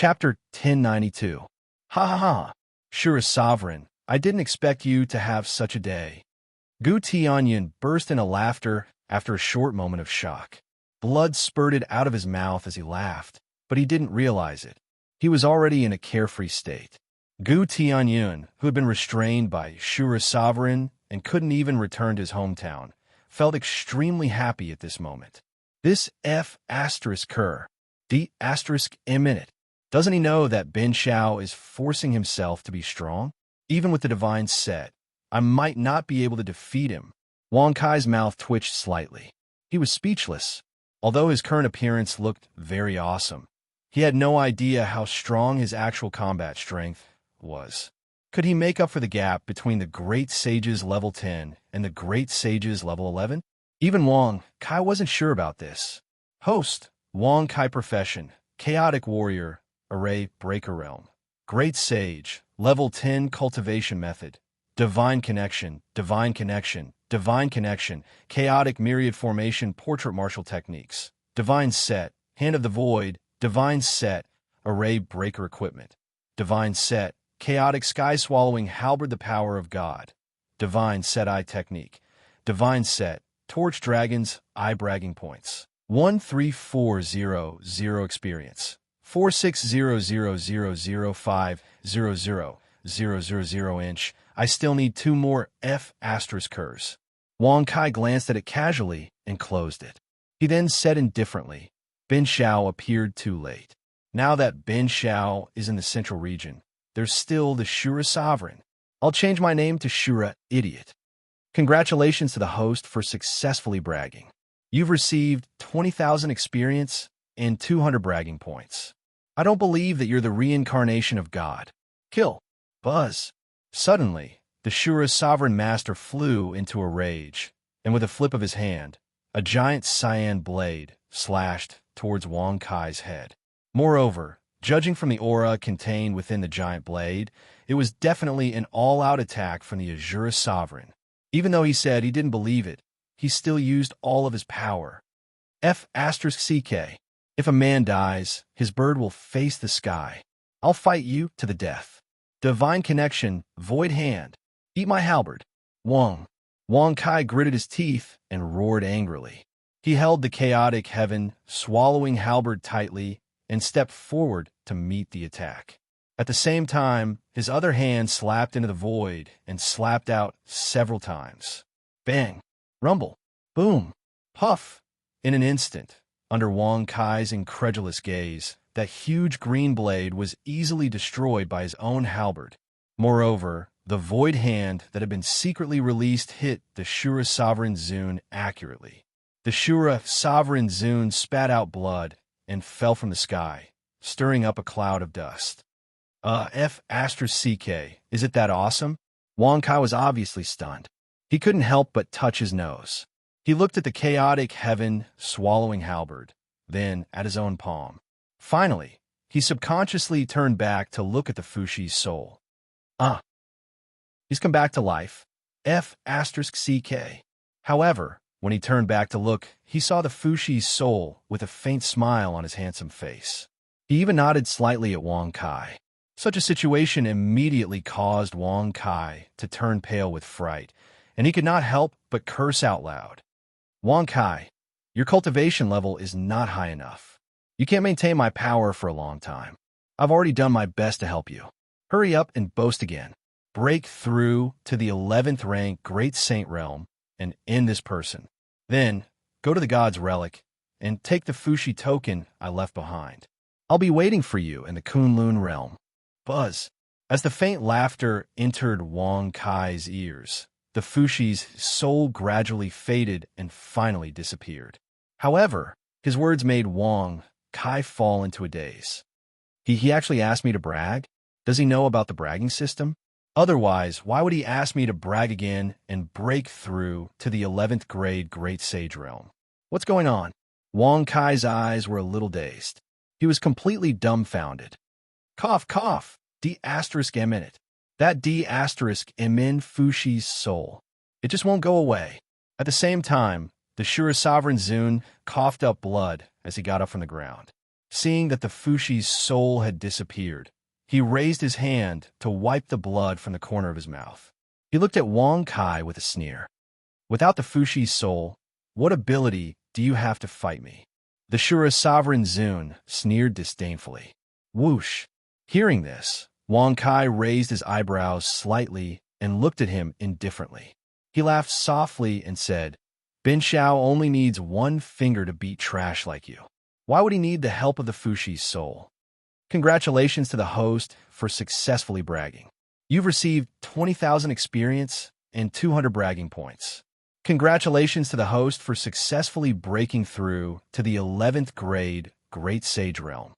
Chapter 1092. Ha ha ha. Shura Sovereign, I didn't expect you to have such a day. Gu Tianyan burst into laughter after a short moment of shock. Blood spurted out of his mouth as he laughed, but he didn't realize it. He was already in a carefree state. Gu Tianyan, who had been restrained by Shura Sovereign and couldn't even return to his hometown, felt extremely happy at this moment. This F***er, D***M. Doesn't he know that Bin Xiao is forcing himself to be strong? Even with the divine set, I might not be able to defeat him. Wang Kai's mouth twitched slightly. He was speechless. Although his current appearance looked very awesome, he had no idea how strong his actual combat strength was. Could he make up for the gap between the Great Sage's level 10 and the Great Sage's level 11? Even Wang Kai wasn't sure about this. Host, Wang Kai profession, Chaotic Warrior, Array Breaker Realm. Great Sage, level 10 cultivation method. Divine Connection, Divine Connection, Divine Connection, Chaotic Myriad Formation Portrait Martial Techniques. Divine Set, Hand of the Void, Divine Set, Array Breaker Equipment. Divine Set, Chaotic Sky Swallowing Halberd the Power of God. Divine Set Eye Technique. Divine Set, Torch Dragons, Eye Bragging Points. 13400 Experience. 460000500000 inch. I still need 2 more F***ers. Wang Kai glanced at it casually and closed it. He then said indifferently, Bin Xiao appeared too late. Now that Bin Xiao is in the central region, there's still the Shura Sovereign. I'll change my name to Shura Idiot. Congratulations to the host for successfully bragging. You've received 20,000 experience and 200 bragging points. I don't believe that you're the reincarnation of God. Kill. Buzz. Suddenly, the Shura Sovereign Master flew into a rage, and with a flip of his hand, a giant cyan blade slashed towards Wang Kai's head. Moreover, judging from the aura contained within the giant blade, it was definitely an all-out attack from the Azura Sovereign. Even though he said he didn't believe it, he still used all of his power. F***CK. If a man dies, his bird will face the sky. I'll fight you to the death. Divine Connection, Void Hand. Eat my halberd. Wang Kai gritted his teeth and roared angrily. He held the chaotic heaven, swallowing halberd tightly, and stepped forward to meet the attack. At the same time, his other hand slapped into the void and slapped out several times. Bang! Rumble! Boom! Puff! In an instant, under Wang Kai's incredulous gaze, that huge green blade was easily destroyed by his own halberd. Moreover, the void hand that had been secretly released hit the Shura Sovereign Zune accurately. The Shura Sovereign Zune spat out blood and fell from the sky, stirring up a cloud of dust. F***CK, is it that awesome? Wang Kai was obviously stunned. He couldn't help but touch his nose. He looked at the chaotic heaven, swallowing halberd, then at his own palm. Finally, he subconsciously turned back to look at the Fushi's soul. He's come back to life. F***CK. However, when he turned back to look, he saw the Fushi's soul with a faint smile on his handsome face. He even nodded slightly at Wang Kai. Such a situation immediately caused Wang Kai to turn pale with fright, and he could not help but curse out loud. Wang Kai, your cultivation level is not high enough. You can't maintain my power for a long time. I've already done my best to help you. Hurry up and boast again. Break through to the 11th rank Great Saint Realm and end this person. Then, go to the God's Relic and take the Fushi token I left behind. I'll be waiting for you in the Kunlun Realm. Buzz. As the faint laughter entered Wang Kai's ears, the Fushi's soul gradually faded and finally disappeared. However, his words made Wang Kai fall into a daze. He actually asked me to brag? Does he know about the bragging system? Otherwise, why would he ask me to brag again and break through to the 11th grade Great Sage Realm? What's going on? Wang Kai's eyes were a little dazed. He was completely dumbfounded. Cough, cough, D***M in it. That D***M in Fushi's soul. It just won't go away. At the same time, the Shura Sovereign Zune coughed up blood as he got up from the ground. Seeing that the Fushi's soul had disappeared, he raised his hand to wipe the blood from the corner of his mouth. He looked at Wang Kai with a sneer. Without the Fushi's soul, what ability do you have to fight me? The Shura sovereign Zun sneered disdainfully. Whoosh! Hearing this, Wang Kai raised his eyebrows slightly and looked at him indifferently. He laughed softly and said, Bin Xiao only needs one finger to beat trash like you. Why would he need the help of the Fushi's soul? Congratulations to the host for successfully bragging. You've received 20,000 experience and 200 bragging points. Congratulations to the host for successfully breaking through to the 11th grade Great Sage Realm.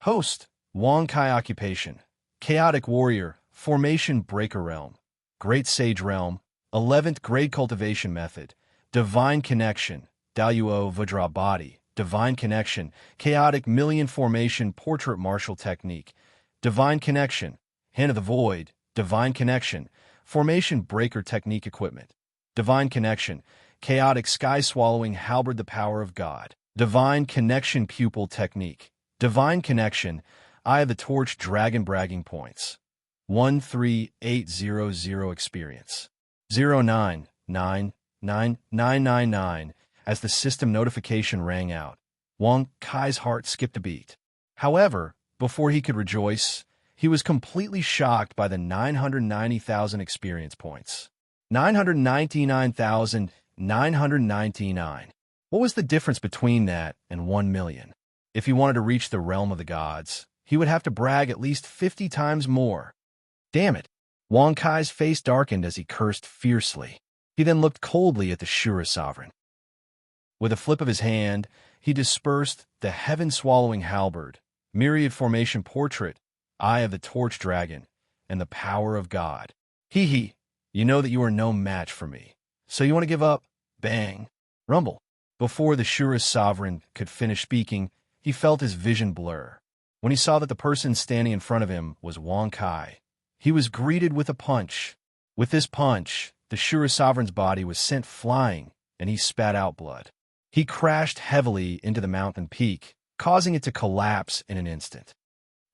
Host, Wang Kai Occupation, Chaotic Warrior, Formation Breaker Realm, Great Sage Realm, 11th grade Cultivation Method, Divine Connection, Daluo Vajra Body, Divine Connection, Chaotic Million Formation Portrait Martial Technique, Divine Connection, Hand of the Void, Divine Connection, Formation Breaker Technique Equipment, Divine Connection, Chaotic Sky Swallowing Halberd the Power of God, Divine Connection Pupil Technique, Divine Connection, Eye of the Torch Dragon Bragging Points, 13800 Experience, 0999999. As the system notification rang out, Wang Kai's heart skipped a beat. However, before he could rejoice, he was completely shocked by the 990,000 experience points. 999,999. What was the difference between that and 1 million? If he wanted to reach the realm of the gods, he would have to brag at least 50 times more. Damn it! Wang Kai's face darkened as he cursed fiercely. He then looked coldly at the Shura sovereign. With a flip of his hand, he dispersed the heaven-swallowing halberd, myriad formation portrait, eye of the torch dragon, and the power of God. Hee, you know that you are no match for me. So you want to give up? Bang! Rumble. Before the Shura sovereign could finish speaking, he felt his vision blur. When he saw that the person standing in front of him was Wang Kai, he was greeted with a punch. With this punch, the Shura sovereign's body was sent flying, and he spat out blood. He crashed heavily into the mountain peak, causing it to collapse in an instant.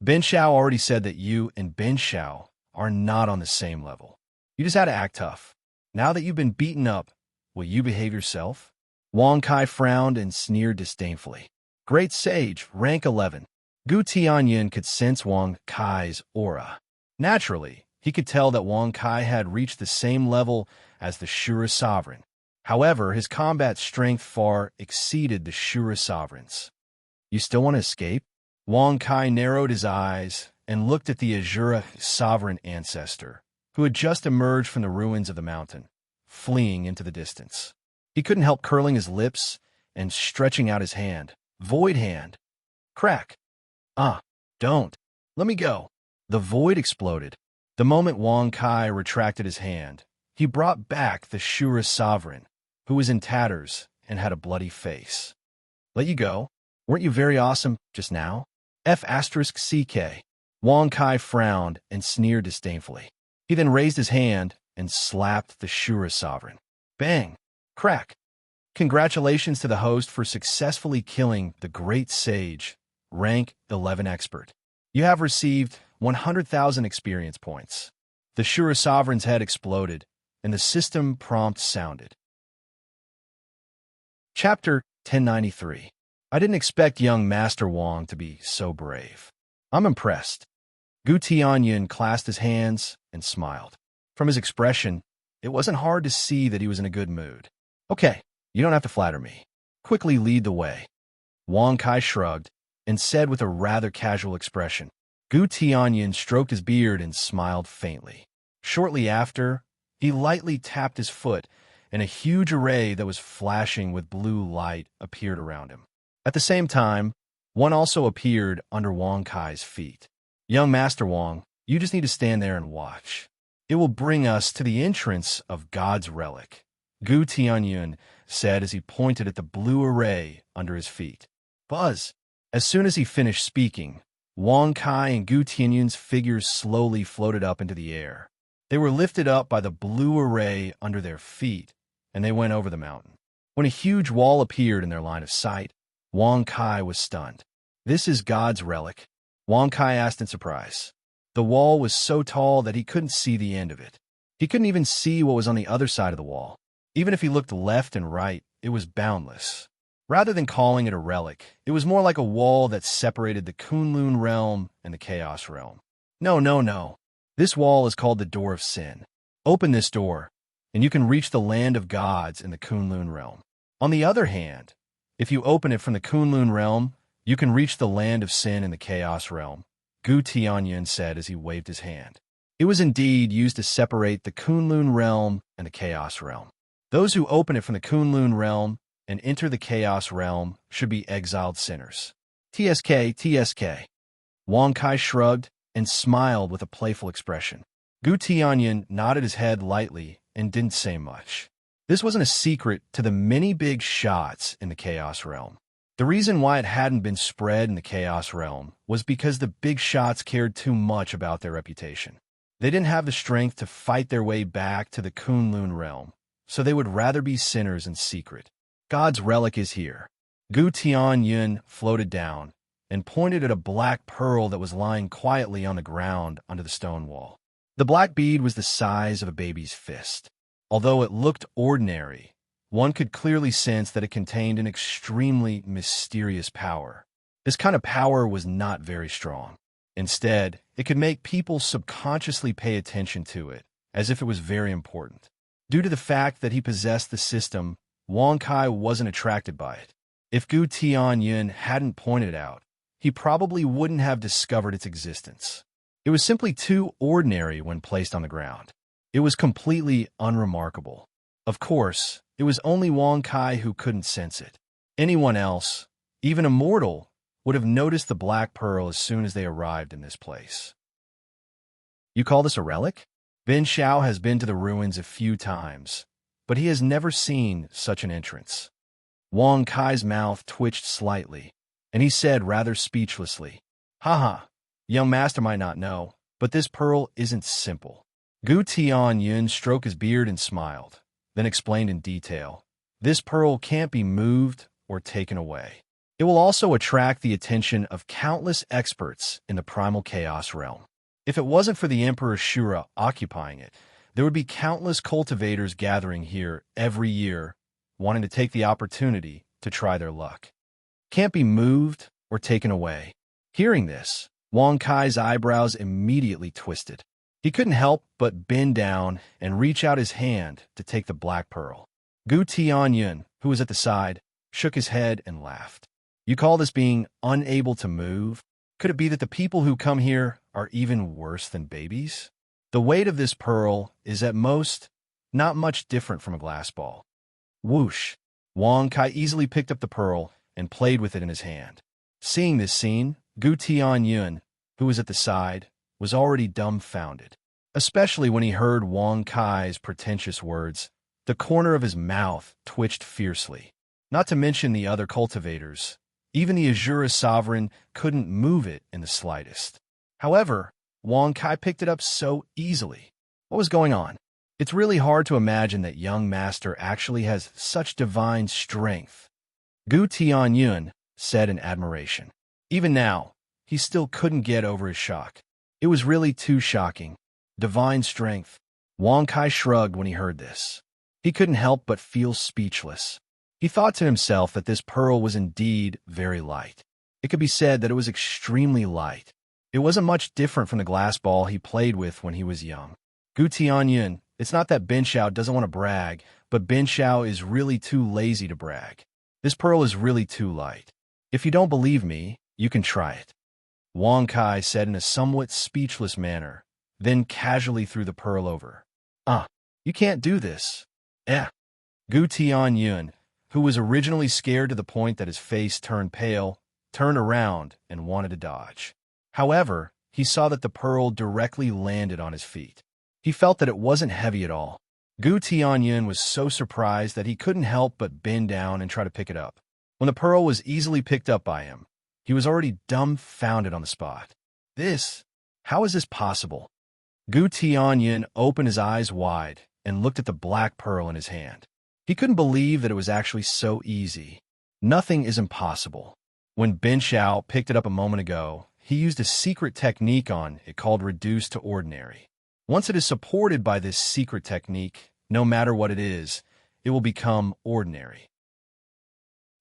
Bin Xiao already said that you and Bin Xiao are not on the same level. You just had to act tough. Now that you've been beaten up, will you behave yourself? Wang Kai frowned and sneered disdainfully. Great Sage, rank 11. Gu Tianyin could sense Wang Kai's aura. Naturally, he could tell that Wang Kai had reached the same level as the Shura sovereign. However, his combat strength far exceeded the Shura sovereign's. You still want to escape? Wang Kai narrowed his eyes and looked at the Azura sovereign ancestor, who had just emerged from the ruins of the mountain, fleeing into the distance. He couldn't help curling his lips and stretching out his hand. Void hand. Crack. Don't. Let me go. The void exploded. The moment Wang Kai retracted his hand, he brought back the Shura sovereign, who was in tatters and had a bloody face. Let you go? Weren't you very awesome just now? F*CK. Wang Kai frowned and sneered disdainfully. He then raised his hand and slapped the Shura sovereign. Bang! Crack! Congratulations to the host for successfully killing the Great Sage, rank 11 expert. You have received 100,000 experience points. The Shura sovereign's head exploded, and the system prompt sounded. Chapter 1093. I didn't expect young Master Wang to be so brave. I'm impressed. Gu Tianyin clasped his hands and smiled. From his expression, it wasn't hard to see that he was in a good mood. Okay, you don't have to flatter me. Quickly lead the way. Wang Kai shrugged and said with a rather casual expression. Gu Tianyin stroked his beard and smiled faintly. Shortly after, he lightly tapped his foot, and a huge array that was flashing with blue light appeared around him. At the same time, one also appeared under Wang Kai's feet. Young Master Wang, you just need to stand there and watch. It will bring us to the entrance of God's relic, Gu Tianyin said as he pointed at the blue array under his feet. Buzz! As soon as he finished speaking, Wang Kai and Gu Tianyin's figures slowly floated up into the air. They were lifted up by the blue array under their feet, and they went over the mountain. When a huge wall appeared in their line of sight, Wang Kai was stunned. This is God's relic, Wang Kai asked in surprise. The wall was so tall that he couldn't see the end of it. He couldn't even see what was on the other side of the wall. Even if he looked left and right, it was boundless. Rather than calling it a relic, it was more like a wall that separated the Kunlun realm and the Chaos realm. No, no, no. This wall is called the Door of Sin. Open this door, and you can reach the land of gods in the Kunlun realm. On the other hand, if you open it from the Kunlun realm, you can reach the land of sin in the Chaos realm, Gu Tianyun said as he waved his hand. It was indeed used to separate the Kunlun realm and the Chaos realm. Those who open it from the Kunlun realm and enter the Chaos realm should be exiled sinners. TSK, TSK. Wang Kai shrugged and smiled with a playful expression. Gu Tianyun nodded his head lightly and didn't say much. This wasn't a secret to the many big shots in the Chaos realm. The reason why it hadn't been spread in the Chaos realm was because the big shots cared too much about their reputation. They didn't have the strength to fight their way back to the Kunlun realm, so they would rather be sinners in secret. God's relic is here. Gu Tianyun floated down and pointed at a black pearl that was lying quietly on the ground under the stone wall. The black bead was the size of a baby's fist. Although it looked ordinary, one could clearly sense that it contained an extremely mysterious power. This kind of power was not very strong. Instead, it could make people subconsciously pay attention to it, as if it was very important. Due to the fact that he possessed the system, Wang Kai wasn't attracted by it. If Gu Tianyun hadn't pointed it out, he probably wouldn't have discovered its existence. It was simply too ordinary when placed on the ground. It was completely unremarkable. Of course, it was only Wang Kai who couldn't sense it. Anyone else, even a mortal, would have noticed the black pearl as soon as they arrived in this place. You call this a relic? Bin Xiao has been to the ruins a few times, but he has never seen such an entrance. Wang Kai's mouth twitched slightly, and he said rather speechlessly, Haha, young master might not know, but this pearl isn't simple. Gu Tianyun stroked his beard and smiled, then explained in detail, this pearl can't be moved or taken away. It will also attract the attention of countless experts in the primal chaos realm. If it wasn't for the Emperor Shura occupying it, there would be countless cultivators gathering here every year, wanting to take the opportunity to try their luck. Can't be moved or taken away. Hearing this, Wang Kai's eyebrows immediately twisted. He couldn't help but bend down and reach out his hand to take the black pearl. Gu Tianyun, who was at the side, shook his head and laughed. You call this being unable to move? Could it be that the people who come here are even worse than babies? The weight of this pearl is at most not much different from a glass ball. Whoosh! Wang Kai easily picked up the pearl and played with it in his hand. Seeing this scene, Gu Tianyun, who was at the side, was already dumbfounded. Especially when he heard Wang Kai's pretentious words, the corner of his mouth twitched fiercely. Not to mention the other cultivators. Even the Azura sovereign couldn't move it in the slightest. However, Wang Kai picked it up so easily. What was going on? It's really hard to imagine that young master actually has such divine strength. Gu Tianyun said in admiration. Even now, he still couldn't get over his shock. It was really too shocking. Divine strength. Wang Kai shrugged when he heard this. He couldn't help but feel speechless. He thought to himself that this pearl was indeed very light. It could be said that it was extremely light. It wasn't much different from the glass ball he played with when he was young. Gu Tianyun, it's not that Bin Xiao doesn't want to brag, but Bin Xiao is really too lazy to brag. This pearl is really too light. If you don't believe me, you can try it. Wang Kai said in a somewhat speechless manner, then casually threw the pearl over. You can't do this. Gu Tianyun, who was originally scared to the point that his face turned pale, turned around and wanted to dodge. However, he saw that the pearl directly landed on his feet. He felt that it wasn't heavy at all. Gu Tianyun was so surprised that he couldn't help but bend down and try to pick it up. When the pearl was easily picked up by him, he was already dumbfounded on the spot. How is this possible? Gu Tianyun opened his eyes wide and looked at the black pearl in his hand. He couldn't believe that it was actually so easy. Nothing is impossible. When Bin Xiao picked it up a moment ago, he used a secret technique on it called reduce to ordinary. Once it is supported by this secret technique, no matter what it is, it will become ordinary.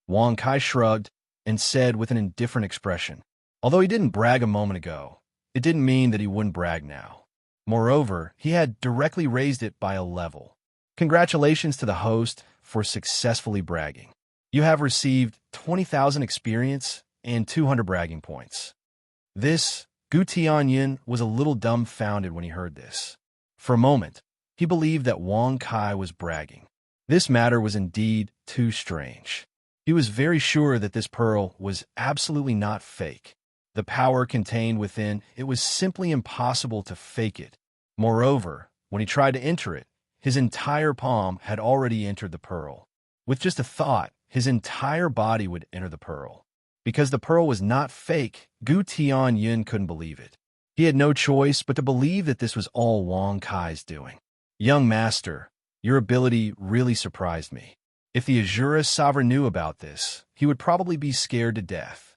Wang Kai shrugged and said with an indifferent expression, although he didn't brag a moment ago, it didn't mean that he wouldn't brag now. Moreover, he had directly raised it by a level. Congratulations to the host for successfully bragging. You have received 20,000 experience and 200 bragging points. This, Gu Tianyin was a little dumbfounded when he heard this. For a moment, he believed that Wang Kai was bragging. This matter was indeed too strange. He was very sure that this pearl was absolutely not fake. The power contained within it was simply impossible to fake it. Moreover, when he tried to enter it, his entire palm had already entered the pearl. With just a thought, his entire body would enter the pearl. Because the pearl was not fake, Gu Tianyin couldn't believe it. He had no choice but to believe that this was all Wang Kai's doing. Young master, your ability really surprised me. If the Azura sovereign knew about this, he would probably be scared to death.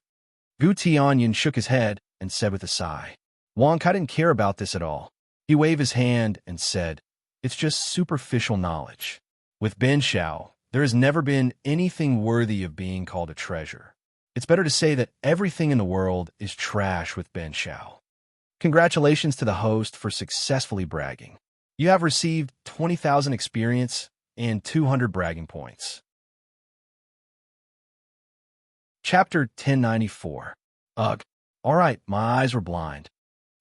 Gu Tianyin shook his head and said with a sigh, Wang Kai didn't care about this at all. He waved his hand and said, it's just superficial knowledge. With Bin Xiao, there has never been anything worthy of being called a treasure. It's better to say that everything in the world is trash with Bin Xiao. Congratulations to the host for successfully bragging. You have received 20,000 experience and 200 bragging points. Chapter 1094. Ugh. All right, my eyes were blind.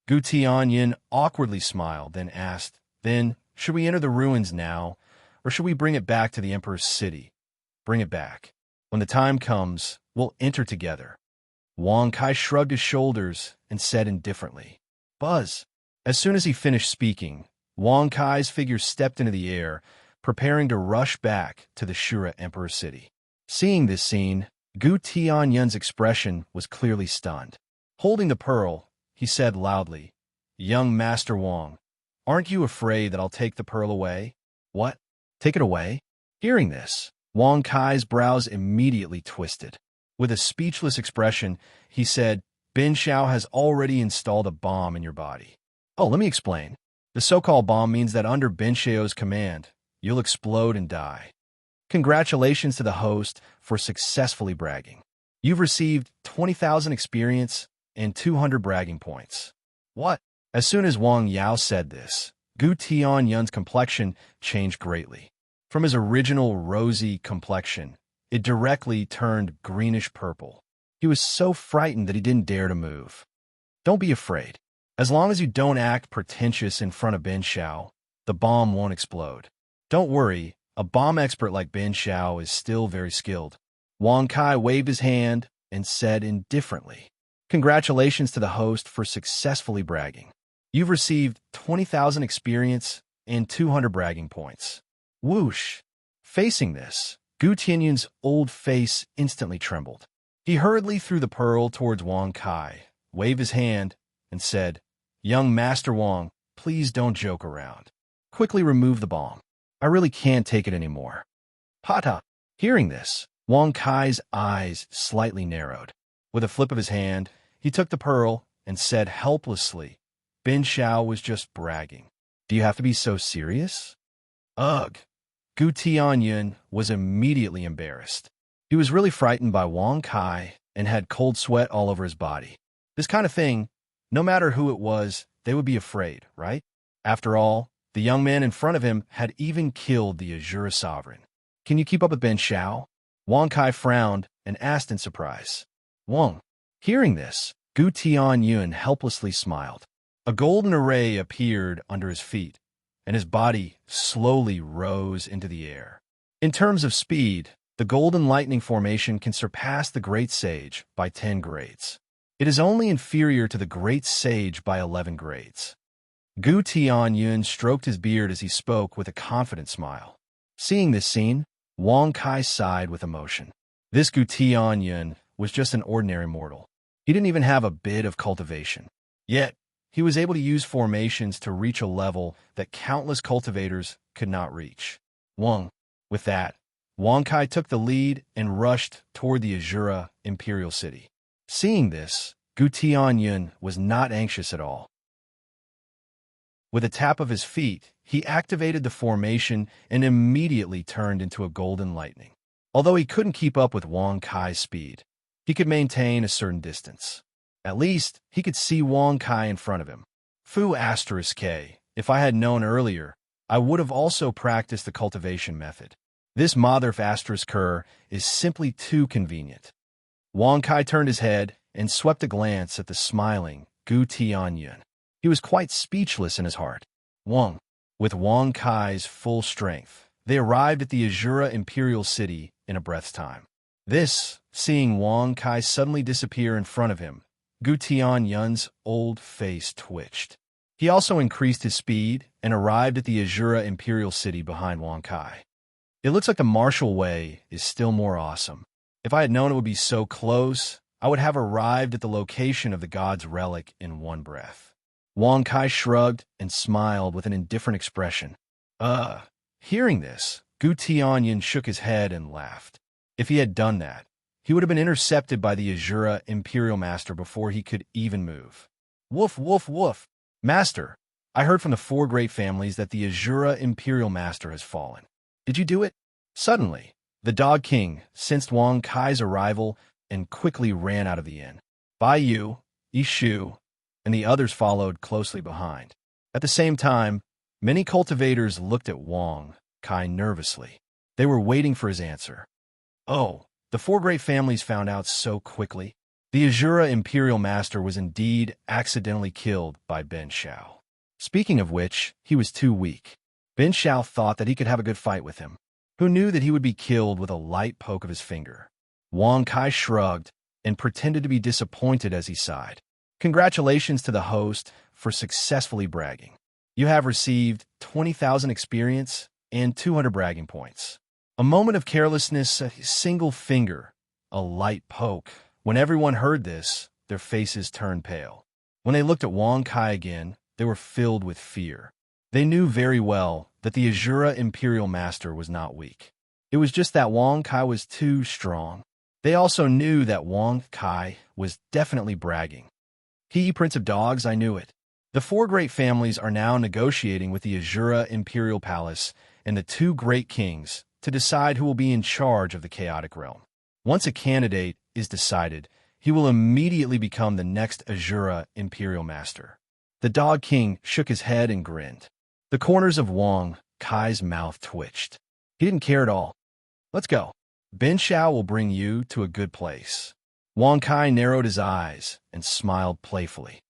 Gu Tianyin awkwardly smiled, then asked, then, should we enter the ruins now, or should we bring it back to the Emperor's city? Bring it back. When the time comes, we'll enter together. Wang Kai shrugged his shoulders and said indifferently, Buzz. As soon as he finished speaking, Wang Kai's figure stepped into the air, preparing to rush back to the Shura Emperor city. Seeing this scene, Gu Tianyin's expression was clearly stunned. Holding the pearl, he said loudly, Young Master Wang, aren't you afraid that I'll take the pearl away? What? Take it away? Hearing this, Wang Kai's brows immediately twisted. With a speechless expression, he said, Bin Xiao has already installed a bomb in your body. Oh, let me explain. The so-called bomb means that under Bin Xiao's command, you'll explode and die. Congratulations to the host for successfully bragging. You've received 20,000 experience and 200 bragging points. What? As soon as Wang Yao said this, Gu Tianyin's complexion changed greatly. From his original rosy complexion, it directly turned greenish-purple. He was so frightened that he didn't dare to move. Don't be afraid. As long as you don't act pretentious in front of Bin Xiao, the bomb won't explode. Don't worry, a bomb expert like Bin Xiao is still very skilled. Wang Kai waved his hand and said indifferently, Congratulations to the host for successfully bragging. You've received 20,000 experience and 200 bragging points. Whoosh! Facing this, Gu Tianyin's old face instantly trembled. He hurriedly threw the pearl towards Wang Kai, waved his hand, and said, Young Master Wang, please don't joke around. Quickly remove the bomb. I really can't take it anymore. Pata! Hearing this, Wang Kai's eyes slightly narrowed. With a flip of his hand, he took the pearl and said helplessly, Bin Xiao was just bragging. Do you have to be so serious? Ugh! Gu Tianyin was immediately embarrassed. He was really frightened by Wang Kai and had cold sweat all over his body. This kind of thing, no matter who it was, they would be afraid, right? After all, the young man in front of him had even killed the Azura sovereign. Can you keep up with Bin Xiao? Wang Kai frowned and asked in surprise. Wang. Hearing this, Gu Tianyin helplessly smiled. A golden array appeared under his feet, and his body slowly rose into the air. In terms of speed, the golden lightning formation can surpass the Great Sage by 10 grades. It is only inferior to the Great Sage by 11 grades. Gu Tianyin stroked his beard as he spoke with a confident smile. Seeing this scene, Wang Kai sighed with emotion. This Gu Tianyin was just an ordinary mortal. He didn't even have a bit of cultivation. Yet, he was able to use formations to reach a level that countless cultivators could not reach. With that, Wang Kai took the lead and rushed toward the Azura Imperial City. Seeing this, Gu Tianyun was not anxious at all. With a tap of his feet, he activated the formation and immediately turned into a golden lightning. Although he couldn't keep up with Wang Kai's speed, he could maintain a certain distance. At least, he could see Wang Kai in front of him. Fu *K. If I had known earlier, I would have also practiced the cultivation method. This mother *Ker is simply too convenient. Wang Kai turned his head and swept a glance at the smiling Gu Tianyun. He was quite speechless in his heart. With Wang Kai's full strength, they arrived at the Azura Imperial City in a breath's time. Seeing Wang Kai suddenly disappear in front of him, Gu Tianyun's old face twitched. He also increased his speed and arrived at the Azura Imperial City behind Wang Kai. It looks like the martial way is still more awesome. If I had known it would be so close, I would have arrived at the location of the god's relic in one breath. Wang Kai shrugged and smiled with an indifferent expression. Hearing this, Gu Tianyun shook his head and laughed. If he had done that, he would have been intercepted by the Azura Imperial Master before he could even move. Woof, woof, woof. Master, I heard from the 4 great families that the Azura Imperial Master has fallen. Did you do it? Suddenly, the Dog King sensed Wang Kai's arrival and quickly ran out of the inn. Bai Yu, Ishu, and the others followed closely behind. At the same time, many cultivators looked at Wang Kai nervously. They were waiting for his answer. Oh, the 4 great families found out so quickly. The Azura Imperial Master was indeed accidentally killed by Ben Xiao. Speaking of which, he was too weak. Ben Xiao thought that he could have a good fight with him. Who knew that he would be killed with a light poke of his finger? Wang Kai shrugged and pretended to be disappointed as he sighed. Congratulations to the host for successfully bragging. You have received 20,000 experience and 200 bragging points. A moment of carelessness, a single finger, a light poke. When everyone heard this, their faces turned pale. When they looked at Wang Kai again, they were filled with fear. They knew very well that the Azura Imperial Master was not weak. It was just that Wang Kai was too strong. They also knew that Wang Kai was definitely bragging. He, Prince of Dogs, I knew it. The 4 great families are now negotiating with the Azura Imperial Palace and the 2 great kings to decide who will be in charge of the chaotic realm. Once a candidate is decided, he will immediately become the next Azura Imperial Master. The Dog King shook his head and grinned. The corners of Wang Kai's mouth twitched. He didn't care at all. Let's go. Ben Xiao will bring you to a good place. Wang Kai narrowed his eyes and smiled playfully.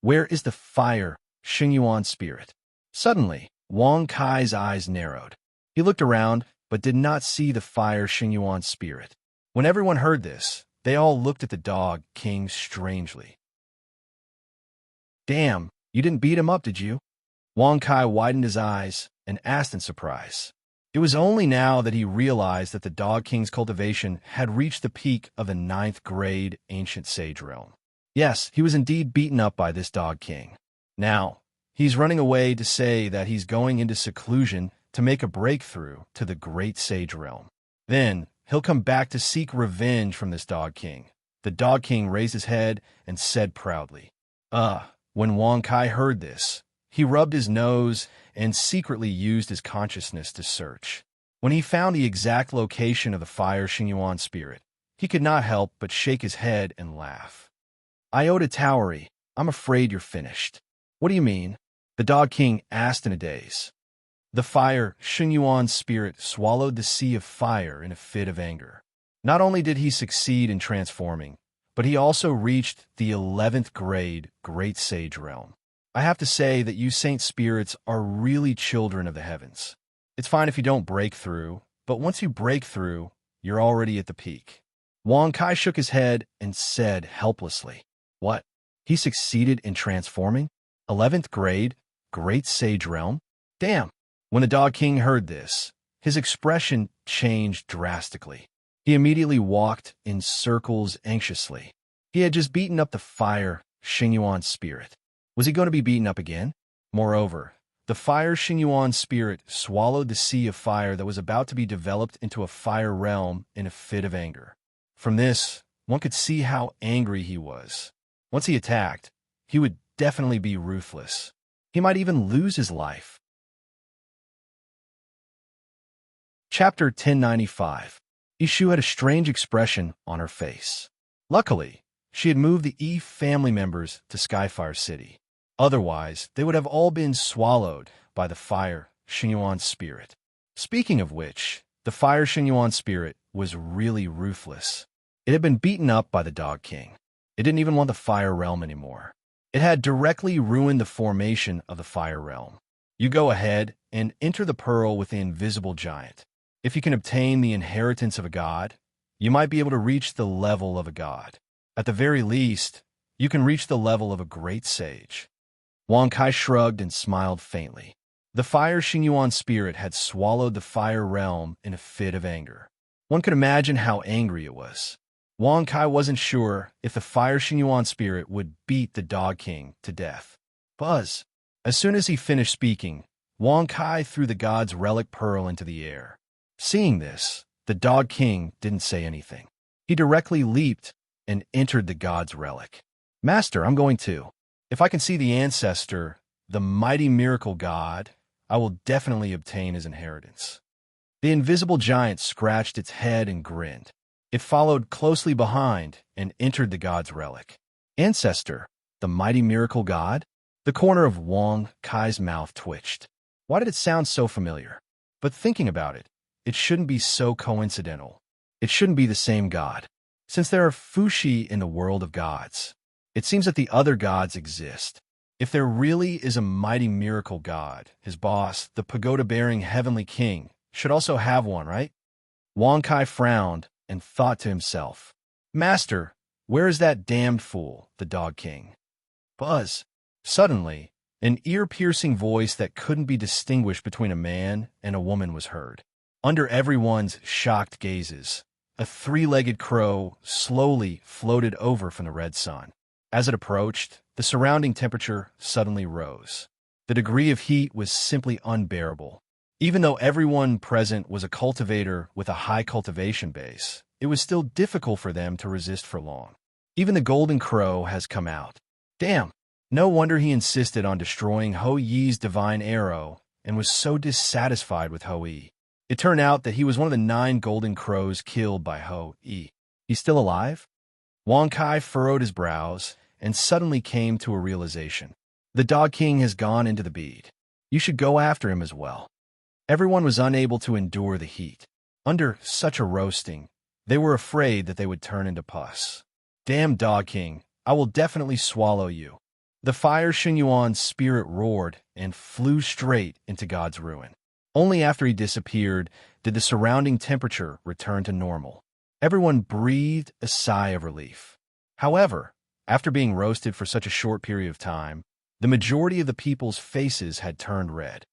Where is the fire Xingyuan spirit? Suddenly, Wang Kai's eyes narrowed. He looked around, but did not see the fire Xingyuan spirit. When everyone heard this, they all looked at the Dog King strangely. Damn, you didn't beat him up, did you? Wang Kai widened his eyes and asked in surprise. It was only now that he realized that the Dog King's cultivation had reached the peak of the 9th grade ancient sage realm. Yes, he was indeed beaten up by this Dog King. Now, he's running away to say that he's going into seclusion to make a breakthrough to the great sage realm. Then, he'll come back to seek revenge from this Dog King. The Dog King raised his head and said proudly. When Wang Kai heard this, he rubbed his nose and secretly used his consciousness to search. When he found the exact location of the fire Xingyuan spirit, he could not help but shake his head and laugh. Iota Towery, I'm afraid you're finished. What do you mean? The Dog King asked in a daze. The fire Xingyuan spirit swallowed the sea of fire in a fit of anger. Not only did he succeed in transforming, but he also reached the 11th grade Great Sage Realm. I have to say that you saint spirits are really children of the heavens. It's fine if you don't break through, but once you break through, you're already at the peak. Wang Kai shook his head and said helplessly, What? He succeeded in transforming? 11th grade Great Sage Realm? Damn! When the Dog King heard this, his expression changed drastically. He immediately walked in circles anxiously. He had just beaten up the fire Xingyuan spirit. Was he going to be beaten up again? Moreover, the fire Xingyuan spirit swallowed the sea of fire that was about to be developed into a fire realm in a fit of anger. From this, one could see how angry he was. Once he attacked, he would definitely be ruthless. He might even lose his life. Chapter 1095. Ishu had a strange expression on her face. Luckily, she had moved the Eve family members to Skyfire City. Otherwise, they would have all been swallowed by the fire Xingyuan spirit. Speaking of which, the fire Xingyuan spirit was really ruthless. It had been beaten up by the Dog King. It didn't even want the Fire Realm anymore. It had directly ruined the formation of the Fire Realm. You go ahead and enter the pearl with the invisible giant. If you can obtain the inheritance of a god, you might be able to reach the level of a god. At the very least, you can reach the level of a great sage. Wang Kai shrugged and smiled faintly. The fire Xingyuan spirit had swallowed the Fire Realm in a fit of anger. One could imagine how angry it was. Wang Kai wasn't sure if the fire Xingyuan spirit would beat the Dog King to death. Buzz! As soon as he finished speaking, Wang Kai threw the god's relic pearl into the air. Seeing this, the Dog King didn't say anything. He directly leaped and entered the god's relic. Master, I'm going to. If I can see the ancestor, the mighty miracle god, I will definitely obtain his inheritance. The invisible giant scratched its head and grinned. It followed closely behind and entered the god's relic. Ancestor, the mighty miracle god? The corner of Wang Kai's mouth twitched. Why did it sound so familiar? But thinking about it, it shouldn't be so coincidental. It shouldn't be the same god. Since there are Fushi in the world of gods, it seems that the other gods exist. If there really is a mighty miracle god, his boss, the pagoda-bearing heavenly king, should also have one, right? Wang Kai frowned and thought to himself, Master, where is that damned fool, the Dog King? Buzz! Suddenly, an ear-piercing voice that couldn't be distinguished between a man and a woman was heard. Under everyone's shocked gazes, a three-legged crow slowly floated over from the red sun. As it approached, the surrounding temperature suddenly rose. The degree of heat was simply unbearable. Even though everyone present was a cultivator with a high cultivation base, it was still difficult for them to resist for long. Even the golden crow has come out. Damn! No wonder he insisted on destroying Ho Yi's divine arrow and was so dissatisfied with Ho Yi. It turned out that he was one of the 9 golden crows killed by Ho Yi. He's still alive? Wang Kai furrowed his brows and suddenly came to a realization. The Dog King has gone into the bead. You should go after him as well. Everyone was unable to endure the heat. Under such a roasting, they were afraid that they would turn into pus. Damn Dog King, I will definitely swallow you. The fire Xingyuan's spirit roared and flew straight into God's ruin. Only after he disappeared did the surrounding temperature return to normal. Everyone breathed a sigh of relief. However, after being roasted for such a short period of time, the majority of the people's faces had turned red.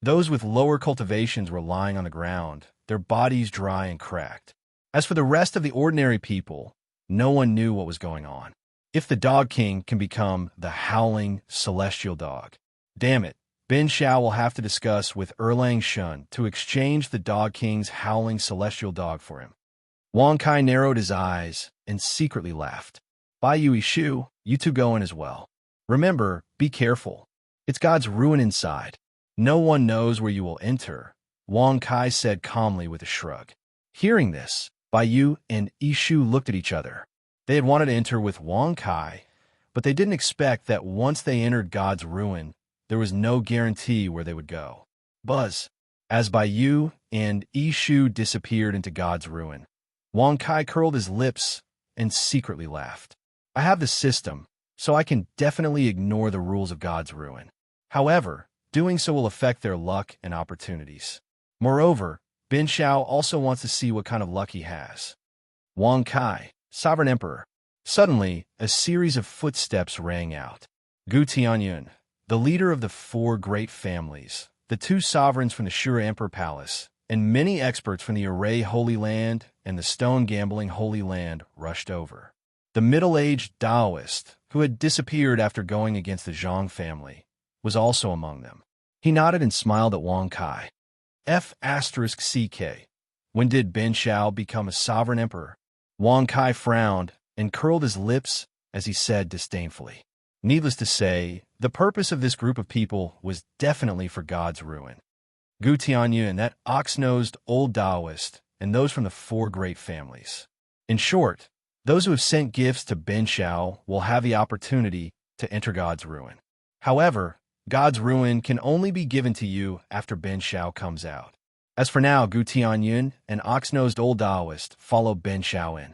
Those with lower cultivations were lying on the ground, their bodies dry and cracked. As for the rest of the ordinary people, no one knew what was going on. If the Dog King can become the howling celestial dog, damn it, Bin Xiao will have to discuss with Erlang Shun to exchange the Dog King's howling celestial dog for him. Wang Kai narrowed his eyes and secretly laughed. Bai Yui Shu, you two go in as well. Remember, be careful. It's God's ruin inside. No one knows where you will enter, Wang Kai said calmly with a shrug. Hearing this, Bai Yu and Ishu looked at each other. They had wanted to enter with Wang Kai, but they didn't expect that once they entered God's ruin, there was no guarantee where they would go. Buzz! As Bai Yu and Ishu disappeared into God's ruin, Wang Kai curled his lips and secretly laughed. I have the system, so I can definitely ignore the rules of God's ruin. However, doing so will affect their luck and opportunities. Moreover, Bin Xiao also wants to see what kind of luck he has. Wang Kai, Sovereign Emperor. Suddenly, a series of footsteps rang out. Gu Tianyun, the leader of the 4 great families, the 2 sovereigns from the Shura Emperor Palace, and many experts from the Array Holy Land and the Stone Gambling Holy Land rushed over. The middle-aged Taoist, who had disappeared after going against the Zhang family, was also among them. He nodded and smiled at Wang Kai. F***CK. When did Bin Xiao become a sovereign emperor? Wang Kai frowned and curled his lips as he said disdainfully. Needless to say, the purpose of this group of people was definitely for God's ruin. Gu Tianyun, that ox-nosed old Taoist, and those from the four great families. In short, those who have sent gifts to Ben Shao will have the opportunity to enter God's ruin. However, God's ruin can only be given to you after Ben Shao comes out. As for now, Gu Tianyun, an ox-nosed old Taoist, followed Ben Shao in.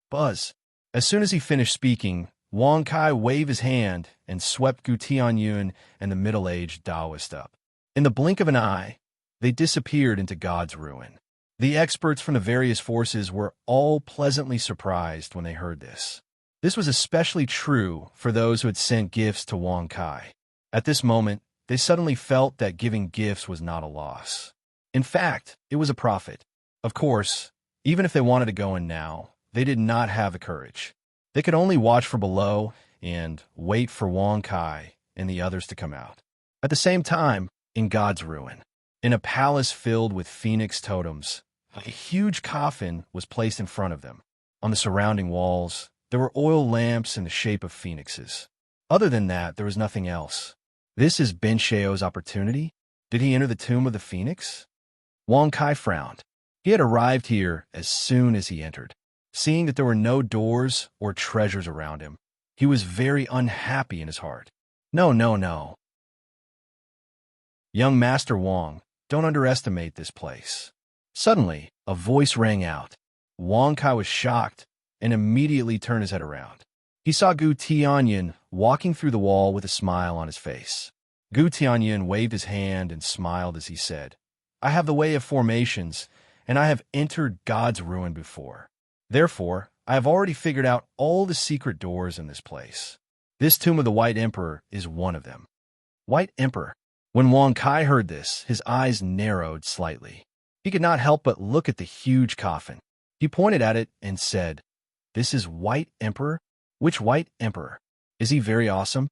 Buzz. As soon as he finished speaking, Wang Kai waved his hand and swept Gu Tianyun and the middle-aged Taoist up. In the blink of an eye, they disappeared into God's ruin. The experts from the various forces were all pleasantly surprised when they heard this. This was especially true for those who had sent gifts to Wang Kai. At this moment, they suddenly felt that giving gifts was not a loss. In fact, it was a profit. Of course, even if they wanted to go in now, they did not have the courage. They could only watch from below and wait for Wang Kai and the others to come out. At the same time, in God's ruin, in a palace filled with phoenix totems, a huge coffin was placed in front of them. On the surrounding walls, there were oil lamps in the shape of phoenixes. Other than that, there was nothing else. This is Ben Shao's opportunity? Did he enter the tomb of the phoenix? Wang Kai frowned. He had arrived here as soon as he entered. Seeing that there were no doors or treasures around him, he was very unhappy in his heart. No, no, no. Young Master Wang, don't underestimate this place. Suddenly, a voice rang out. Wang Kai was shocked and immediately turned his head around. He saw Gu Tianyun walking through the wall with a smile on his face. Gu Tianyun waved his hand and smiled as he said, I have the way of formations, and I have entered God's ruin before. Therefore, I have already figured out all the secret doors in this place. This tomb of the White Emperor is one of them. White Emperor. When Wang Kai heard this, his eyes narrowed slightly. He could not help but look at the huge coffin. He pointed at it and said, This is White Emperor? Which White Emperor? Is he very awesome?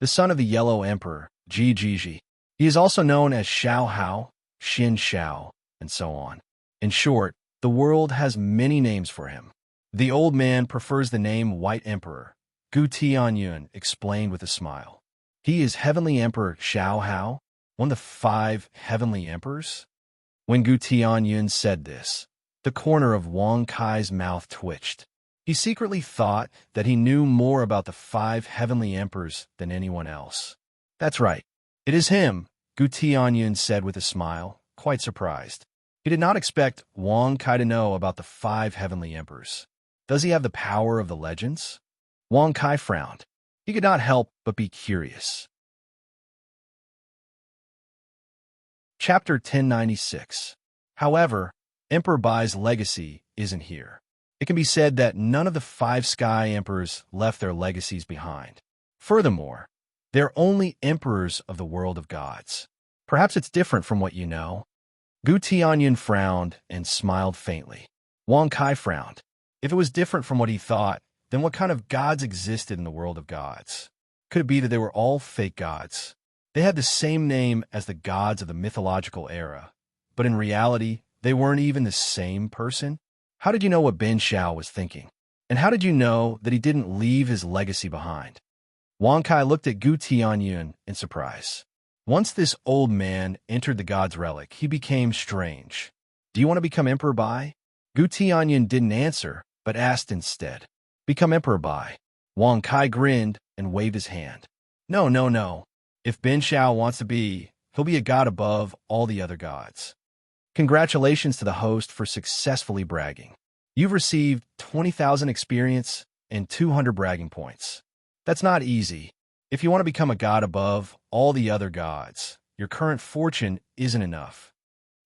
The son of the Yellow Emperor, Ji Jiji. He is also known as Xiao Hao, Xin Xiao, and so on. In short, the world has many names for him. The old man prefers the name White Emperor, Gu Tianyun explained with a smile. He is Heavenly Emperor Xiao Hao, one of the 5 heavenly emperors? When Gu Tianyun said this, the corner of Wang Kai's mouth twitched. He secretly thought that he knew more about the 5 heavenly emperors than anyone else. That's right. It is him, Gu Tianyun said with a smile, quite surprised. He did not expect Wang Kai to know about the 5 heavenly emperors. Does he have the power of the legends? Wang Kai frowned. He could not help but be curious. Chapter 1096. However, Emperor Bai's legacy isn't here. It can be said that none of the 5 sky emperors left their legacies behind. Furthermore, they're only emperors of the world of gods. Perhaps it's different from what you know. Gu Tianyun frowned and smiled faintly. Wang Kai frowned. If it was different from what he thought, then what kind of gods existed in the world of gods? Could it be that they were all fake gods? They had the same name as the gods of the mythological era, but in reality, they weren't even the same person? How did you know what Ben Shao was thinking? And how did you know that he didn't leave his legacy behind? Wang Kai looked at Gu Tianyun in surprise. Once this old man entered the god's relic, he became strange. Do you want to become Emperor Bai? Gu Tianyun didn't answer, but asked instead. Become Emperor Bai. Wang Kai grinned and waved his hand. No, no, no. If Ben Shao wants to be, he'll be a god above all the other gods. Congratulations to the host for successfully bragging. You've received 20,000 experience and 200 bragging points. That's not easy. If you want to become a god above all the other gods, your current fortune isn't enough.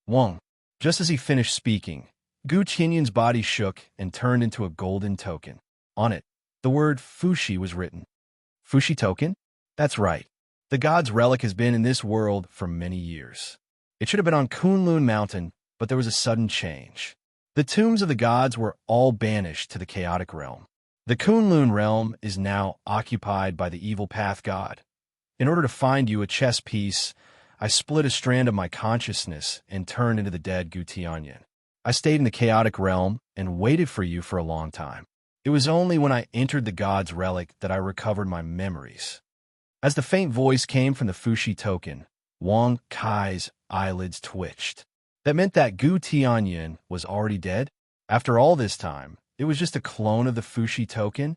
Wang. Just as he finished speaking, Gu Tianyun's body shook and turned into a golden token. On it, the word Fushi was written. Fushi token? That's right. The god's relic has been in this world for many years. It should have been on Kunlun Mountain, but there was a sudden change. The tombs of the gods were all banished to the chaotic realm. The Kunlun realm is now occupied by the evil path god. In order to find you a chess piece, I split a strand of my consciousness and turned into the dead Gu Tianyun. I stayed in the chaotic realm and waited for you for a long time. It was only when I entered the god's relic that I recovered my memories. As the faint voice came from the Fushi token, Wang Kai's eyelids twitched. That meant that Gu Tianyin was already dead? After all this time, it was just a clone of the Fushi token?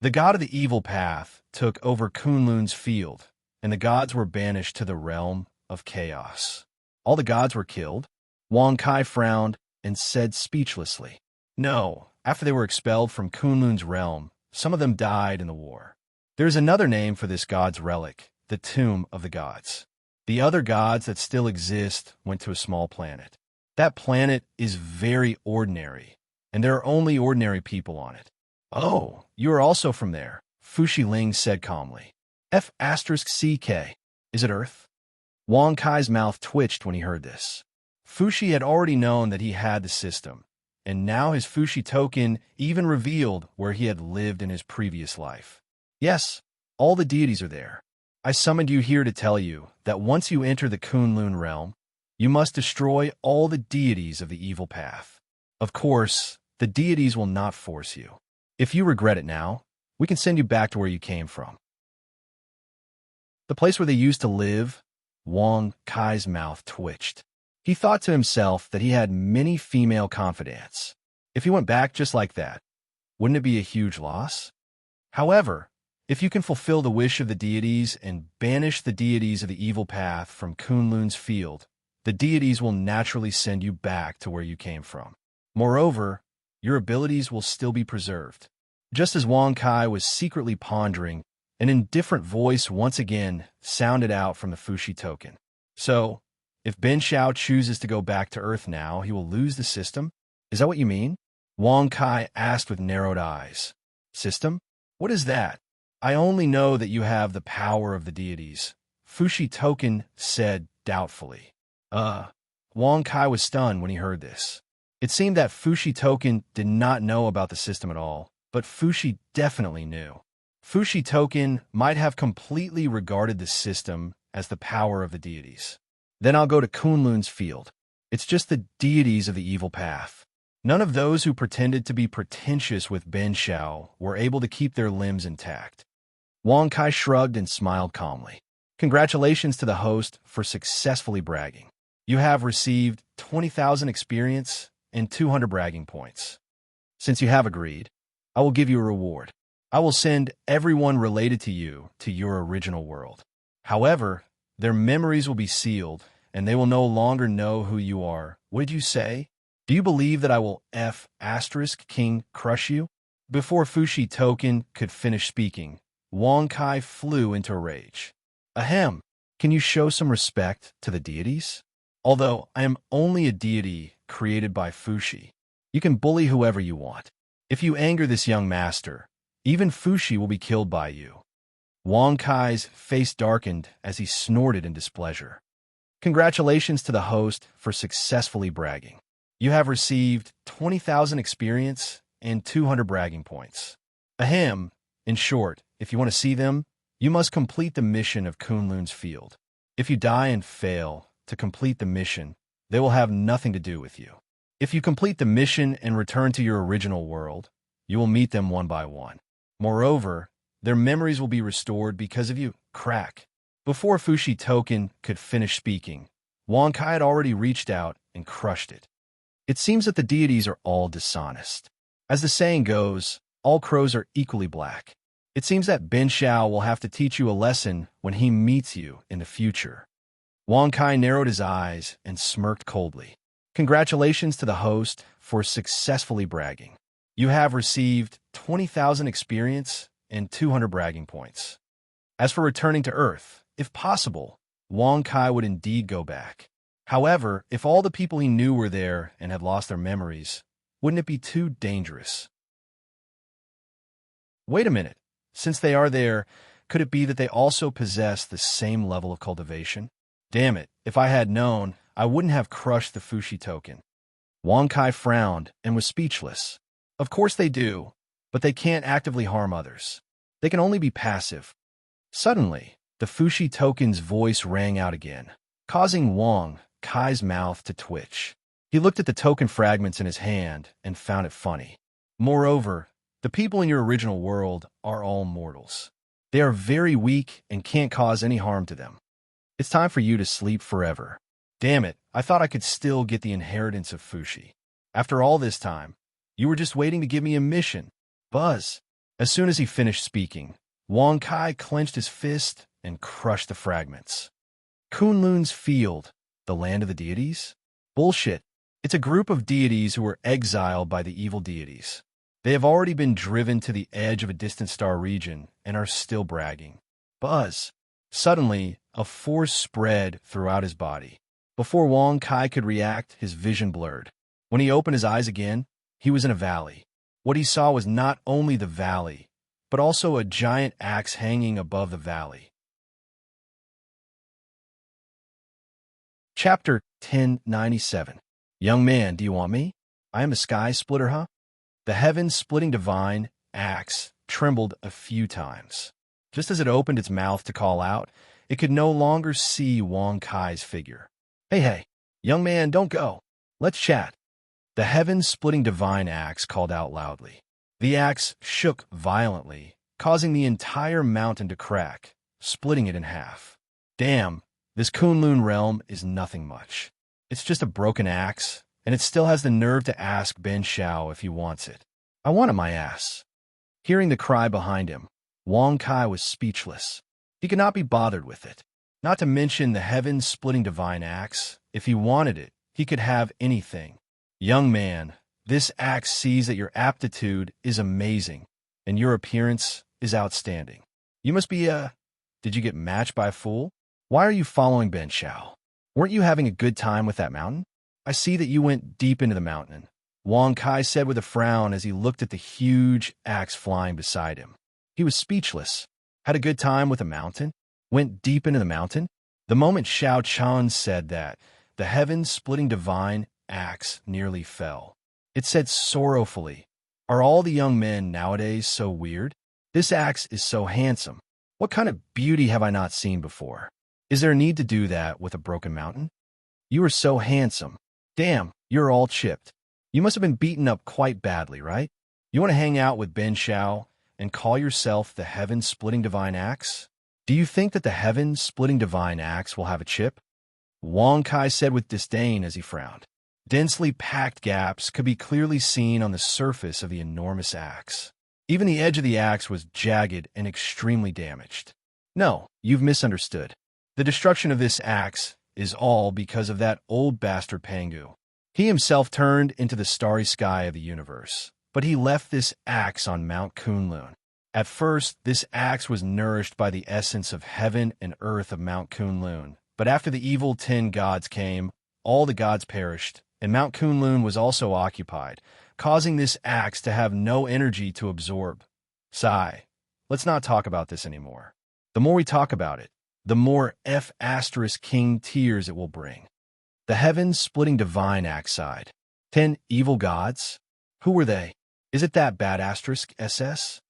The god of the evil path took over Kunlun's field, and the gods were banished to the realm of chaos. All the gods were killed? Wang Kai frowned and said speechlessly, "No, after they were expelled from Kunlun's realm, some of them died in the war. There is another name for this god's relic, the Tomb of the Gods. The other gods that still exist went to a small planet. That planet is very ordinary, and there are only ordinary people on it." "Oh, you are also from there," Fushi Ling said calmly. F***CK. Is it Earth? Wang Kai's mouth twitched when he heard this. Fushi had already known that he had the system, and now his Fushi token even revealed where he had lived in his previous life. "Yes, all the deities are there. I summoned you here to tell you that once you enter the Kunlun realm, you must destroy all the deities of the evil path. Of course, the deities will not force you. If you regret it now, we can send you back to where you came from." The place where they used to live? Wang Kai's mouth twitched. He thought to himself that he had many female confidants. If he went back just like that, wouldn't it be a huge loss? However, if you can fulfill the wish of the deities and banish the deities of the evil path from Kunlun's field, the deities will naturally send you back to where you came from. Moreover, your abilities will still be preserved. Just as Wang Kai was secretly pondering, an indifferent voice once again sounded out from the Fushi token. "So, if Ben Xiao chooses to go back to Earth now, he will lose the system? Is that what you mean?" Wang Kai asked with narrowed eyes. "System? What is that? I only know that you have the power of the deities," Fushi token said doubtfully. Wang Kai was stunned when he heard this. It seemed that Fushi token did not know about the system at all, but Fushi definitely knew. Fushi token might have completely regarded the system as the power of the deities. "Then I'll go to Kunlun's field. It's just the deities of the evil path. None of those who pretended to be pretentious with Ben Xiao were able to keep their limbs intact." Wang Kai shrugged and smiled calmly. "Congratulations to the host for successfully bragging. You have received 20,000 experience and 200 bragging points. Since you have agreed, I will give you a reward. I will send everyone related to you to your original world. However, their memories will be sealed, and they will no longer know who you are. What did you say? Do you believe that I will King crush you?" Before Fushi token could finish speaking, Wang Kai flew into a rage. "Ahem, can you show some respect to the deities? Although I am only a deity created by Fushi, you can bully whoever you want. If you anger this young master, even Fushi will be killed by you." Wang Kai's face darkened as he snorted in displeasure. "Congratulations to the host for successfully bragging. You have received 20,000 experience and 200 bragging points. Ahem, in short, if you want to see them, you must complete the mission of Kunlun's field. If you die and fail to complete the mission, they will have nothing to do with you. If you complete the mission and return to your original world, you will meet them one by one. Moreover, their memories will be restored because of you." Crack. Before Fushi token could finish speaking, Wang Kai had already reached out and crushed it. It seems that the deities are all dishonest. As the saying goes, all crows are equally black. It seems that Ben Xiao will have to teach you a lesson when he meets you in the future. Wang Kai narrowed his eyes and smirked coldly. "Congratulations to the host for successfully bragging. You have received 20,000 experience and 200 bragging points. As for returning to Earth, if possible, Wang Kai would indeed go back. However, if all the people he knew were there and had lost their memories, wouldn't it be too dangerous?" "Wait a minute. Since they are there, could it be that they also possess the same level of cultivation? Damn it, if I had known, I wouldn't have crushed the Fushi token." Wang Kai frowned and was speechless. Of course they do, but they can't actively harm others. They can only be passive. Suddenly, the Fushi token's voice rang out again, causing Wang Kai's mouth to twitch. He looked at the token fragments in his hand and found it funny. Moreover, the people in your original world are all mortals. They are very weak and can't cause any harm to them. It's time for you to sleep forever. Damn it, I thought I could still get the inheritance of Fushi. After all this time, you were just waiting to give me a mission. Buzz. As soon as he finished speaking, Wang Kai clenched his fist and crushed the fragments. Kunlun's field, the land of the deities? Bullshit. It's a group of deities who were exiled by the evil deities. They have already been driven to the edge of a distant star region and are still bragging. Buzz. Suddenly, a force spread throughout his body. Before Wang Kai could react, his vision blurred. When he opened his eyes again, he was in a valley. What he saw was not only the valley, but also a giant axe hanging above the valley. Chapter 1097. Young man, do you want me? I am a sky splitter, huh? The heaven-splitting divine axe trembled a few times. Just as it opened its mouth to call out, it could no longer see Wang Kai's figure. Hey, young man, don't go. Let's chat. The heaven-splitting divine axe called out loudly. The axe shook violently, causing the entire mountain to crack, splitting it in half. Damn, this Kunlun realm is nothing much. It's just a broken axe, and it still has the nerve to ask Ben Shao if he wants it. I want it, my ass. Hearing the cry behind him, Wang Kai was speechless. He could not be bothered with it. Not to mention the heaven-splitting divine axe. If he wanted it, he could have anything. Young man, this axe sees that your aptitude is amazing, and your appearance is outstanding. You must be Did you get matched by a fool? Why are you following Ben Shao? Weren't you having a good time with that mountain? I see that you went deep into the mountain, Wang Kai said with a frown as he looked at the huge axe flying beside him. He was speechless. Had a good time with a mountain? Went deep into the mountain? The moment Xiao Chan said that, the heaven-splitting divine axe nearly fell. It said sorrowfully, "Are all the young men nowadays so weird? This axe is so handsome. What kind of beauty have I not seen before? Is there a need to do that with a broken mountain? You are so handsome. Damn, you're all chipped. You must have been beaten up quite badly, right? You want to hang out with Ben Shao and call yourself the heaven-splitting divine axe? Do you think that the heaven-splitting divine axe will have a chip?" Wang Kai said with disdain as he frowned. Densely packed gaps could be clearly seen on the surface of the enormous axe. Even the edge of the axe was jagged and extremely damaged. No, you've misunderstood. The destruction of this axe is all because of that old bastard Pangu. He himself turned into the starry sky of the universe, but he left this axe on Mount Kunlun. At first, this axe was nourished by the essence of heaven and earth of Mount Kunlun, but after the evil 10 gods came, all the gods perished, and Mount Kunlun was also occupied, causing this axe to have no energy to absorb. Sigh. Let's not talk about this anymore. The more we talk about it, the more King tears it will bring. The heaven-splitting divine axe sighed. 10 evil gods? Who were they? Is it that bad SS?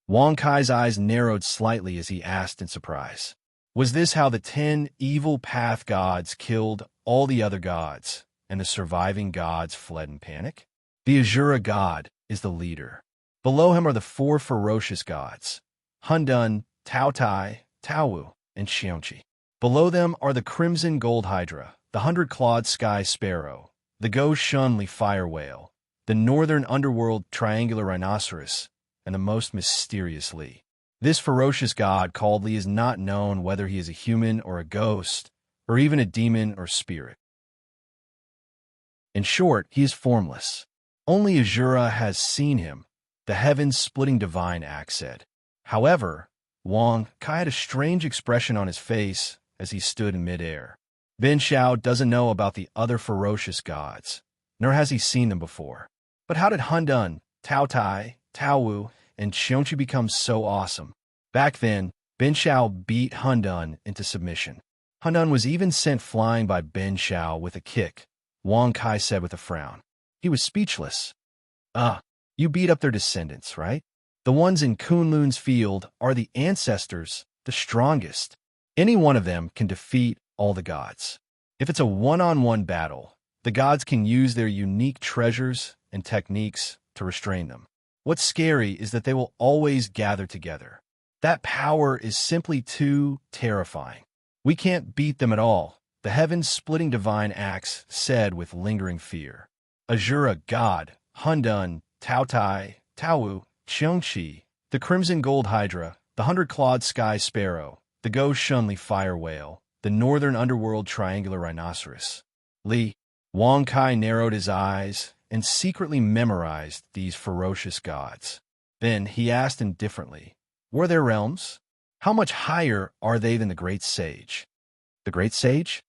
Wang Kai's eyes narrowed slightly as he asked in surprise. Was this how the 10 evil path gods killed all the other gods, and the surviving gods fled in panic? The Azura god is the leader. Below him are the 4 ferocious gods, Hundun, Taotai, Taowu, and Xiongqi. Below them are the crimson gold hydra, the 100-clawed sky sparrow, the Go-Shunli fire whale, the northern underworld triangular rhinoceros, and the most mysterious Li. This ferocious god called Li is not known whether he is a human or a ghost, or even a demon or spirit. In short, he is formless. Only Azura has seen him, the heaven-splitting divine axe said. However, Wang Kai had a strange expression on his face as he stood in midair. Ben Shao doesn't know about the other ferocious gods, nor has he seen them before. But how did Hundun, Taotai, Taowu, and Xiongqi become so awesome? Back then, Ben Shao beat Hundun into submission. Hundun was even sent flying by Ben Shao with a kick, Wang Kai said with a frown. He was speechless. You beat up their descendants, right? The ones in Kunlun's field are the ancestors, the strongest. Any one of them can defeat all the gods. If it's a one-on-one battle, The gods can use their unique treasures and techniques to restrain them. What's scary is that they will always gather together. That power is simply too terrifying. We can't beat them at all, the heaven-splitting divine axe said with lingering fear. Azura god, Hundun, Taotai, Taowu, Cheongchi, the crimson gold hydra, the hundred-clawed sky sparrow, the ghost Shunli fire whale, the northern underworld triangular rhinoceros. Wang Kai narrowed his eyes and secretly memorized these ferocious gods. Then he asked indifferently, were there realms? How much higher are they than the great sage? The great sage?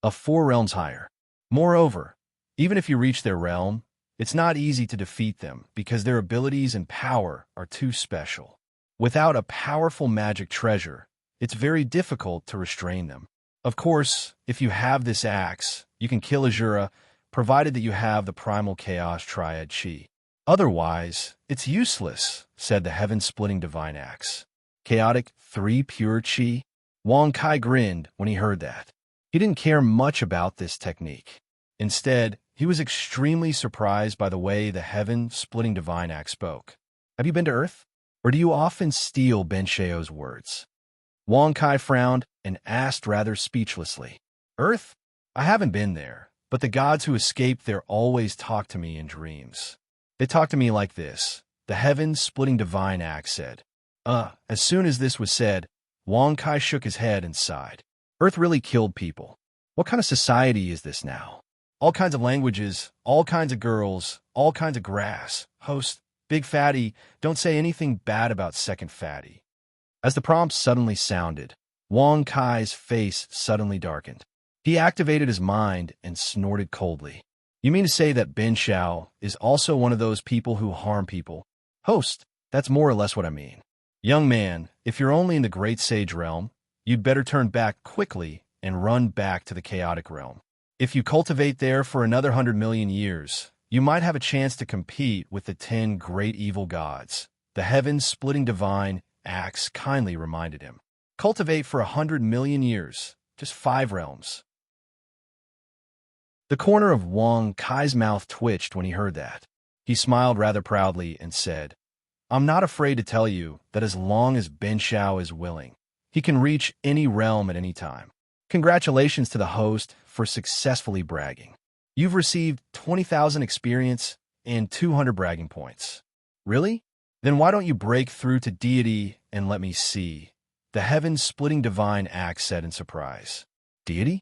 4 realms higher. Moreover, even if you reach their realm, it's not easy to defeat them because their abilities and power are too special. Without a powerful magic treasure, it's very difficult to restrain them. Of course, if you have this axe, you can kill Azura, provided that you have the primal chaos triad chi. Otherwise, it's useless, said the heaven-splitting divine axe. Chaotic 3 pure chi? Wang Kai grinned when he heard that. He didn't care much about this technique. Instead, he was extremely surprised by the way the heaven-splitting divine axe spoke. Have you been to Earth? Or do you often steal Ben Shao's words? Wang Kai frowned and asked rather speechlessly. Earth? I haven't been there, but the gods who escaped there always talk to me in dreams. They talk to me like this, the heaven-splitting divine axe said. As soon as this was said, Wang Kai shook his head and sighed. Earth really killed people. What kind of society is this now? All kinds of languages, all kinds of girls, all kinds of grass. Host, big fatty, don't say anything bad about second fatty. As the prompt suddenly sounded, Wang Kai's face suddenly darkened. He activated his mind and snorted coldly. You mean to say that Ben Shao is also one of those people who harm people? Host, that's more or less what I mean. Young man, if you're only in the great sage realm, you'd better turn back quickly and run back to the chaotic realm. If you cultivate there for another 100 million years, you might have a chance to compete with the 10 great evil gods. The heaven-splitting divine axe kindly reminded him. Cultivate for 100 million years, just 5 realms. The corner of Wang Kai's mouth twitched when he heard that. He smiled rather proudly and said, I'm not afraid to tell you that as long as Ben Shao is willing, he can reach any realm at any time. Congratulations to the host for successfully bragging. You've received 20,000 experience and 200 bragging points. Really? Then why don't you break through to deity and let me see? The heaven-splitting divine axe said in surprise. Deity?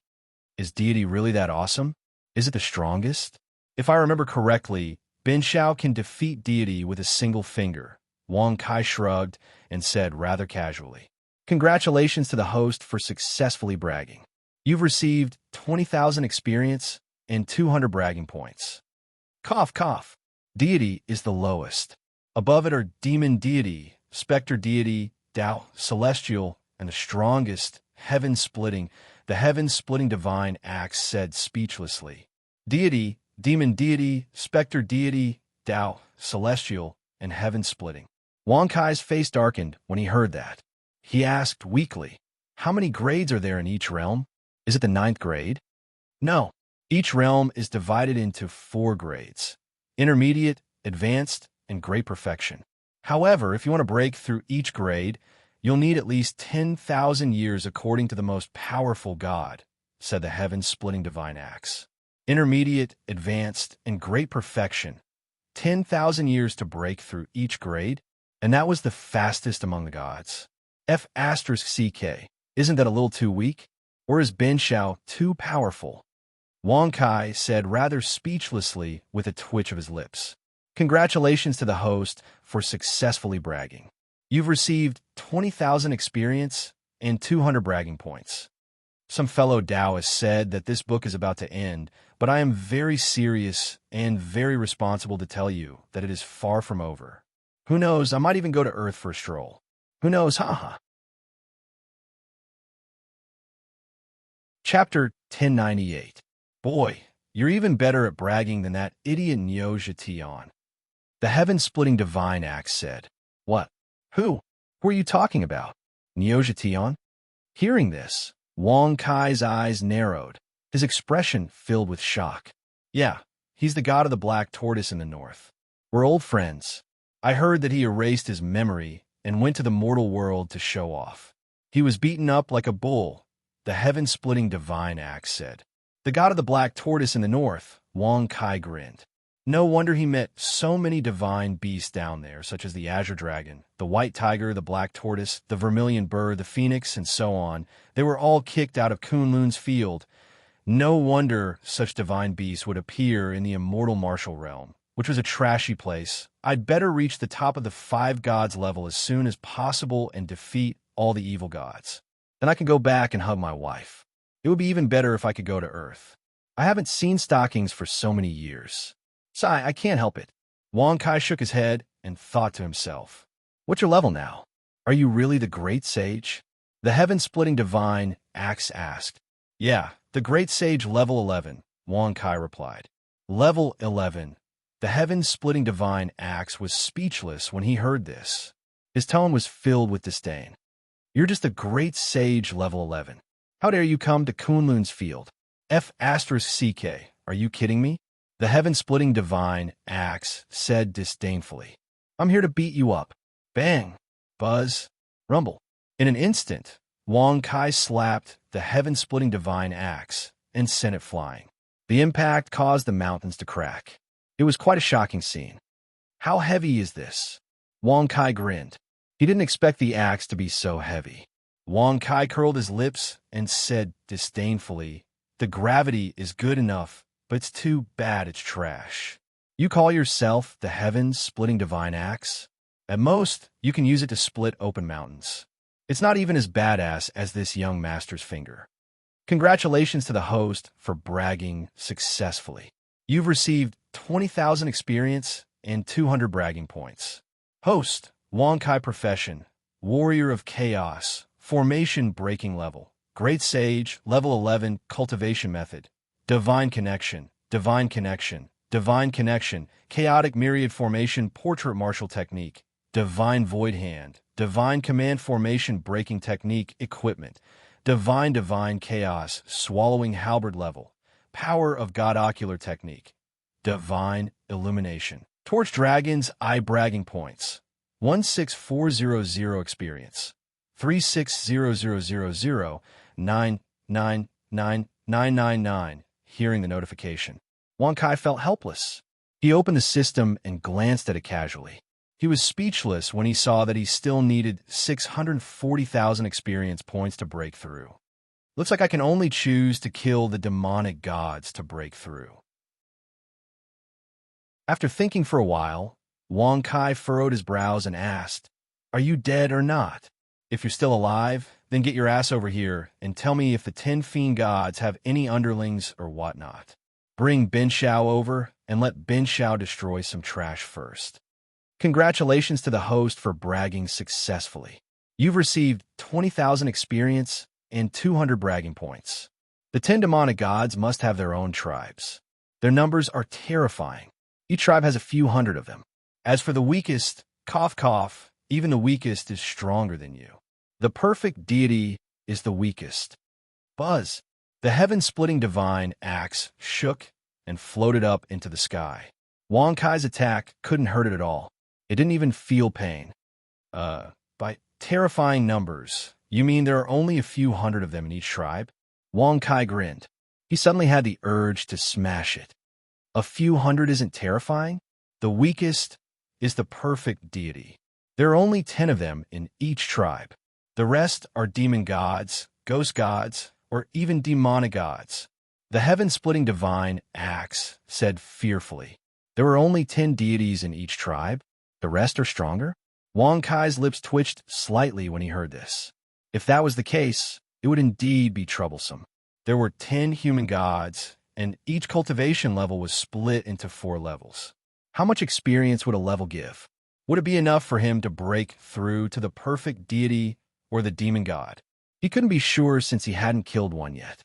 Is deity really that awesome? Is it the strongest? If I remember correctly, Ben Shao can defeat deity with a single finger. Wang Kai shrugged and said rather casually. Congratulations to the host for successfully bragging. You've received 20,000 experience and 200 bragging points. Cough, cough. Deity is the lowest. Above it are demon deity, specter deity, Tao, celestial, and the strongest, heaven-splitting. The heaven-splitting divine axe said speechlessly. Deity, demon deity, specter deity, Tao, celestial, and heaven-splitting. Wang Kai's face darkened when he heard that. He asked weakly, how many grades are there in each realm? Is it the 9th grade? No. Each realm is divided into 4 grades. Intermediate, advanced, and great perfection. However, if you want to break through each grade, you'll need at least 10,000 years according to the most powerful god, said the heaven-splitting divine axe. Intermediate, advanced, and great perfection. 10,000 years to break through each grade, and that was the fastest among the gods. F***CK. Isn't that a little too weak? Or is Ben Shao too powerful? Wang Kai said rather speechlessly with a twitch of his lips. Congratulations to the host for successfully bragging. You've received 20,000 experience and 200 bragging points. Some fellow Taoists said that this book is about to end, but I am very serious and very responsible to tell you that it is far from over. Who knows, I might even go to Earth for a stroll. Who knows, haha. Chapter 1098. Boy, you're even better at bragging than that idiot Nyoja Tion. The heaven-splitting divine axe said. What? Who? Who are you talking about? Nyoja Tion? Hearing this, Wang Kai's eyes narrowed, his expression filled with shock. Yeah, he's the god of the black tortoise in the north. We're old friends. I heard that he erased his memory and went to the mortal world to show off. He was beaten up like a bull, the heaven-splitting divine axe said. The god of the black tortoise in the north, Wang Kai grinned. No wonder he met so many divine beasts down there, such as the azure dragon, the white tiger, the black tortoise, the vermilion bird, the phoenix, and so on. They were all kicked out of Kunlun's field. No wonder such divine beasts would appear in the immortal martial realm, which was a trashy place. I'd better reach the top of the 5 gods level as soon as possible and defeat all the evil gods. Then I can go back and hug my wife. It would be even better if I could go to Earth. I haven't seen stockings for so many years. Sigh, I can't help it. Wang Kai shook his head and thought to himself, what's your level now? Are you really the great sage? The heaven-splitting divine axe asked. Yeah, the great sage level 11, Wang Kai replied. Level 11. The heaven-splitting divine axe was speechless when he heard this. His tone was filled with disdain. You're just a great sage level 11. How dare you come to Kunlun's field? F***CK, are you kidding me? The heaven-splitting divine axe said disdainfully. I'm here to beat you up. Bang, buzz, rumble. In an instant, Wang Kai slapped the heaven-splitting divine axe and sent it flying. The impact caused the mountains to crack. It was quite a shocking scene. How heavy is this? Wang Kai grinned. He didn't expect the axe to be so heavy. Wang Kai curled his lips and said disdainfully, the gravity is good enough, but it's too bad it's trash. You call yourself the heaven-splitting divine axe? At most, you can use it to split open mountains. It's not even as badass as this young master's finger. Congratulations to the host for bragging successfully. You've received 20,000 experience and 200 bragging points. Host, Wang Kai profession, warrior of chaos, formation breaking level, great sage, level 11, cultivation method, divine connection, divine connection, divine connection, chaotic myriad formation, portrait martial technique, divine void hand, divine command formation breaking technique, equipment, divine chaos, swallowing halberd level, power of god ocular technique, divine illumination, torch dragons, eye bragging points, 16400 experience, 360000999999. Hearing the notification, Wang Kai felt helpless. He opened the system and glanced at it casually. He was speechless when he saw that he still needed 640,000 experience points to break through. Looks like I can only choose to kill the demonic gods to break through. After thinking for a while, Wang Kai furrowed his brows and asked, are you dead or not? If you're still alive, then get your ass over here and tell me if the 10 fiend gods have any underlings or whatnot. Bring Bin Shao over and let Bin Shao destroy some trash first. Congratulations to the host for bragging successfully. You've received 20,000 experience and 200 bragging points. The 10 demonic gods must have their own tribes. Their numbers are terrifying. Each tribe has a few hundred of them. As for the weakest, cough cough, even the weakest is stronger than you. The perfect deity is the weakest. Buzz. The heaven-splitting divine axe shook and floated up into the sky. Wang Kai's attack couldn't hurt it at all. It didn't even feel pain. By terrifying numbers, you mean there are only a few hundred of them in each tribe? Wang Kai grinned. He suddenly had the urge to smash it. A few hundred isn't terrifying? The weakest is the perfect deity. There are only 10 of them in each tribe. The rest are demon gods, ghost gods, or even demonic gods. The heaven-splitting divine axe said fearfully. There are only 10 deities in each tribe. The rest are stronger? Wang Kai's lips twitched slightly when he heard this. If that was the case, it would indeed be troublesome. There were 10 human gods, and each cultivation level was split into 4 levels. How much experience would a level give? Would it be enough for him to break through to the perfect deity or the demon god? He couldn't be sure since he hadn't killed one yet.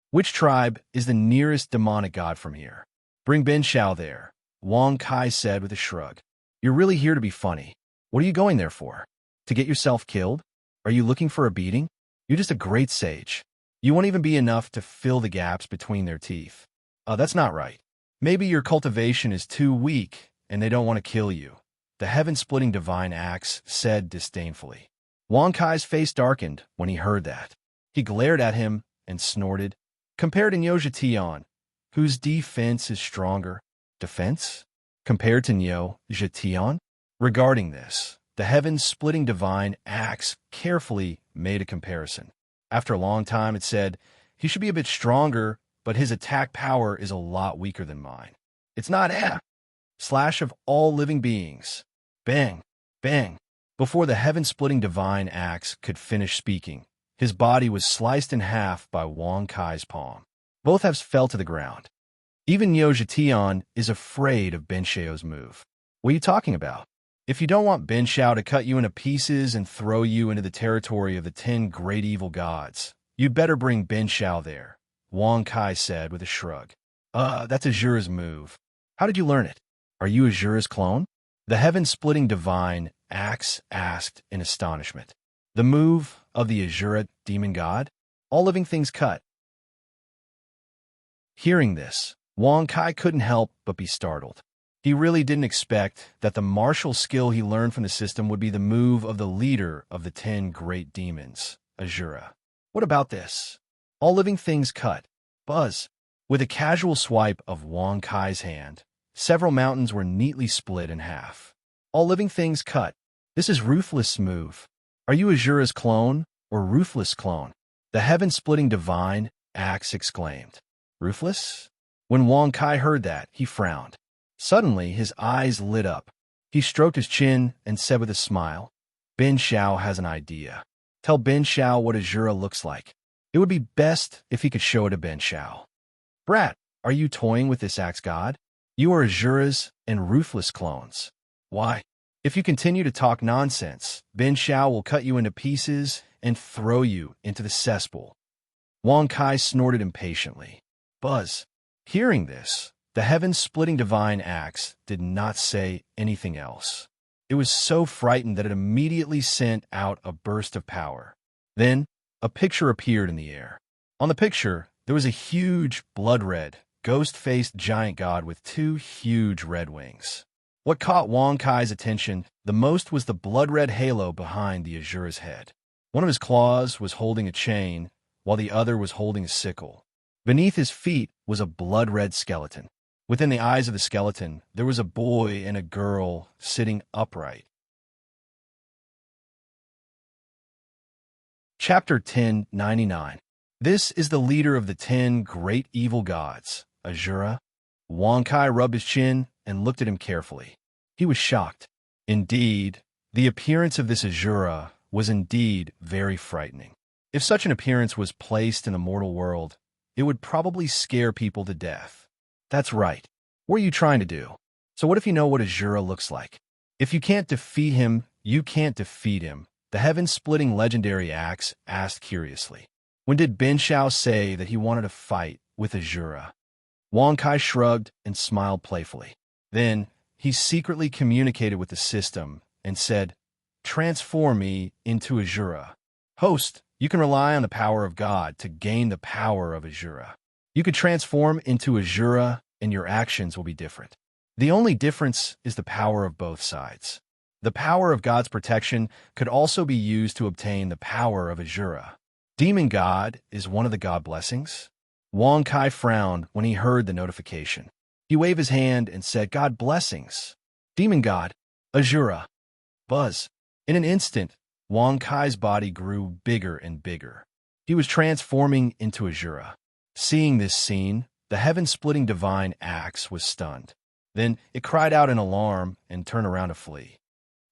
Which tribe is the nearest demonic god from here? Bring Bin Shao there, Wang Kai said with a shrug. You're really here to be funny. What are you going there for? To get yourself killed? Are you looking for a beating? You're just a great sage. You won't even be enough to fill the gaps between their teeth. That's not right. Maybe your cultivation is too weak and they don't want to kill you, the heaven-splitting divine axe said disdainfully. Wang Kai's face darkened when he heard that. He glared at him and snorted. Compared to Nyo Zetian, whose defense is stronger. Defense? Compared to Nyo Zetian? Regarding this, the heaven-splitting divine axe carefully made a comparison. After a long time, it said, he should be a bit stronger, but his attack power is a lot weaker than mine. It's not slash of all living beings. Bang, bang. Before the heaven-splitting divine axe could finish speaking, his body was sliced in half by Wang Kai's palm. Both halves fell to the ground. Even Nyo Zetian is afraid of Ben Xiao's move. What are you talking about? If you don't want Ben Xiao to cut you into pieces and throw you into the territory of the 10 great evil gods, you'd better bring Ben Xiao there, Wang Kai said with a shrug. That's Azura's move. How did you learn it? Are you Azura's clone? The heaven-splitting divine axe asked in astonishment. The move of the Azura demon god? All living things cut. Hearing this, Wang Kai couldn't help but be startled. He really didn't expect that the martial skill he learned from the system would be the move of the leader of the 10 great demons, Azura. What about this? All living things cut. Buzz. With a casual swipe of Wang Kai's hand, several mountains were neatly split in half. All living things cut. This is Ruthless' move. Are you Azura's clone or Ruthless' clone? The heaven-splitting divine axe exclaimed. Ruthless? When Wang Kai heard that, he frowned. Suddenly, his eyes lit up. He stroked his chin and said with a smile, Ben Xiao has an idea. Tell Ben Xiao what Azura looks like. It would be best if he could show it to Ben Xiao. Brat, are you toying with this axe god? You are Azura's and Ruthless clones. Why? If you continue to talk nonsense, Ben Xiao will cut you into pieces and throw you into the cesspool. Wang Kai snorted impatiently. Buzz. Hearing this, the heaven-splitting divine axe did not say anything else. It was so frightened that it immediately sent out a burst of power. Then, a picture appeared in the air. On the picture, there was a huge, blood-red, ghost-faced giant god with 2 huge red wings. What caught Wang Kai's attention the most was the blood-red halo behind the Azura's head. One of his claws was holding a chain, while the other was holding a sickle. Beneath his feet was a blood-red skeleton. Within the eyes of the skeleton, there was a boy and a girl sitting upright. Chapter 1099. This is the leader of the 10 great evil gods, Azura. Wang Kai rubbed his chin and looked at him carefully. He was shocked. Indeed, the appearance of this Azura was indeed very frightening. If such an appearance was placed in the mortal world, it would probably scare people to death. That's right. What are you trying to do? So what if you know what Azura looks like? If you can't defeat him, you can't defeat him, the heaven-splitting legendary axe asked curiously. When did Ben Xiao say that he wanted to fight with Azura? Wang Kai shrugged and smiled playfully. Then, he secretly communicated with the system and said, Transform me into Azura. Host, you can rely on the power of God to gain the power of Azura. You could transform into Azura and your actions will be different. The only difference is the power of both sides. The power of God's protection could also be used to obtain the power of Azura. Demon God is one of the God blessings. Wang Kai frowned when he heard the notification. He waved his hand and said, God blessings. Demon God, Azura. Buzz. In an instant, Wang Kai's body grew bigger and bigger. He was transforming into Azura. Seeing this scene, the heaven-splitting divine axe was stunned. Then it cried out in alarm and turned around to flee.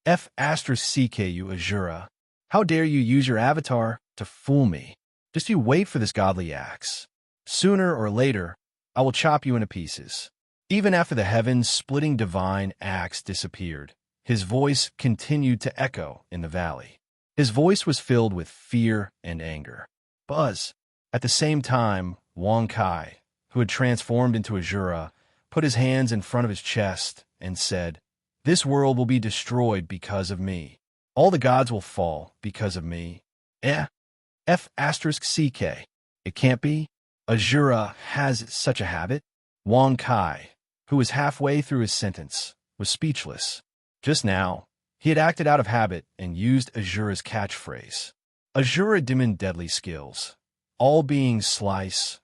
F***CKU Azura. How dare you use your avatar to fool me? Just you wait for this godly axe. Sooner or later, I will chop you into pieces. Even after the heaven-splitting divine axe disappeared, his voice continued to echo in the valley. His voice was filled with fear and anger. Buzz. At the same time, Wang Kai, who had transformed into Azura, put his hands in front of his chest and said, This world will be destroyed because of me. All the gods will fall because of me. F***CK. It can't be. Azura has such a habit. Wang Kai, who was halfway through his sentence, was speechless. Just now, he had acted out of habit and used Azura's catchphrase. Azura Dimon deadly skills. All beings slice,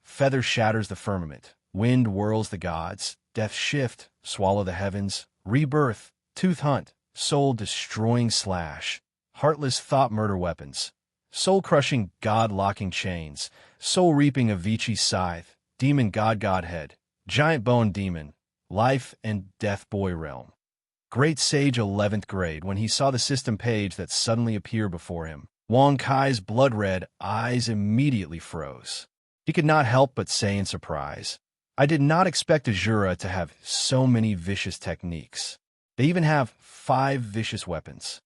feather shatters the firmament, wind whirls the gods, death shift, swallow the heavens, rebirth, tooth hunt, soul-destroying slash, heartless thought murder weapons, soul-crushing god-locking chains, soul-reaping Avicii scythe, demon godhead, giant bone demon, life and death boy realm. Great sage 11th grade. When he saw the system page that suddenly appeared before him, Wang Kai's blood-red eyes immediately froze. He could not help but say in surprise, I did not expect Azura to have so many vicious techniques. They even have 5 vicious weapons.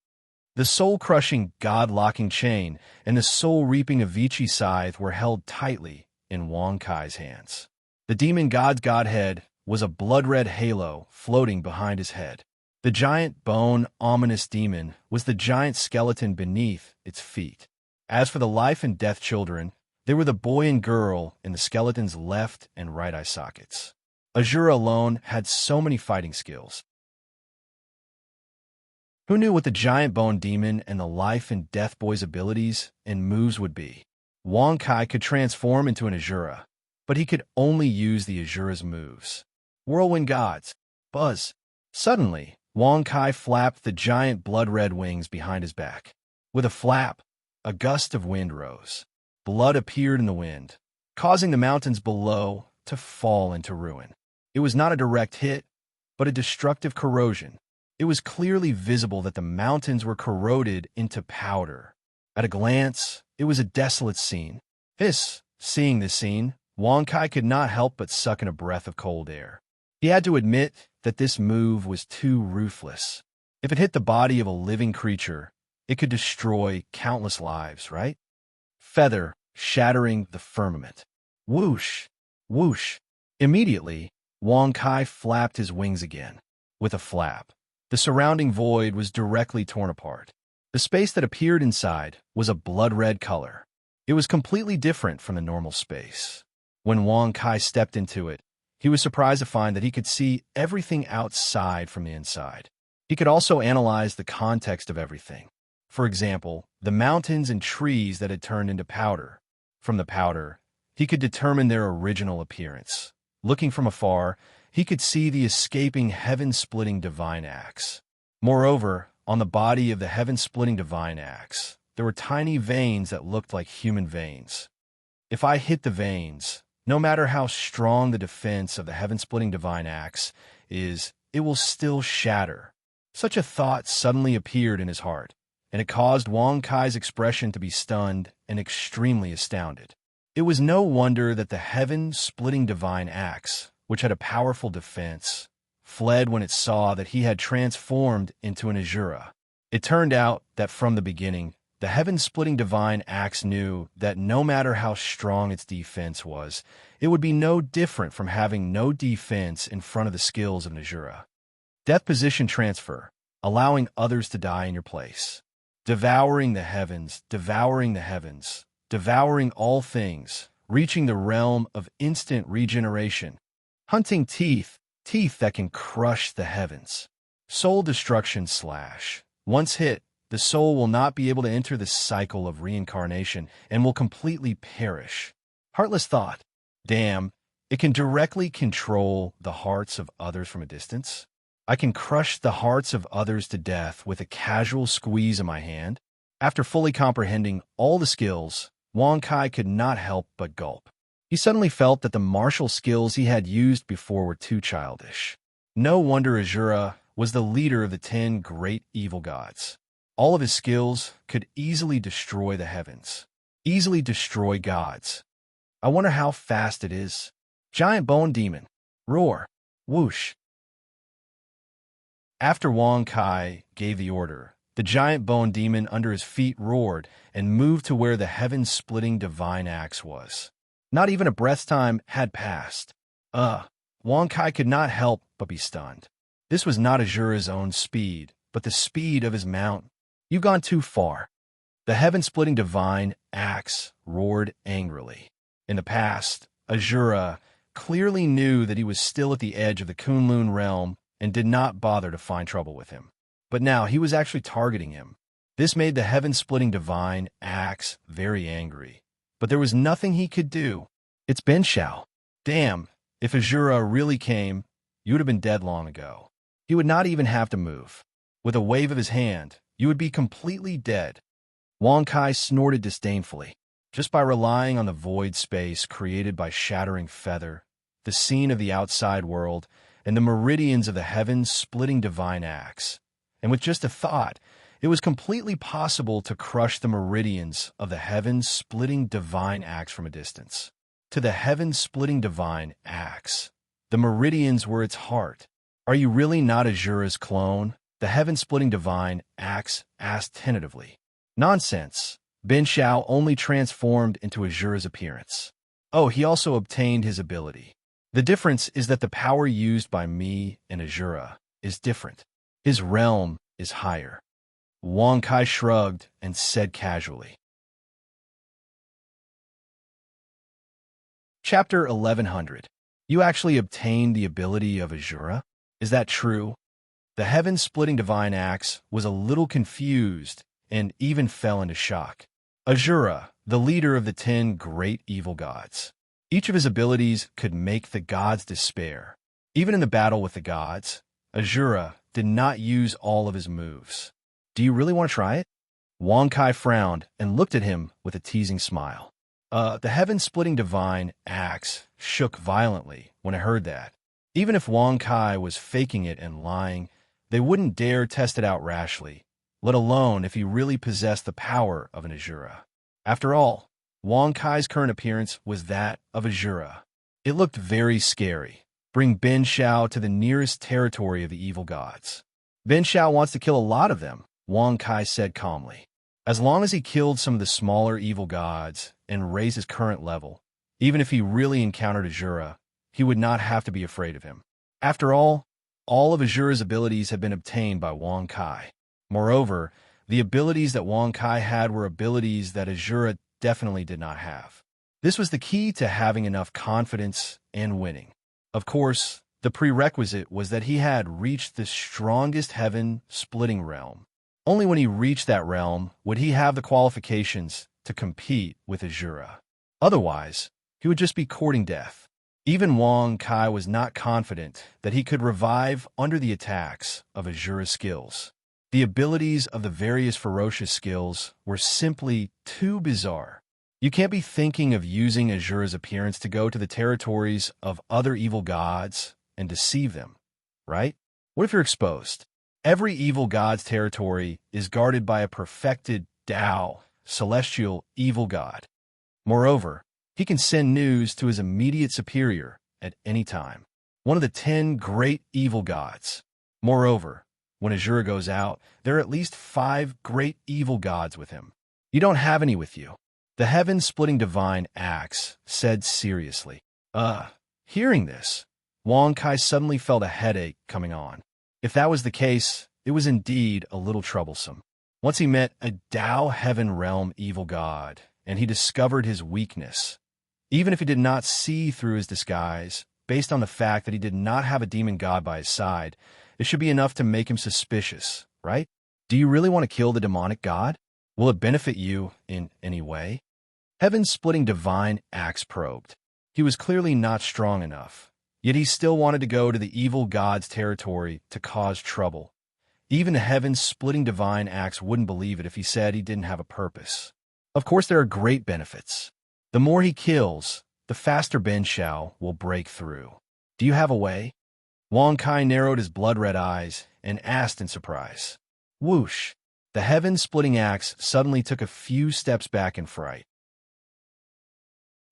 The soul-crushing god-locking chain and the soul-reaping Avicii scythe were held tightly in Wang Kai's hands. The demon godhead was a blood-red halo floating behind his head. The giant bone ominous demon was the giant skeleton beneath its feet. As for the life and death children, they were the boy and girl in the skeleton's left and right eye sockets. Azura alone had so many fighting skills. Who knew what the giant bone demon and the life and death boy's abilities and moves would be? Wang Kai could transform into an Azura, but he could only use the Azura's moves. Whirlwind gods. Buzz. Suddenly, Wang Kai flapped the giant blood-red wings behind his back. With a flap, a gust of wind rose. Blood appeared in the wind, causing the mountains below to fall into ruin. It was not a direct hit, but a destructive corrosion. It was clearly visible that the mountains were corroded into powder. At a glance, it was a desolate scene. Seeing this scene, Wang Kai could not help but suck in a breath of cold air. He had to admit that this move was too ruthless. If it hit the body of a living creature, it could destroy countless lives, right? Feather shattering the firmament. Whoosh! Whoosh! Immediately, Wang Kai flapped his wings again. With a flap, the surrounding void was directly torn apart. The space that appeared inside was a blood-red color. It was completely different from the normal space. When Wang Kai stepped into it, he was surprised to find that he could see everything outside from the inside. He could also analyze the context of everything. For example, the mountains and trees that had turned into powder. From the powder, he could determine their original appearance. Looking from afar, he could see the escaping heaven-splitting divine axe. Moreover, on the body of the heaven-splitting divine axe, there were tiny veins that looked like human veins. If I hit the veins, no matter how strong the defense of the heaven-splitting divine axe is, it will still shatter. Such a thought suddenly appeared in his heart, and it caused Wang Kai's expression to be stunned and extremely astounded. It was no wonder that the heaven-splitting divine axe, which had a powerful defense, fled when it saw that he had transformed into an Azura. It turned out that from the beginning, the heaven-splitting divine axe knew that no matter how strong its defense was, it would be no different from having no defense in front of the skills of an Azura. Death position transfer, allowing others to die in your place. Devouring the heavens, devouring all things, reaching the realm of instant regeneration. Hunting teeth that can crush the heavens. Soul destruction slash. Once hit, the soul will not be able to enter the cycle of reincarnation and will completely perish. Heartless thought. Damn, it can directly control the hearts of others from a distance. I can crush the hearts of others to death with a casual squeeze of my hand. After fully comprehending all the skills, Wang Kai could not help but gulp. He suddenly felt that the martial skills he had used before were too childish. No wonder Azura was the leader of the 10 great evil gods. All of his skills could easily destroy the heavens, easily destroy gods. I wonder how fast it is. Giant bone demon. Roar. Whoosh. After Wang Kai gave the order, the giant bone demon under his feet roared and moved to where the heaven-splitting divine axe was. Not even a breath's time had passed. Wang Kai could not help but be stunned. This was not Azura's own speed, but the speed of his mount. You've gone too far. The heaven-splitting divine axe roared angrily. In the past, Azura clearly knew that he was still at the edge of the Kunlun realm and did not bother to find trouble with him. But now he was actually targeting him. This made the heaven-splitting divine axe very angry. But there was nothing he could do. It's Ben Shao. Damn, if Azura really came, you would have been dead long ago. He would not even have to move. With a wave of his hand, you would be completely dead. Wang Kai snorted disdainfully. Just by relying on the void space created by shattering feather, the scene of the outside world, and the meridians of the heaven-splitting divine axe, and with just a thought, it was completely possible to crush the meridians of the heaven-splitting divine axe from a distance. To the heaven-splitting divine axe, the meridians were its heart. Are you really not Azura's clone? The heaven-splitting divine axe asked tentatively. Nonsense. Ben Shao only transformed into Azura's appearance. Oh, he also obtained his ability. The difference is that the power used by me and Azura is different. His realm is higher. Wang Kai shrugged and said casually. Chapter 1100. You actually obtained the ability of Azura? Is that true? The heaven-splitting divine axe was a little confused and even fell into shock. Azura, the leader of the 10 great evil gods. Each of his abilities could make the gods despair. Even in the battle with the gods, Azura did not use all of his moves. Do you really want to try it? Wang Kai frowned and looked at him with a teasing smile. The heaven-splitting divine axe shook violently when I heard that. Even if Wang Kai was faking it and lying, they wouldn't dare test it out rashly, let alone if he really possessed the power of an Azura. After all, Wang Kai's current appearance was that of Azura. It looked very scary. Bring Ben Shao to the nearest territory of the evil gods. Ben Shao wants to kill a lot of them, Wang Kai said calmly. As long as he killed some of the smaller evil gods and raised his current level, even if he really encountered Azura, he would not have to be afraid of him. After all of Azura's abilities had been obtained by Wang Kai. Moreover, the abilities that Wang Kai had were abilities that Azura definitely did not have. This was the key to having enough confidence and winning. Of course, the prerequisite was that he had reached the strongest heaven-splitting realm. Only when he reached that realm would he have the qualifications to compete with Azura. Otherwise, he would just be courting death. Even Wang Kai was not confident that he could revive under the attacks of Azura's skills. The abilities of the various ferocious skills were simply too bizarre. You can't be thinking of using Azura's appearance to go to the territories of other evil gods and deceive them, right? What if you're exposed? Every evil god's territory is guarded by a perfected Tao, celestial evil god. Moreover, he can send news to his immediate superior at any time, one of the 10 great evil gods. Moreover, when Azura goes out, there are at least 5 great evil gods with him. You don't have any with you. The heaven-splitting divine axe said seriously. Hearing this, Wang Kai suddenly felt a headache coming on. If that was the case, it was indeed a little troublesome. Once he met a Tao Heaven Realm evil god, and he discovered his weakness. Even if he did not see through his disguise, based on the fact that he did not have a demon god by his side, it should be enough to make him suspicious, right? Do you really want to kill the demonic god? Will it benefit you in any way? Heaven-splitting divine axe probed. He was clearly not strong enough, yet he still wanted to go to the evil god's territory to cause trouble. Even the heaven-splitting divine axe wouldn't believe it if he said he didn't have a purpose. Of course, there are great benefits. The more he kills, the faster Ben Shao will break through. Do you have a way? Wang Kai narrowed his blood-red eyes and asked in surprise. Whoosh! The heaven-splitting axe suddenly took a few steps back in fright.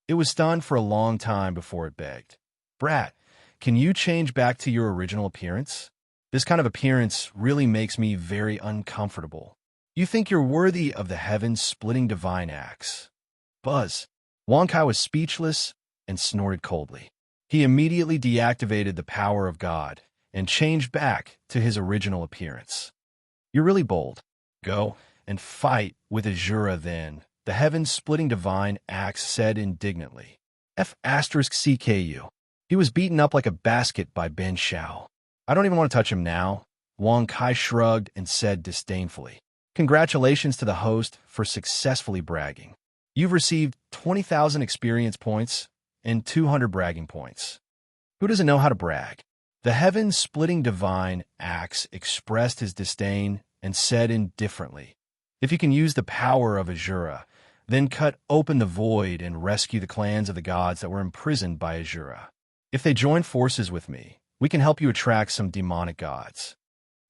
It was stunned for a long time before it begged. Brat, can you change back to your original appearance? This kind of appearance really makes me very uncomfortable. You think you're worthy of the heaven-splitting divine axe. Buzz. Wang Kai was speechless and snorted coldly. He immediately deactivated the power of God and changed back to his original appearance. You're really bold. Go and fight with Azura then, the heaven-splitting divine axe said indignantly. F*CKU. He was beaten up like a basket by Ben Shao. I don't even want to touch him now. Wang Kai shrugged and said disdainfully. Congratulations to the host for successfully bragging. You've received 20,000 experience points and 200 bragging points. Who doesn't know how to brag? The heaven-splitting divine axe expressed his disdain and said indifferently, if you can use the power of Azura, then cut open the void and rescue the clans of the gods that were imprisoned by Azura. If they join forces with me, we can help you attract some demonic gods.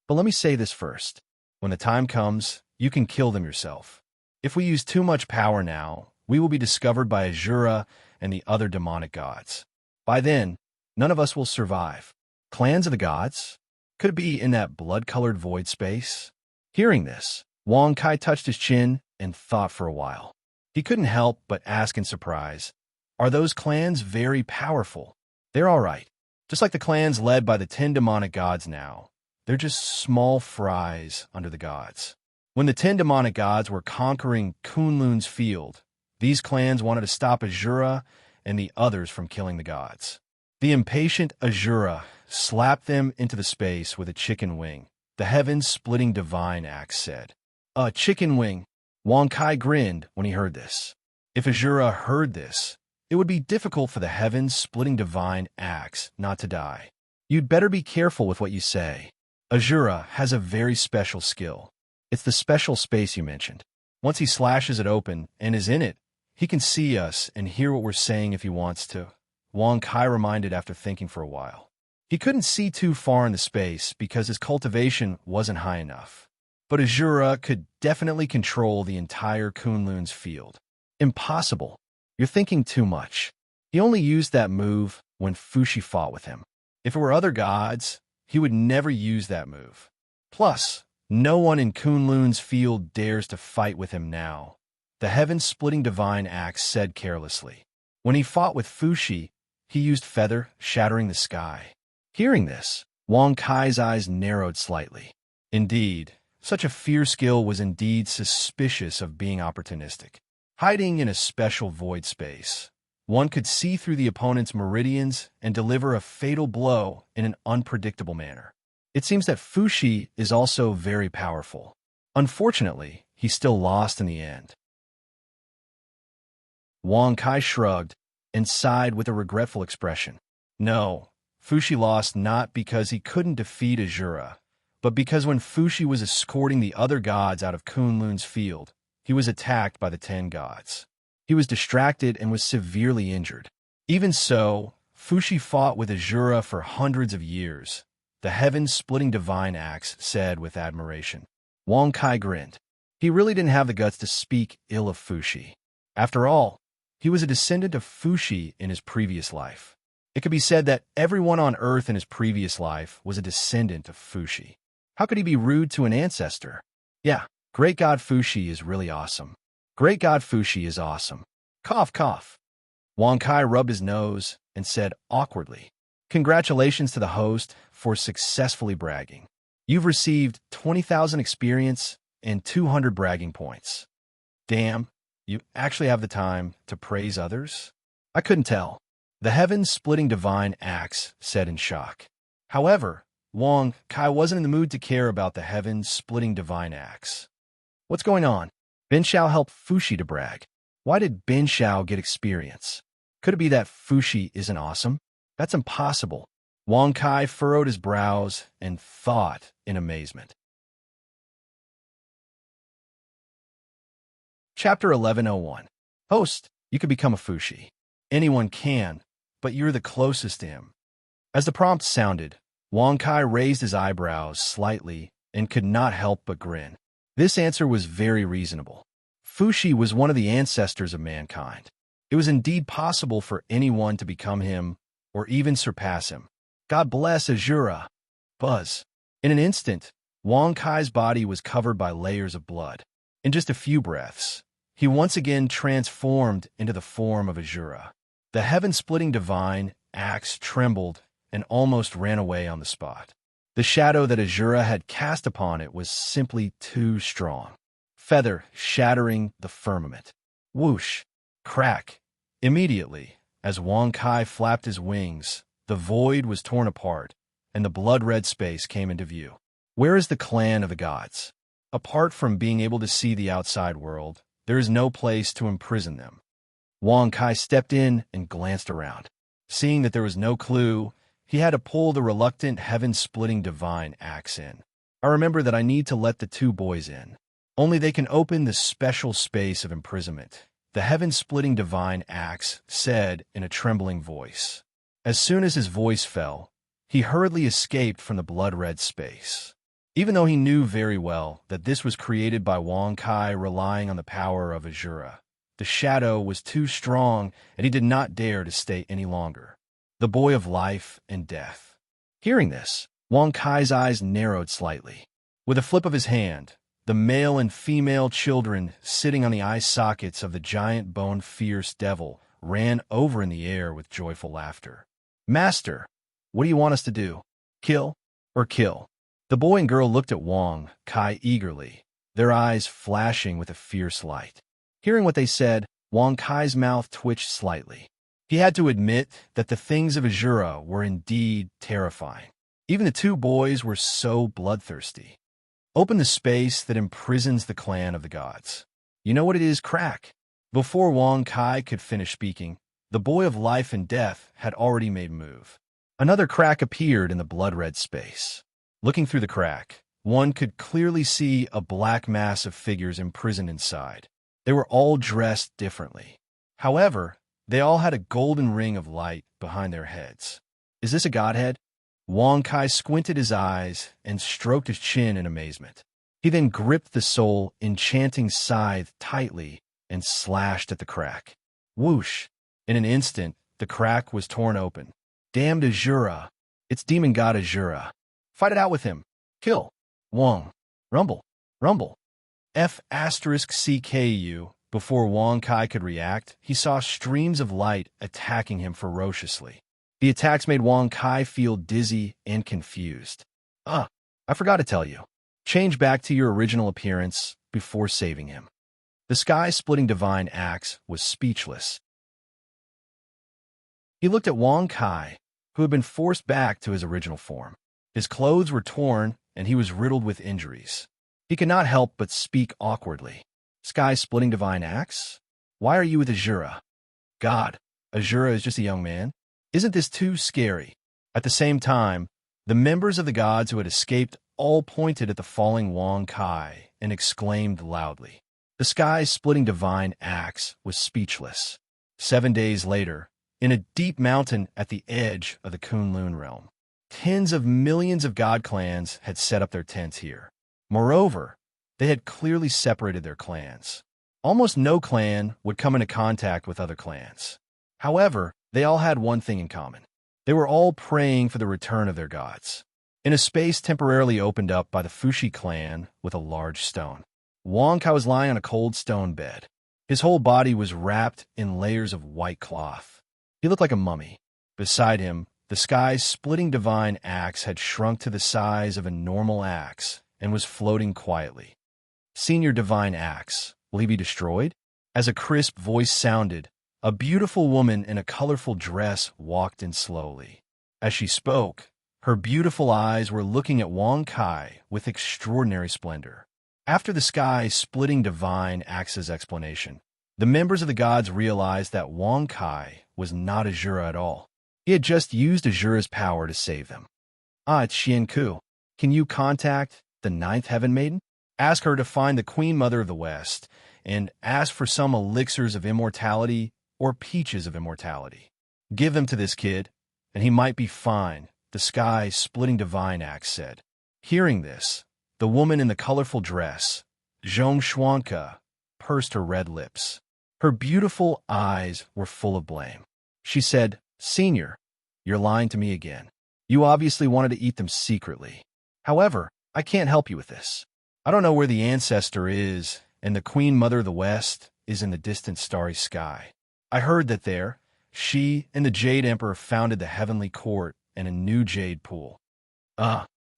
But let me say this first. When the time comes, you can kill them yourself. If we use too much power now, we will be discovered by Azura and the other demonic gods. By then, none of us will survive. Clans of the gods? Could it be in that blood-colored void space? Hearing this, Wang Kai touched his chin and thought for a while. He couldn't help but ask in surprise, are those clans very powerful? They're all right. Just like the clans led by the 10 demonic gods now. They're just small fries under the gods. When the 10 demonic gods were conquering Kunlun's field, these clans wanted to stop Azura and the others from killing the gods. The impatient Azura slapped them into the space with a chicken wing. The heaven-splitting divine axe said, "A chicken wing." Wang Kai grinned when he heard this. If Azura heard this, it would be difficult for the heaven-splitting divine axe not to die. You'd better be careful with what you say. Azura has a very special skill. It's the special space you mentioned. Once he slashes it open and is in it, he can see us and hear what we're saying if he wants to. Wang Kai reminded after thinking for a while. He couldn't see too far in the space because his cultivation wasn't high enough. But Azura could definitely control the entire Kunlun's field. Impossible. You're thinking too much. He only used that move when Fushi fought with him. If it were other gods, he would never use that move. Plus, no one in Kunlun's field dares to fight with him now. The heaven-splitting divine axe said carelessly. When he fought with Fushi, he used feather, shattering the sky. Hearing this, Wang Kai's eyes narrowed slightly. Indeed, such a fierce skill was indeed suspicious of being opportunistic. Hiding in a special void space, one could see through the opponent's meridians and deliver a fatal blow in an unpredictable manner. It seems that Fushi is also very powerful. Unfortunately, he still lost in the end. Wang Kai shrugged and sighed with a regretful expression. No, Fushi lost not because he couldn't defeat Azura, but because when Fushi was escorting the other gods out of Kunlun's field, he was attacked by the 10 gods. He was distracted and was severely injured. Even so, Fushi fought with Azura for hundreds of years. The heaven-splitting divine axe said with admiration. Wang Kai grinned. He really didn't have the guts to speak ill of Fushi. After all, he was a descendant of Fushi in his previous life. It could be said that everyone on Earth in his previous life was a descendant of Fushi. How could he be rude to an ancestor? Yeah, Great God Fushi is really awesome. Great God Fushi is awesome. Cough, cough. Wang Kai rubbed his nose and said awkwardly, congratulations to the host for successfully bragging. You've received 20,000 experience and 200 bragging points. Damn, you actually have the time to praise others? I couldn't tell. The heaven-splitting divine axe said in shock. However, Wang Kai wasn't in the mood to care about the heaven-splitting divine axe. What's going on? Ben Shao helped Fushi to brag. Why did Ben Shao get experience? Could it be that Fushi isn't awesome? That's impossible. Wang Kai furrowed his brows and thought in amazement. Chapter 1101. Host, you could become a Fushi. Anyone can, but you're the closest to him. As the prompt sounded, Wang Kai raised his eyebrows slightly and could not help but grin. This answer was very reasonable. Fushi was one of the ancestors of mankind. It was indeed possible for anyone to become him or even surpass him. God bless Azura. Buzz. In an instant, Wang Kai's body was covered by layers of blood. In just a few breaths, he once again transformed into the form of Azura. The heaven-splitting divine axe trembled and almost ran away on the spot. The shadow that Azura had cast upon it was simply too strong. Feather shattering the firmament. Whoosh! Crack! Immediately, as Wang Kai flapped his wings, the void was torn apart, and the blood-red space came into view. Where is the clan of the gods? Apart from being able to see the outside world, there is no place to imprison them. Wang Kai stepped in and glanced around. Seeing that there was no clue, he had to pull the reluctant heaven-splitting divine axe in. I remember that I need to let the two boys in. Only they can open the special space of imprisonment, the heaven-splitting divine axe said in a trembling voice. As soon as his voice fell, he hurriedly escaped from the blood-red space. Even though he knew very well that this was created by Wang Kai relying on the power of Azura, the shadow was too strong and he did not dare to stay any longer. The boy of life and death. Hearing this, Wang Kai's eyes narrowed slightly. With a flip of his hand, the male and female children sitting on the eye sockets of the giant-boned fierce devil ran over in the air with joyful laughter. Master, what do you want us to do? Kill or kill? The boy and girl looked at Wang Kai eagerly, their eyes flashing with a fierce light. Hearing what they said, Wang Kai's mouth twitched slightly. He had to admit that the things of Azura were indeed terrifying. Even the two boys were so bloodthirsty. Open the space that imprisons the clan of the gods. You know what it is, crack? Before Wang Kai could finish speaking, the boy of life and death had already made move. Another crack appeared in the blood-red space. Looking through the crack, one could clearly see a black mass of figures imprisoned inside. They were all dressed differently. However, they all had a golden ring of light behind their heads. Is this a godhead? Wang Kai squinted his eyes and stroked his chin in amazement. He then gripped the soul enchanting scythe tightly and slashed at the crack. Whoosh! In an instant, the crack was torn open. Damned Azura! It's demon god Azura! Fight it out with him! Kill! Wang! Rumble! Rumble! F***CKU. Before Wang Kai could react, he saw streams of light attacking him ferociously. The attacks made Wang Kai feel dizzy and confused. I forgot to tell you. Change back to your original appearance before saving him. The sky-splitting divine axe was speechless. He looked at Wang Kai, who had been forced back to his original form. His clothes were torn, and he was riddled with injuries. He could not help but speak awkwardly. Sky-splitting divine axe? Why are you with Azura? God, Azura is just a young man. Isn't this too scary? At the same time, the members of the gods who had escaped all pointed at the falling Wang Kai and exclaimed loudly. The sky-splitting divine axe was speechless. 7 days later, in a deep mountain at the edge of the Kunlun realm, tens of millions of god clans had set up their tents here. Moreover, they had clearly separated their clans. Almost no clan would come into contact with other clans. However, they all had one thing in common. They were all praying for the return of their gods. In a space temporarily opened up by the Fushi clan with a large stone, Wang Kai was lying on a cold stone bed. His whole body was wrapped in layers of white cloth. He looked like a mummy. Beside him, the sky-splitting divine axe had shrunk to the size of a normal axe and was floating quietly. Senior divine axe, will he be destroyed? As a crisp voice sounded, a beautiful woman in a colorful dress walked in slowly. As she spoke, her beautiful eyes were looking at Wang Kai with extraordinary splendor. After the sky-splitting divine axe's explanation, the members of the gods realized that Wang Kai was not Azura at all. He had just used Azura's power to save them. It's Xianku. Can you contact the ninth heaven maiden? Ask her to find the Queen Mother of the West, and ask for some elixirs of immortality or peaches of immortality. Give them to this kid, and he might be fine, the sky-splitting divine axe said. Hearing this, the woman in the colorful dress, Zhong Xuanke, pursed her red lips. Her beautiful eyes were full of blame. She said, Senior, you're lying to me again. You obviously wanted to eat them secretly. However, I can't help you with this. I don't know where the ancestor is, and the Queen Mother of the West is in the distant starry sky. I heard that there, she and the Jade Emperor founded the Heavenly Court and a new Jade Pool.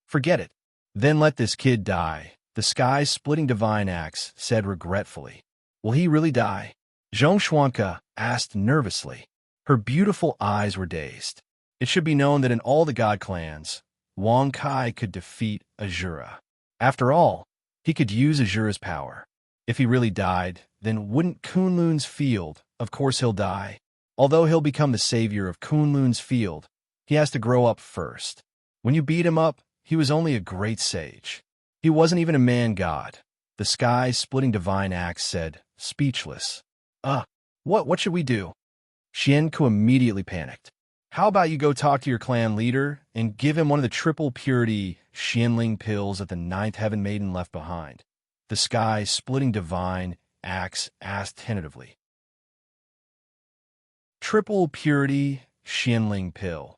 Forget it. Then let this kid die, the sky-splitting divine axe said regretfully. Will he really die? Zhong Xuanke asked nervously. Her beautiful eyes were dazed. It should be known that in all the god clans, Wang Kai could defeat Azura. After all, he could use Azura's power. If he really died, then wouldn't Kunlun's field? Of course he'll die. Although he'll become the savior of Kunlun's field, he has to grow up first. When you beat him up, he was only a great sage. He wasn't even a man-god. The sky-splitting divine axe said, speechless. What should we do? Xianku immediately panicked. How about you go talk to your clan leader and give him one of the triple purity Xianling pills that the ninth heaven maiden left behind? The sky-splitting divine axe asked tentatively. Triple purity Xianling pill.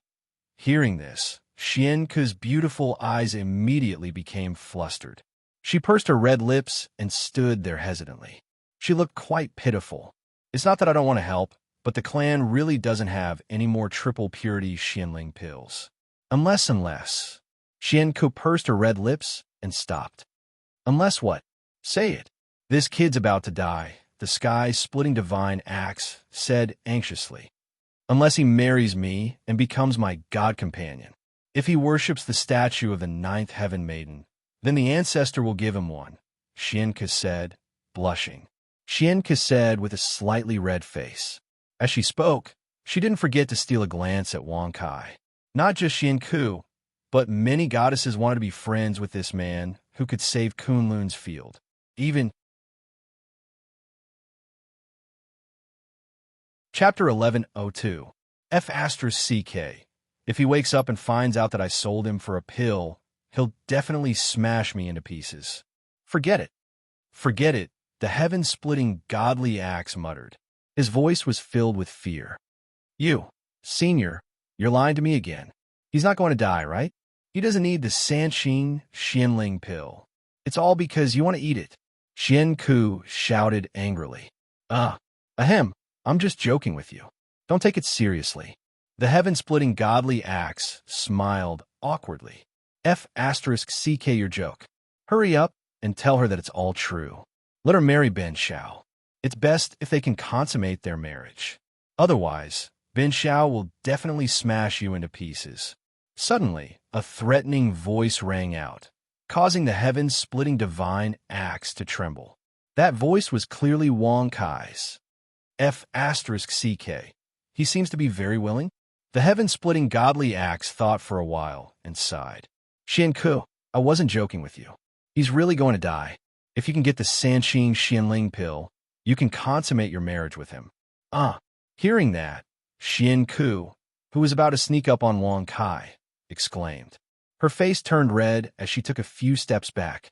Hearing this, Xianku's beautiful eyes immediately became flustered. She pursed her red lips and stood there hesitantly. She looked quite pitiful. It's not that I don't want to help, but the clan really doesn't have any more triple purity Xianling pills. Unless. Xianku pursed her red lips and stopped. Unless what? Say it. This kid's about to die, the sky-splitting divine axe said anxiously. Unless he marries me and becomes my god companion. If he worships the statue of the ninth heaven maiden, then the ancestor will give him one, Xianku said, blushing. Xianku said with a slightly red face. As she spoke, she didn't forget to steal a glance at Wang Kai. Not just Xianku, but many goddesses wanted to be friends with this man who could save Kunlun's field. Even Chapter 1102 F***CK. If he wakes up and finds out that I sold him for a pill, he'll definitely smash me into pieces. Forget it. Forget it, the heaven-splitting godly axe muttered. His voice was filled with fear. You, Senior, you're lying to me again. He's not going to die, right? He doesn't need the Sanqing Xianling pill. It's all because you want to eat it. Xianku shouted angrily. Ahem, I'm just joking with you. Don't take it seriously. The heaven-splitting godly axe smiled awkwardly. F***CK your joke. Hurry up and tell her that it's all true. Let her marry Ben Shao. It's best if they can consummate their marriage. Otherwise, Ben Shao will definitely smash you into pieces. Suddenly, a threatening voice rang out, causing the heaven-splitting divine axe to tremble. That voice was clearly Wang Kai's. F***CK. He seems to be very willing. The heaven-splitting godly axe thought for a while and sighed. Xianku, I wasn't joking with you. He's really going to die. If you can get the Sanqing Xianling pill, you can consummate your marriage with him. Hearing that, Xianku, who was about to sneak up on Wang Kai, exclaimed. Her face turned red as she took a few steps back.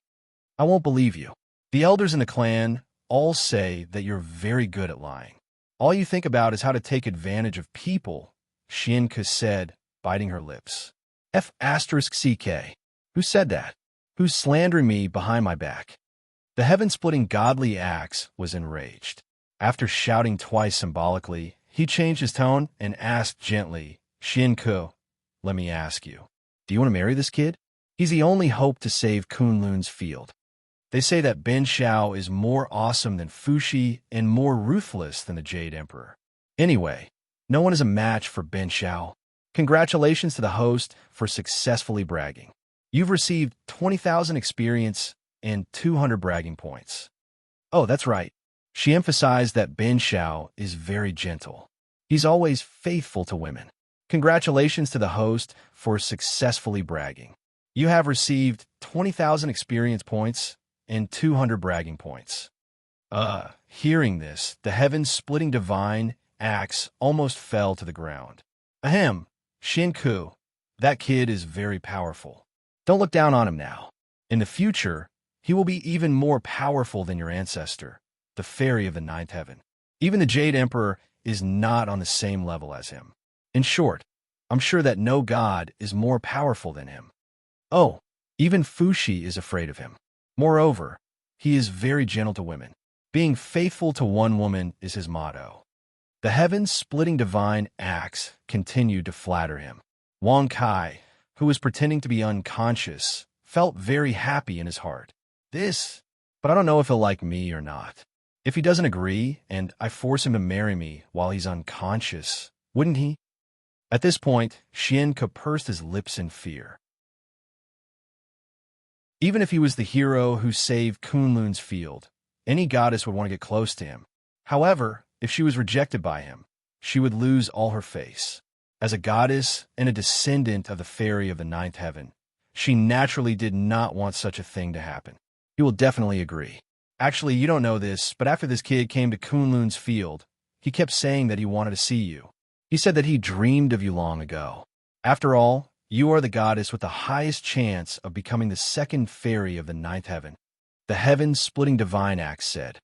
I won't believe you. The elders in the clan all say that you're very good at lying. All you think about is how to take advantage of people, Xianku said, biting her lips. F***CK. Who said that? Who's slandering me behind my back? The heaven-splitting godly axe was enraged. After shouting twice symbolically, he changed his tone and asked gently, Xianku, let me ask you, do you want to marry this kid? He's the only hope to save Kunlun's field. They say that Ben Shao is more awesome than Fuxi and more ruthless than the Jade Emperor. Anyway, no one is a match for Ben Shao. Congratulations to the host for successfully bragging. You've received 20,000 experience and 200 bragging points. Oh, that's right. She emphasized that Ben Shao is very gentle. He's always faithful to women. Congratulations to the host for successfully bragging. You have received 20,000 experience points and 200 bragging points. Hearing this, the heaven-splitting divine axe almost fell to the ground. Ahem, Xianku, that kid is very powerful. Don't look down on him now. In the future, he will be even more powerful than your ancestor, the fairy of the ninth heaven. Even the Jade Emperor is not on the same level as him. In short, I'm sure that no god is more powerful than him. Oh, even Fuxi is afraid of him. Moreover, he is very gentle to women. Being faithful to one woman is his motto. The heaven-splitting divine axe continued to flatter him. Wang Kai, who was pretending to be unconscious, felt very happy in his heart. But I don't know if he'll like me or not. If he doesn't agree and I force him to marry me while he's unconscious, wouldn't he? At this point, Xianke pursed his lips in fear. Even if he was the hero who saved Kunlun's field, any goddess would want to get close to him. However, if she was rejected by him, she would lose all her face. As a goddess and a descendant of the fairy of the ninth heaven, she naturally did not want such a thing to happen. You will definitely agree. Actually, you don't know this, but after this kid came to Kunlun's field, he kept saying that he wanted to see you. He said that he dreamed of you long ago. After all, you are the goddess with the highest chance of becoming the second fairy of the ninth heaven. The heaven-splitting divine axe said.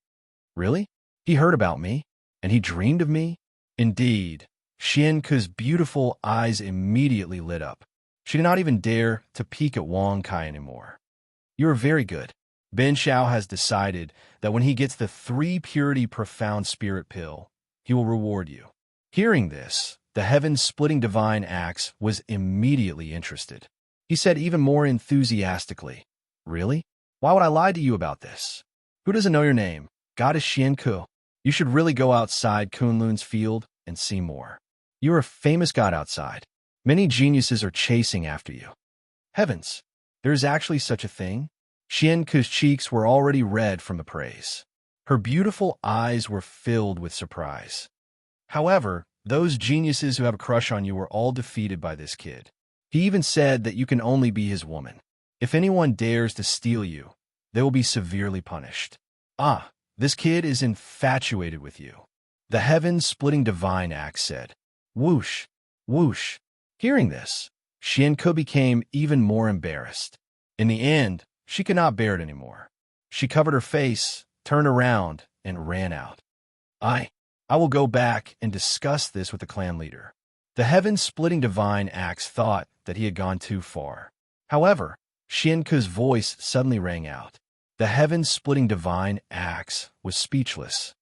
Really? He heard about me? And he dreamed of me? Indeed. Xianke's beautiful eyes immediately lit up. She did not even dare to peek at Wang Kai anymore. You are very good. Ben Xiao has decided that when he gets the 3-purity profound spirit pill, he will reward you. Hearing this, the heaven-splitting divine axe was immediately interested. He said even more enthusiastically, Really? Why would I lie to you about this? Who doesn't know your name? Goddess Xianke. You should really go outside Kunlun's field and see more. You are a famous god outside. Many geniuses are chasing after you. Heavens, there is actually such a thing? Xianke's cheeks were already red from the praise. Her beautiful eyes were filled with surprise. However, those geniuses who have a crush on you were all defeated by this kid. He even said that you can only be his woman. If anyone dares to steal you, they will be severely punished. Ah, this kid is infatuated with you. The heaven-splitting divine axe said. Whoosh, whoosh. Hearing this, Xianke became even more embarrassed. In the end, she could not bear it anymore. She covered her face, turned around, and ran out. I will go back and discuss this with the clan leader. The heaven-splitting divine axe thought that he had gone too far. However, Xianke's voice suddenly rang out. The heaven-splitting divine axe was speechless.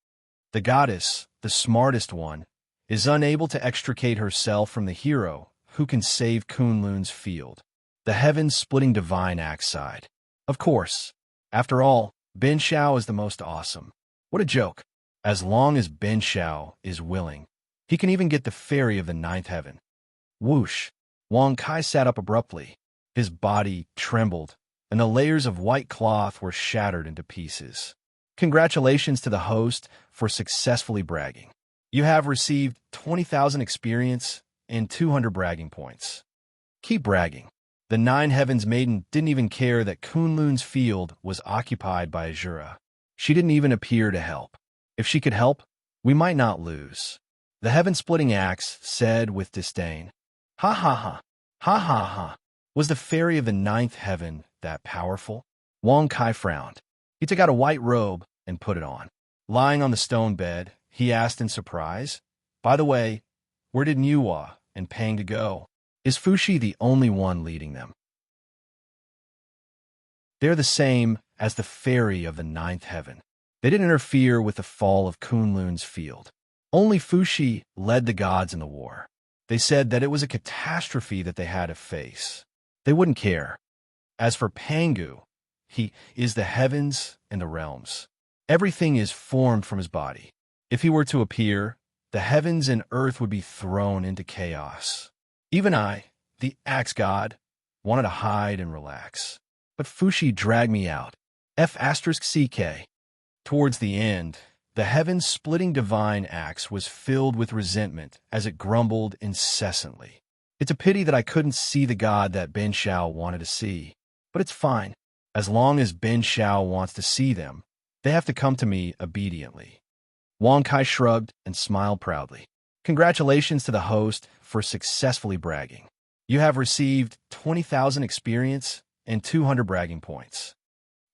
The goddess, the smartest one, is unable to extricate herself from the hero who can save Kunlun's field. The heaven-splitting divine axe sighed. Of course. After all, Ben Xiao is the most awesome. What a joke. As long as Ben Xiao is willing, he can even get the fairy of the ninth heaven. Whoosh! Wang Kai sat up abruptly. His body trembled, and the layers of white cloth were shattered into pieces. Congratulations to the host for successfully bragging. You have received 20,000 experience and 200 bragging points. Keep bragging. The Nine Heavens maiden didn't even care that Kunlun's field was occupied by Azura. She didn't even appear to help. If she could help, we might not lose. The heaven-splitting axe said with disdain. Ha ha ha, ha ha ha. Was the fairy of the ninth heaven that powerful? Wang Kai frowned. He took out a white robe and put it on. Lying on the stone bed, he asked in surprise, By the way, where did Niwa and Pang to go? Is Fushi the only one leading them? They're the same as the fairy of the ninth heaven. They didn't interfere with the fall of Kunlun's field. Only Fushi led the gods in the war. They said that it was a catastrophe that they had to face. They wouldn't care. As for Pangu, he is the heavens and the realms. Everything is formed from his body. If he were to appear, the heavens and earth would be thrown into chaos. Even I, the axe god, wanted to hide and relax. But Fushi dragged me out. F*CK. Towards the end, the heaven-splitting divine axe was filled with resentment as it grumbled incessantly. It's a pity that I couldn't see the god that Ben Xiao wanted to see. But it's fine. As long as Ben Xiao wants to see them, they have to come to me obediently. Wang Kai shrugged and smiled proudly. Congratulations to the host for successfully bragging. You have received 20,000 experience and 200 bragging points.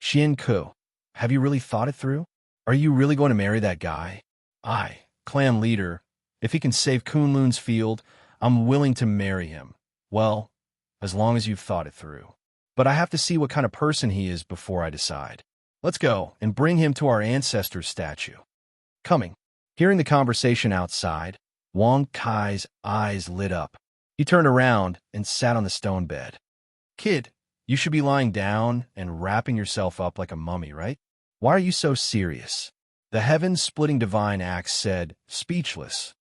Xianke, have you really thought it through? Are you really going to marry that guy? Clan leader, if he can save Kunlun's field, I'm willing to marry him. Well, as long as you've thought it through. But I have to see what kind of person he is before I decide. Let's go and bring him to our ancestor's statue. Coming. Hearing the conversation outside, Wang Kai's eyes lit up. He turned around and sat on the stone bed. Kid, you should be lying down and wrapping yourself up like a mummy, right? Why are you so serious? The heaven-splitting divine axe said, speechless.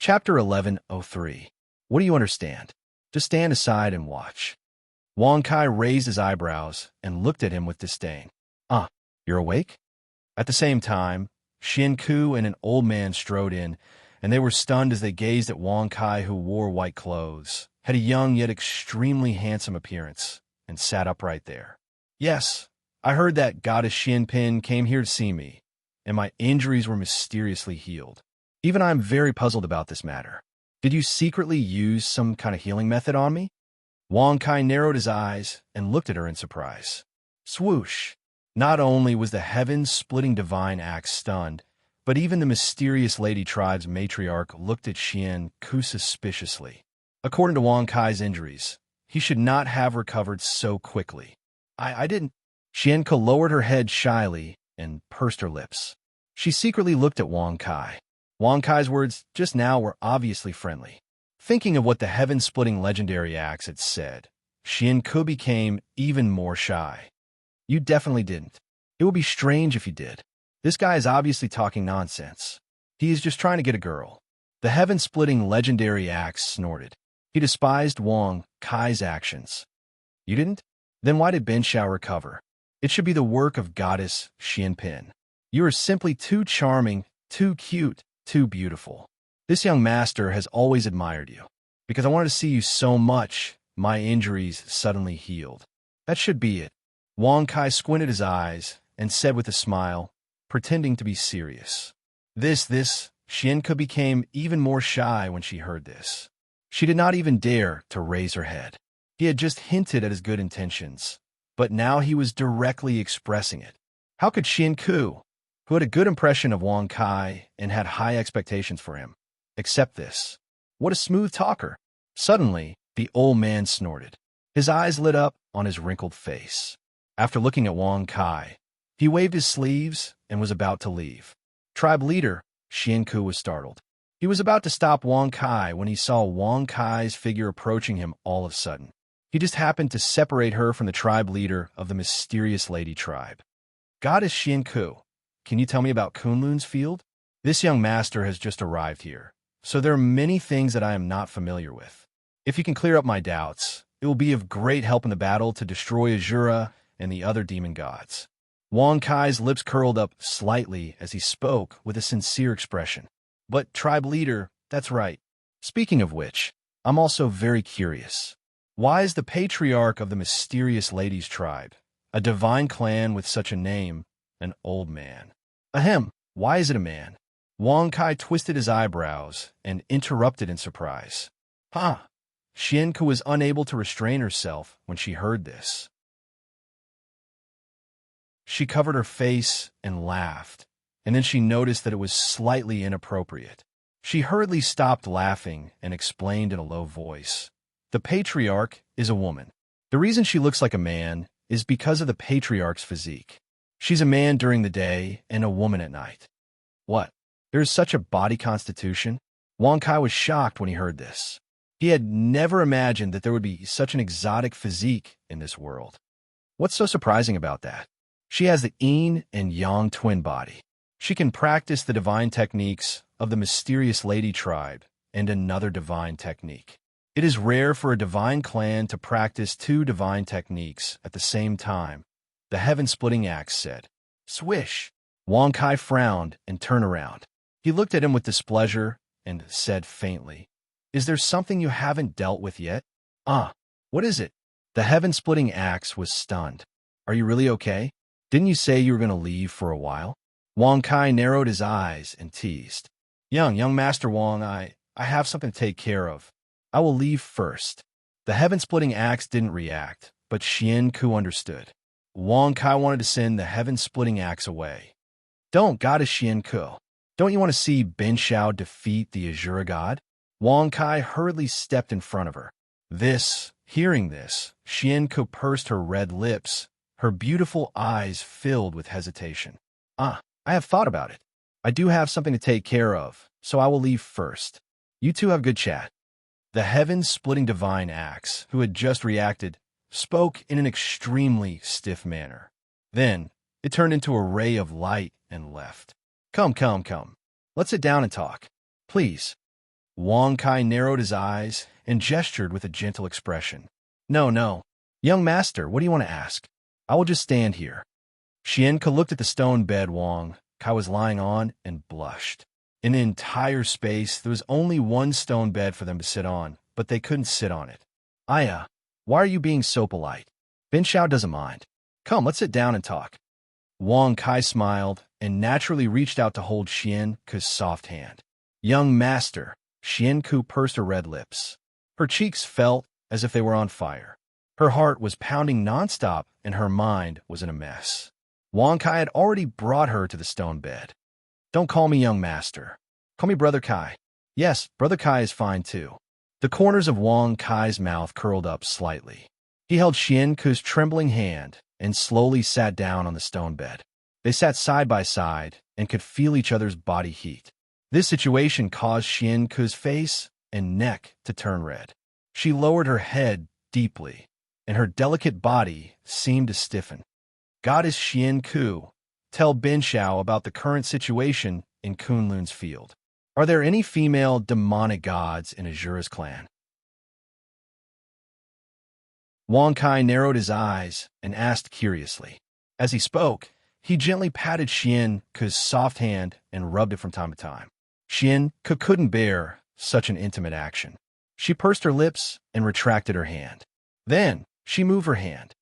Chapter 1103. What do you understand? Just stand aside and watch. Wang Kai raised his eyebrows and looked at him with disdain. Ah, you're awake? At the same time, Xian Ku and an old man strode in, and they were stunned as they gazed at Wang Kai, who wore white clothes, had a young yet extremely handsome appearance, and sat upright there. Yes, I heard that goddess Xian Pin came here to see me, and my injuries were mysteriously healed. Even I am very puzzled about this matter. Did you secretly use some kind of healing method on me? Wang Kai narrowed his eyes and looked at her in surprise. Swoosh! Not only was the heaven-splitting divine axe stunned, but even the mysterious lady tribe's matriarch looked at Xian Ku suspiciously. According to Wang Kai's injuries, he should not have recovered so quickly. I didn't. Xian Ku lowered her head shyly and pursed her lips. She secretly looked at Wang Kai. Wang Kai's words just now were obviously friendly. Thinking of what the heaven-splitting legendary axe had said, Xian Ku became even more shy. You definitely didn't. It would be strange if you did. This guy is obviously talking nonsense. He is just trying to get a girl. The heaven-splitting legendary axe snorted. He despised Wang Kai's actions. You didn't? Then why did Ben Xiao recover? It should be the work of goddess Xian Pin. You are simply too charming, too cute, too beautiful. This young master has always admired you. Because I wanted to see you so much, my injuries suddenly healed. That should be it. Wang Kai squinted his eyes and said with a smile, pretending to be serious. Xian Ku became even more shy when she heard this. She did not even dare to raise her head. He had just hinted at his good intentions, but now he was directly expressing it. How could Xian Ku, who had a good impression of Wang Kai and had high expectations for him, accept this? What a smooth talker. Suddenly, the old man snorted. His eyes lit up on his wrinkled face. After looking at Wang Kai, he waved his sleeves and was about to leave. Tribe leader, Xian Ku was startled. He was about to stop Wang Kai when he saw Wang Kai's figure approaching him all of a sudden. He just happened to separate her from the tribe leader of the mysterious lady tribe. Goddess Xian Ku, can you tell me about Kunlun's field? This young master has just arrived here, so there are many things that I am not familiar with. If you can clear up my doubts, it will be of great help in the battle to destroy Azura and the other demon gods. Wang Kai's lips curled up slightly as he spoke with a sincere expression. But, tribe leader, that's right. Speaking of which, I'm also very curious. Why is the patriarch of the mysterious ladies tribe, a divine clan with such a name, an old man? Ahem, why is it a man? Wang Kai twisted his eyebrows and interrupted in surprise. Huh. Xian Ku was unable to restrain herself when she heard this. She covered her face and laughed, and then she noticed that it was slightly inappropriate. She hurriedly stopped laughing and explained in a low voice. The patriarch is a woman. The reason she looks like a man is because of the patriarch's physique. She's a man during the day and a woman at night. What? There is such a body constitution? Wang Kai was shocked when he heard this. He had never imagined that there would be such an exotic physique in this world. What's so surprising about that? She has the yin and yang twin body. She can practice the divine techniques of the mysterious lady tribe and another divine technique. It is rare for a divine clan to practice two divine techniques at the same time, the heaven-splitting axe said. Swish! Wang Kai frowned and turned around. He looked at him with displeasure and said faintly, Is there something you haven't dealt with yet? What is it? The heaven-splitting axe was stunned. Are you really okay? Didn't you say you were going to leave for a while? Wang Kai narrowed his eyes and teased. Young Master Wang, I have something to take care of. I will leave first. The heaven-splitting axe didn't react, but Xian Ku understood. Wang Kai wanted to send the heaven-splitting axe away. Don't, goddess Xian Ku. Don't you want to see Ben Xiao defeat the Azura god? Wang Kai hurriedly stepped in front of her. Hearing this, Xian Ku pursed her red lips, her beautiful eyes filled with hesitation. I have thought about it. I do have something to take care of, so I will leave first. You two have good chat. The heaven-splitting divine axe, who had just reacted, spoke in an extremely stiff manner. Then, it turned into a ray of light and left. Come. Let's sit down and talk. Please. Wang Kai narrowed his eyes and gestured with a gentle expression. No, no. Young master, what do you want to ask? I will just stand here. Xianke looked at the stone bed Wang Kai was lying on and blushed. In the entire space, there was only one stone bed for them to sit on, but they couldn't sit on it. Aya, why are you being so polite? Bin Xiao doesn't mind. Come, let's sit down and talk. Wang Kai smiled and naturally reached out to hold Xianke's soft hand. Young master, Xianke pursed her red lips. Her cheeks felt as if they were on fire. Her heart was pounding nonstop and her mind was in a mess. Wang Kai had already brought her to the stone bed. Don't call me young master. Call me Brother Kai. Yes, Brother Kai is fine too. The corners of Wang Kai's mouth curled up slightly. He held Xianke's trembling hand and slowly sat down on the stone bed. They sat side by side and could feel each other's body heat. This situation caused Xianke's face and neck to turn red. She lowered her head deeply, and her delicate body seemed to stiffen. Goddess Xianke, tell Bin Xiao about the current situation in Kunlun's field. Are there any female demonic gods in Azura's clan? Wang Kai narrowed his eyes and asked curiously. As he spoke, he gently patted Xianke's soft hand and rubbed it from time to time. Xianke couldn't bear such an intimate action. She pursed her lips and retracted her hand. Then, she moved her hand.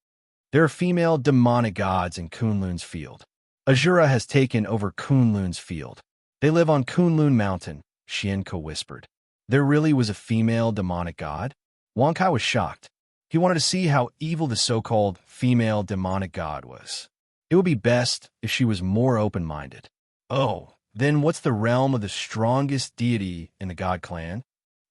There are female demonic gods in Kunlun's field. Azura has taken over Kunlun's field. They live on Kunlun Mountain, Xianke whispered. There really was a female demonic god? Wang Kai was shocked. He wanted to see how evil the so-called female demonic god was. It would be best if she was more open-minded. Oh, then what's the realm of the strongest deity in the god clan?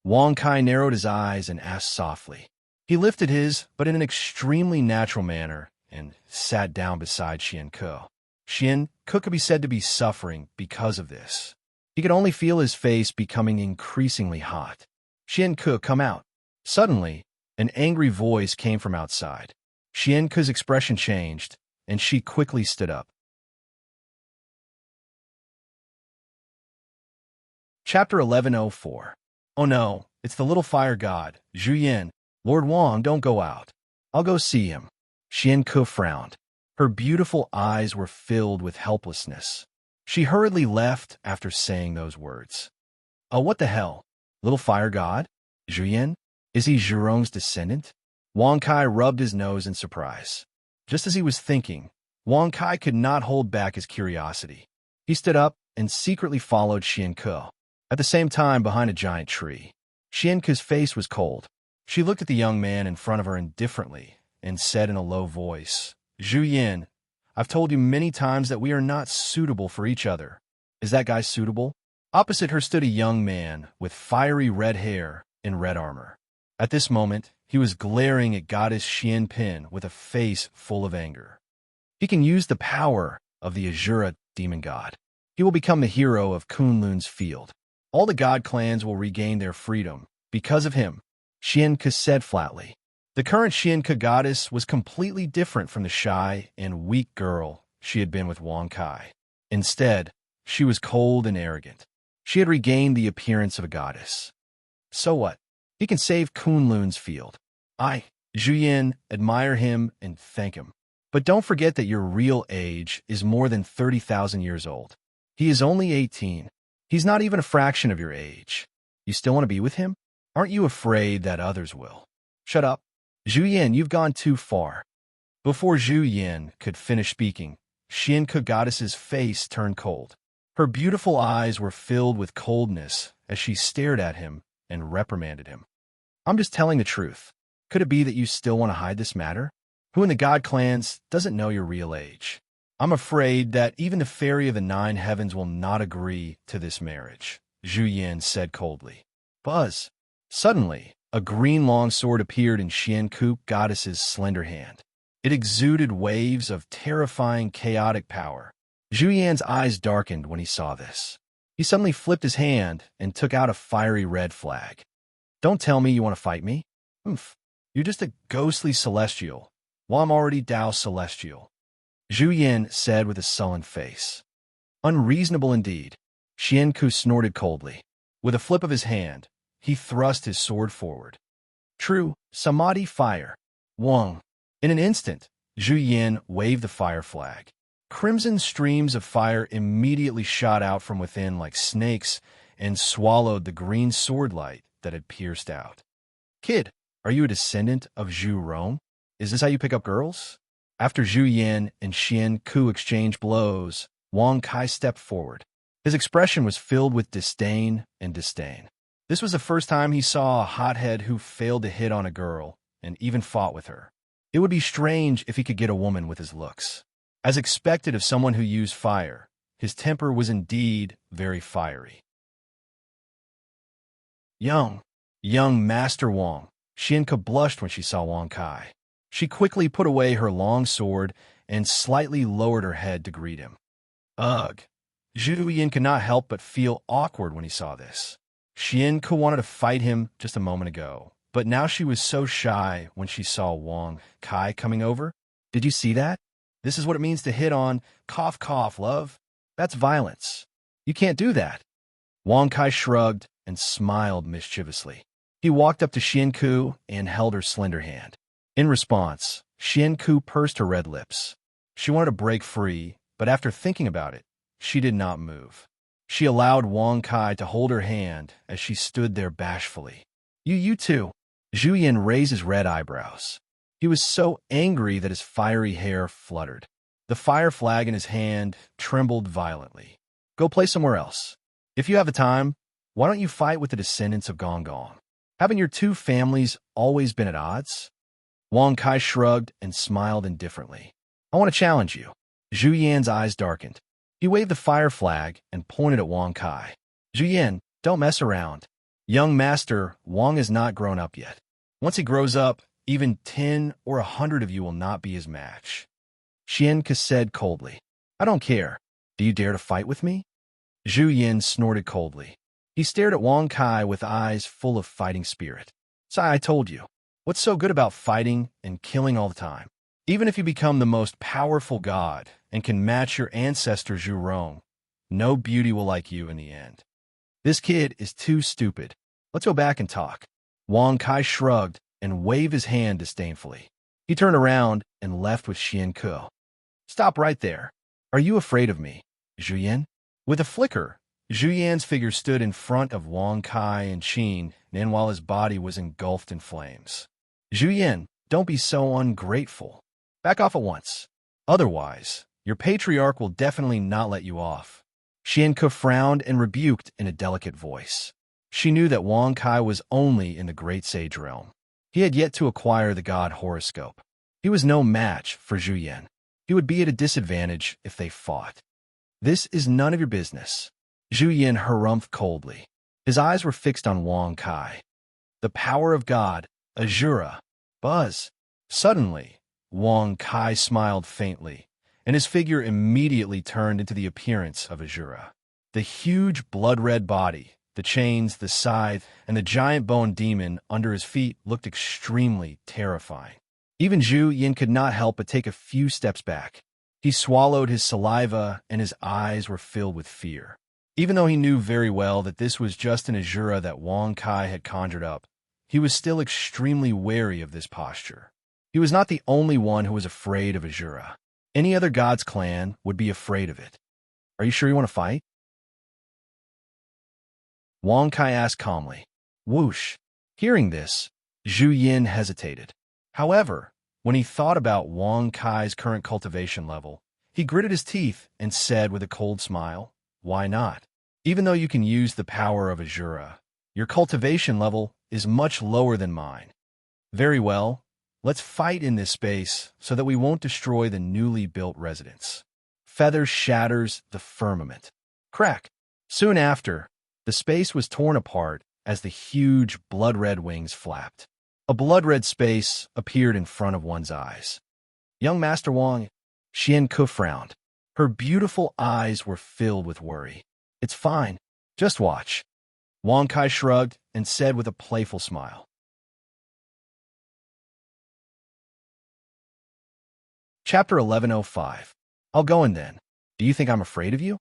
Wang Kai narrowed his eyes and asked softly. He lifted his, but in an extremely natural manner, and sat down beside Xianke. Xianke could be said to be suffering because of this. He could only feel his face becoming increasingly hot. Xianke, come out. Suddenly, an angry voice came from outside. Xianke's expression changed, and she quickly stood up. Chapter 1104. Oh no, it's the little fire god, Zhu Yin. Lord Wang, don't go out. I'll go see him. Xianke frowned. Her beautiful eyes were filled with helplessness. She hurriedly left after saying those words. Oh, what the hell? Little fire god? Zhu Yin? Is he Zhurong's descendant? Wang Kai rubbed his nose in surprise. Just as he was thinking, Wang Kai could not hold back his curiosity. He stood up and secretly followed Xianke. At the same time, behind a giant tree. Xianke's face was cold. She looked at the young man in front of her indifferently and said in a low voice, Zhu Yin, I've told you many times that we are not suitable for each other. Is that guy suitable? Opposite her stood a young man with fiery red hair and red armor. At this moment, he was glaring at Goddess Xianpin with a face full of anger. He can use the power of the Azura demon god. He will become the hero of Kunlun's field. All the god clans will regain their freedom because of him, Xianke said flatly. The current Xianke goddess was completely different from the shy and weak girl she had been with Wang Kai. Instead, she was cold and arrogant. She had regained the appearance of a goddess. So what? He can save Kunlun's field. I, Zhu Yin, admire him and thank him. But don't forget that your real age is more than 30,000 years old. He is only 18. He's not even a fraction of your age. You still want to be with him? Aren't you afraid that others will? Shut up. Zhu Yin, you've gone too far. Before Zhu Yin could finish speaking, Xianke goddess's face turned cold. Her beautiful eyes were filled with coldness as she stared at him and reprimanded him. I'm just telling the truth. Could it be that you still want to hide this matter? Who in the god clans doesn't know your real age? I'm afraid that even the fairy of the 9 heavens will not agree to this marriage, Zhu Yin said coldly. Buzz. Suddenly, a green longsword appeared in Xianke goddess's slender hand. It exuded waves of terrifying, chaotic power. Zhu Yan's eyes darkened when he saw this. He suddenly flipped his hand and took out a fiery red flag. Don't tell me you want to fight me. Oomph. You're just a ghostly celestial, while I'm already Tao celestial. Zhu Yin said with a sullen face. Unreasonable indeed. Xianke snorted coldly. With a flip of his hand, he thrust his sword forward. True, samadhi fire. Wang. In an instant, Zhu Yin waved the fire flag. Crimson streams of fire immediately shot out from within like snakes and swallowed the green sword light that had pierced out. Kid, are you a descendant of Zhu Rong? Is this how you pick up girls? After Zhu Yin and Xian Ku exchanged blows, Wang Kai stepped forward. His expression was filled with disdain and disdain. This was the first time he saw a hothead who failed to hit on a girl and even fought with her. It would be strange if he could get a woman with his looks. As expected of someone who used fire, his temper was indeed very fiery. Young Master Wang. Xianke blushed when she saw Wang Kai. She quickly put away her long sword and slightly lowered her head to greet him. Ugh! Zhu Yin could not help but feel awkward when he saw this. Xianke wanted to fight him just a moment ago, but now she was so shy when she saw Wang Kai coming over. Did you see that? This is what it means to hit on, cough, cough, love. That's violence. You can't do that. Wang Kai shrugged and smiled mischievously. He walked up to Xianke and held her slender hand. In response, Xianke pursed her red lips. She wanted to break free, but after thinking about it, she did not move. She allowed Wang Kai to hold her hand as she stood there bashfully. You too. Zhu Yin raised his red eyebrows. He was so angry that his fiery hair fluttered. The fire flag in his hand trembled violently. Go play somewhere else. If you have the time, why don't you fight with the descendants of Gong Gong? Haven't your two families always been at odds? Wang Kai shrugged and smiled indifferently. I want to challenge you. Zhu Yan's eyes darkened. He waved the fire flag and pointed at Wang Kai. Zhu Yan, don't mess around. Young master, Wang is not grown up yet. Once he grows up, even 10 or 100 of you will not be his match. Xianke said coldly. I don't care. Do you dare to fight with me? Zhu Yin snorted coldly. He stared at Wang Kai with eyes full of fighting spirit. I told you. What's so good about fighting and killing all the time? Even if you become the most powerful god and can match your ancestor Zhu Rong, no beauty will like you in the end. This kid is too stupid. Let's go back and talk. Wang Kai shrugged and waved his hand disdainfully. He turned around and left with Xianke. Stop right there. Are you afraid of me, Zhu Yan? With a flicker, Zhu Yan's figure stood in front of Wang Kai and Qin, and while his body was engulfed in flames. Zhu Yan, don't be so ungrateful. Back off at once. Otherwise, your patriarch will definitely not let you off. Xianke frowned and rebuked in a delicate voice. She knew that Wang Kai was only in the great sage realm. He had yet to acquire the god horoscope. He was no match for Zhu Yan. He would be at a disadvantage if they fought. This is none of your business. Zhu Yan harumphed coldly. His eyes were fixed on Wang Kai. The power of God, Azura. Buzz. Suddenly, Wang Kai smiled faintly, and his figure immediately turned into the appearance of Azura. The huge blood-red body, the chains, the scythe, and the giant bone demon under his feet looked extremely terrifying. Even Zhu Yin could not help but take a few steps back. He swallowed his saliva, and his eyes were filled with fear. Even though he knew very well that this was just an Azura that Wang Kai had conjured up, he was still extremely wary of this posture. He was not the only one who was afraid of Azura. Any other god's clan would be afraid of it. Are you sure you want to fight? Wang Kai asked calmly. Whoosh. Hearing this, Zhu Yin hesitated. However, when he thought about Wang Kai's current cultivation level, he gritted his teeth and said with a cold smile, why not? Even though you can use the power of Azura, your cultivation level is much lower than mine. Very well, let's fight in this space so that we won't destroy the newly built residence. Feather shatters the firmament. Crack. Soon after, the space was torn apart as the huge blood-red wings flapped. A blood-red space appeared in front of one's eyes. Young Master Wang, Xianke frowned. Her beautiful eyes were filled with worry. It's fine. Just watch. Wang Kai shrugged and said with a playful smile. Chapter 1105. I'll go in then. Do you think I'm afraid of you?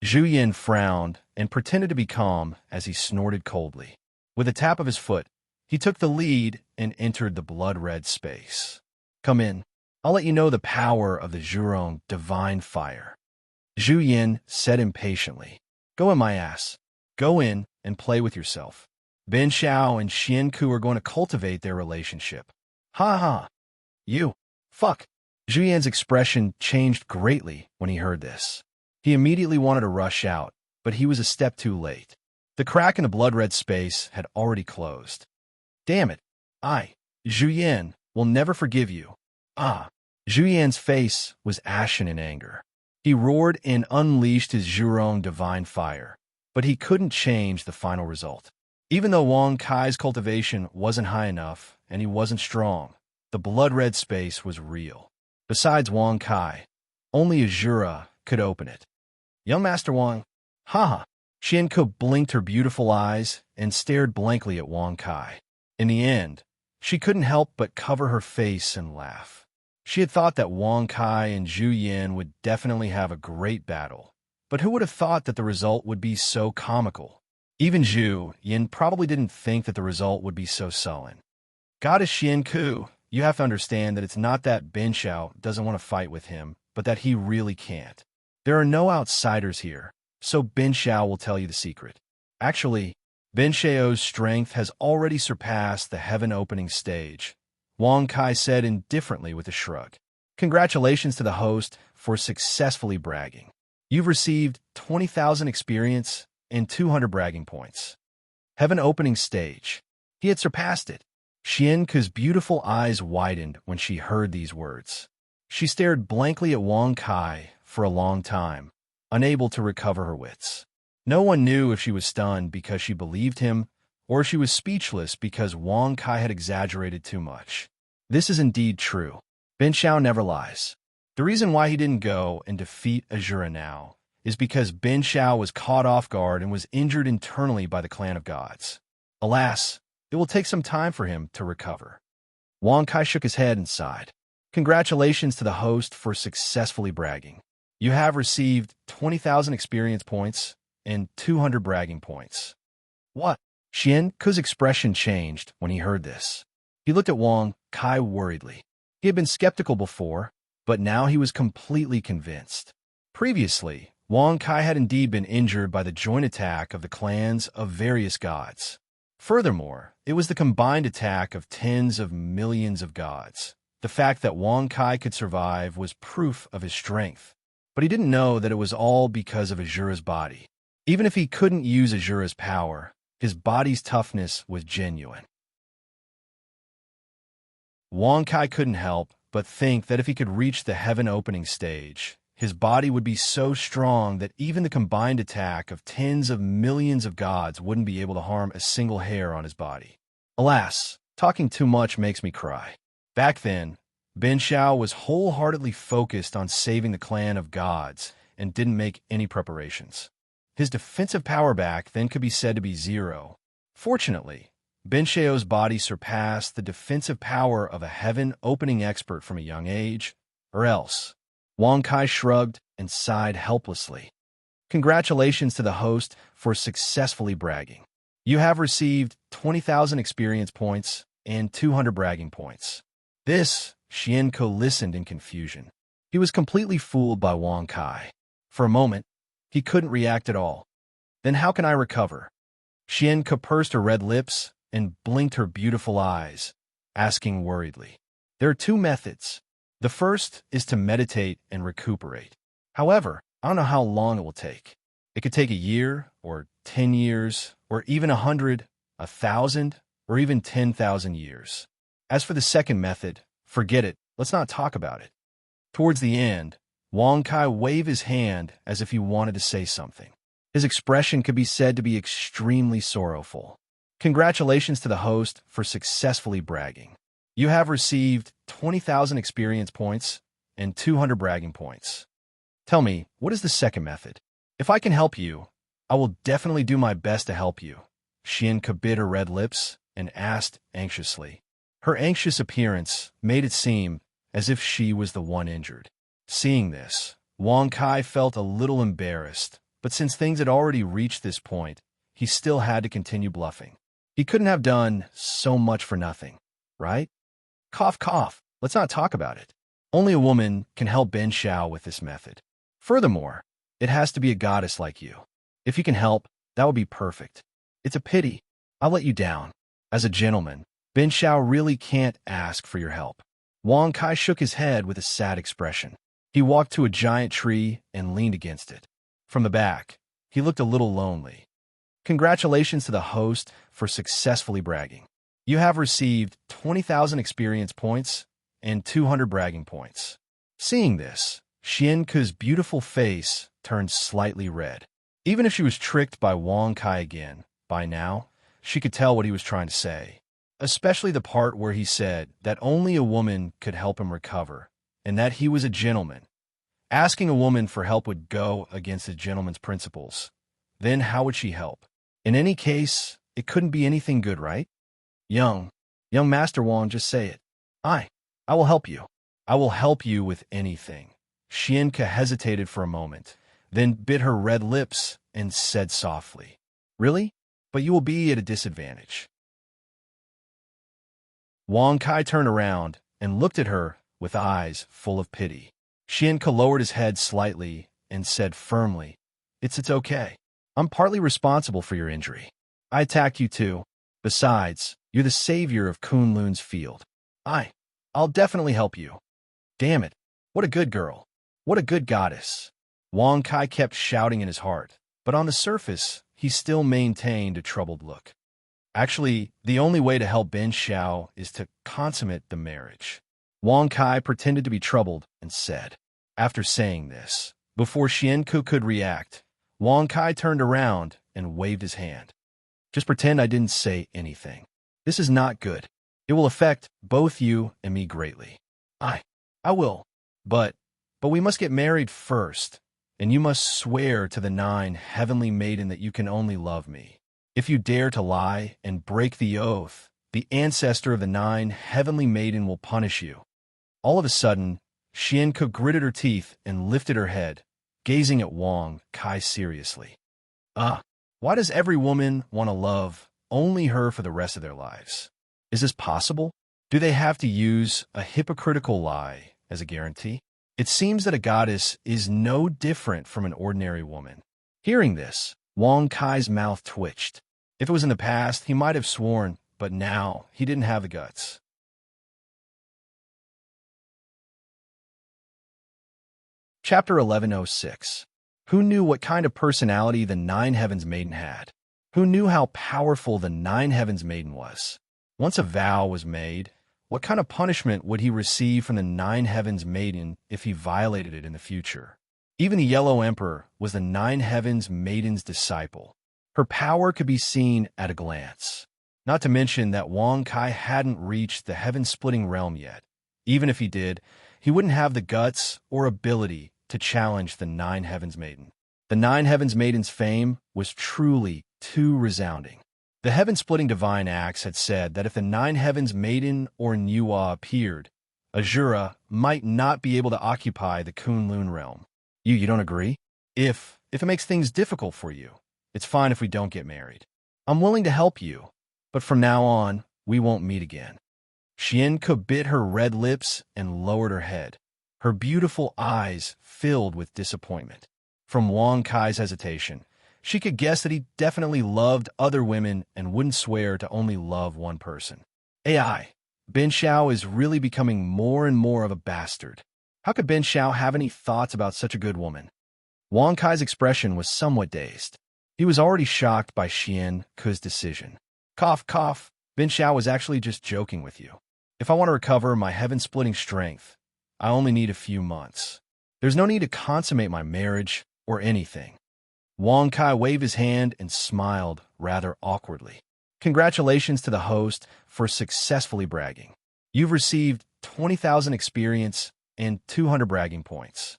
Zhu Yin frowned and pretended to be calm as he snorted coldly. With a tap of his foot, he took the lead and entered the blood-red space. Come in. I'll let you know the power of the Zhurong divine fire. Zhu Yin said impatiently. Go in, my ass. Go in and play with yourself. Bin Xiao and Xian Ku are going to cultivate their relationship. Ha ha. You. Fuck. Zhu Yan's expression changed greatly when he heard this. He immediately wanted to rush out, but he was a step too late. The crack in the blood-red space had already closed. Damn it. Zhu Yan, will never forgive you. Zhu Yan's face was ashen in anger. He roared and unleashed his Zhurong divine fire, but he couldn't change the final result. Even though Wang Kai's cultivation wasn't high enough and he wasn't strong, the blood-red space was real. Besides Wang Kai, only Azura could open it. Young Master Wang, haha. Xian Ku blinked her beautiful eyes and stared blankly at Wang Kai. In the end, she couldn't help but cover her face and laugh. She had thought that Wang Kai and Zhu Yin would definitely have a great battle, but who would have thought that the result would be so comical? Even Zhu Yin probably didn't think that the result would be so sullen. Goddess Xian Ku, you have to understand that it's not that Bin Xiao doesn't want to fight with him, but that he really can't. There are no outsiders here, so Bin Xiao will tell you the secret. Actually, Bin Xiao's strength has already surpassed the heaven-opening stage, Wang Kai said indifferently with a shrug. Congratulations to the host for successfully bragging. You've received 20,000 experience and 200 bragging points. Heaven-opening stage. He had surpassed it. Xian Ku's beautiful eyes widened when she heard these words. She stared blankly at Wang Kai for a long time, unable to recover her wits. No one knew if she was stunned because she believed him, or if she was speechless because Wang Kai had exaggerated too much. This is indeed true. Bin Xiao never lies. The reason why he didn't go and defeat Azura now is because Bin Xiao was caught off guard and was injured internally by the clan of gods. Alas, it will take some time for him to recover. Wang Kai shook his head and sighed. Congratulations to the host for successfully bragging. You have received 20,000 experience points and 200 bragging points. What? Xian Ku's expression changed when he heard this. He looked at Wang Kai worriedly. He had been skeptical before, but now he was completely convinced. Previously, Wang Kai had indeed been injured by the joint attack of the clans of various gods. Furthermore, it was the combined attack of tens of millions of gods. The fact that Wang Kai could survive was proof of his strength. But he didn't know that it was all because of Azura's body. Even if he couldn't use Azura's power, his body's toughness was genuine. Wang Kai couldn't help but think that if he could reach the heaven-opening stage, his body would be so strong that even the combined attack of tens of millions of gods wouldn't be able to harm a single hair on his body. Alas, talking too much makes me cry. Back then, Bin Xiao was wholeheartedly focused on saving the clan of gods and didn't make any preparations. His defensive power back then could be said to be zero. Fortunately, Bin Xiao's body surpassed the defensive power of a heaven-opening expert from a young age, or else. Wang Kai shrugged and sighed helplessly. Congratulations to the host for successfully bragging. You have received 20,000 experience points and 200 bragging points. This, Xian Ku listened in confusion. He was completely fooled by Wang Kai. For a moment, he couldn't react at all. Then how can I recover? Xian Ku pursed her red lips and blinked her beautiful eyes, asking worriedly. There are two methods. The first is to meditate and recuperate. However, I don't know how long it will take. It could take a year, or 10 years, or even 100, 1,000, or even 10,000 years. As for the second method, forget it. Let's not talk about it. Towards the end, Wang Kai waved his hand as if he wanted to say something. His expression could be said to be extremely sorrowful. Congratulations to the host for successfully bragging. You have received 20,000 experience points and 200 bragging points. Tell me, what is the second method? If I can help you, I will definitely do my best to help you. Xian Ku bit her red lips and asked anxiously. Her anxious appearance made it seem as if she was the one injured. Seeing this, Wang Kai felt a little embarrassed, but since things had already reached this point, he still had to continue bluffing. He couldn't have done so much for nothing, right? Cough, cough. Let's not talk about it. Only a woman can help Ben Shao with this method. Furthermore, it has to be a goddess like you. If you can help, that would be perfect. It's a pity. I'll let you down. As a gentleman, Ben Shao really can't ask for your help. Wang Kai shook his head with a sad expression. He walked to a giant tree and leaned against it. From the back, he looked a little lonely. Congratulations to the host for successfully bragging. You have received 20,000 experience points and 200 bragging points. Seeing this, Xian Ke's beautiful face turned slightly red. Even if she was tricked by Wang Kai again, by now, she could tell what he was trying to say. Especially the part where he said that only a woman could help him recover, and that he was a gentleman. Asking a woman for help would go against a gentleman's principles. Then how would she help? In any case, it couldn't be anything good, right? Young Master Wang, just say it. I will help you. I will help you with anything. Xianke hesitated for a moment, then bit her red lips and said softly, Really? But you will be at a disadvantage. Wang Kai turned around and looked at her with eyes full of pity. Xianke lowered his head slightly and said firmly, It's okay. I'm partly responsible for your injury. I attacked you too. Besides, you're the savior of Kunlun's field. I'll definitely help you. Damn it. What a good girl. What a good goddess. Wang Kai kept shouting in his heart, but on the surface, he still maintained a troubled look. Actually, the only way to help Ben Shao is to consummate the marriage. Wang Kai pretended to be troubled and said. After saying this, before Xianke could react, Wang Kai turned around and waved his hand. Just pretend I didn't say anything. This is not good. It will affect both you and me greatly. I will. But we must get married first, and you must swear to the 9 heavenly maiden that you can only love me. If you dare to lie and break the oath, the ancestor of the 9 heavenly maiden will punish you. All of a sudden, Xianke gritted her teeth and lifted her head, gazing at Wang Kai seriously. Why does every woman want to love only her for the rest of their lives? Is this possible? Do they have to use a hypocritical lie as a guarantee? It seems that a goddess is no different from an ordinary woman. Hearing this, Wang Kai's mouth twitched. If it was in the past, he might have sworn, but now he didn't have the guts. Chapter 1106. Who knew what kind of personality the 9 Heavens Maiden had? Who knew how powerful the 9 Heavens Maiden was? Once a vow was made, what kind of punishment would he receive from the 9 Heavens Maiden if he violated it in the future? Even the Yellow Emperor was the 9 Heavens Maiden's disciple. Her power could be seen at a glance. Not to mention that Wang Kai hadn't reached the heaven-splitting realm yet. Even if he did, he wouldn't have the guts or ability to challenge the 9 Heavens Maiden. The 9 Heavens Maiden's fame was truly too resounding. The heaven-splitting divine axe had said that if the 9 Heavens Maiden or Nuwa appeared, Azura might not be able to occupy the Kunlun realm. You don't agree? If it makes things difficult for you, it's fine if we don't get married. I'm willing to help you, but from now on, we won't meet again. Xianke bit her red lips and lowered her head. Her beautiful eyes filled with disappointment. From Wang Kai's hesitation, she could guess that he definitely loved other women and wouldn't swear to only love one person. Ben Shao is really becoming more and more of a bastard. How could Ben Shao have any thoughts about such a good woman? Wang Kai's expression was somewhat dazed. He was already shocked by Xian Ke's decision. Cough, cough. Ben Shao was actually just joking with you. If I want to recover my heaven-splitting strength, I only need a few months. There's no need to consummate my marriage or anything. Wang Kai waved his hand and smiled rather awkwardly. Congratulations to the host for successfully bragging. You've received 20,000 experience and 200 bragging points.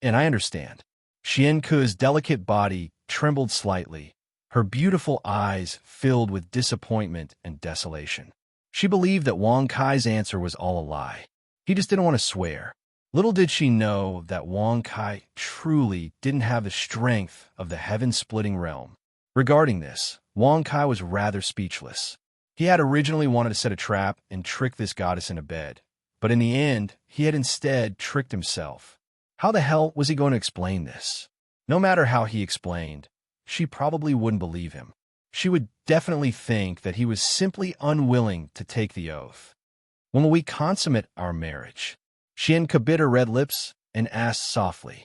And I understand. Xian Ke's delicate body trembled slightly, her beautiful eyes filled with disappointment and desolation. She believed that Wang Kai's answer was all a lie. He just didn't want to swear. Little did she know that Wang Kai truly didn't have the strength of the heaven-splitting realm. Regarding this, Wang Kai was rather speechless. He had originally wanted to set a trap and trick this goddess into bed, but in the end, he had instead tricked himself. How the hell was he going to explain this? No matter how he explained, she probably wouldn't believe him. She would definitely think that he was simply unwilling to take the oath. When will we consummate our marriage? Xianke bit her red lips and asked softly.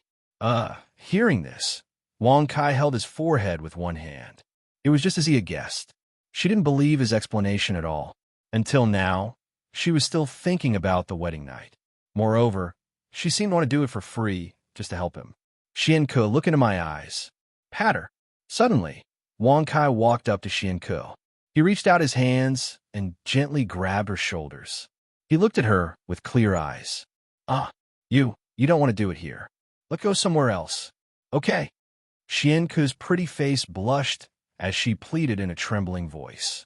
Hearing this, Wang Kai held his forehead with one hand. It was just as he had guessed. She didn't believe his explanation at all. Until now, she was still thinking about the wedding night. Moreover, she seemed to want to do it for free, just to help him. Xianke, look into my eyes. Patter. Suddenly, Wang Kai walked up to Xianke. He reached out his hands and gently grabbed her shoulders. He looked at her with clear eyes. You don't want to do it here. Let's go somewhere else. Okay. Xianke's pretty face blushed as she pleaded in a trembling voice.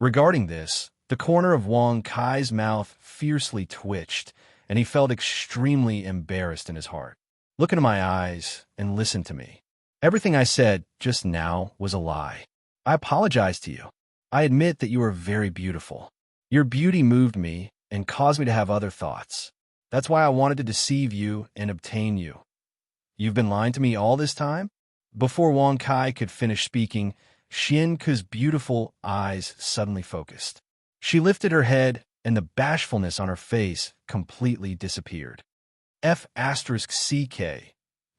Regarding this, the corner of Wang Kai's mouth fiercely twitched, and he felt extremely embarrassed in his heart. Look into my eyes and listen to me. Everything I said just now was a lie. I apologize to you. I admit that you are very beautiful. Your beauty moved me and caused me to have other thoughts. That's why I wanted to deceive you and obtain you. You've been lying to me all this time? Before Wang Kai could finish speaking, Xianke's beautiful eyes suddenly focused. She lifted her head, and the bashfulness on her face completely disappeared. F*CK.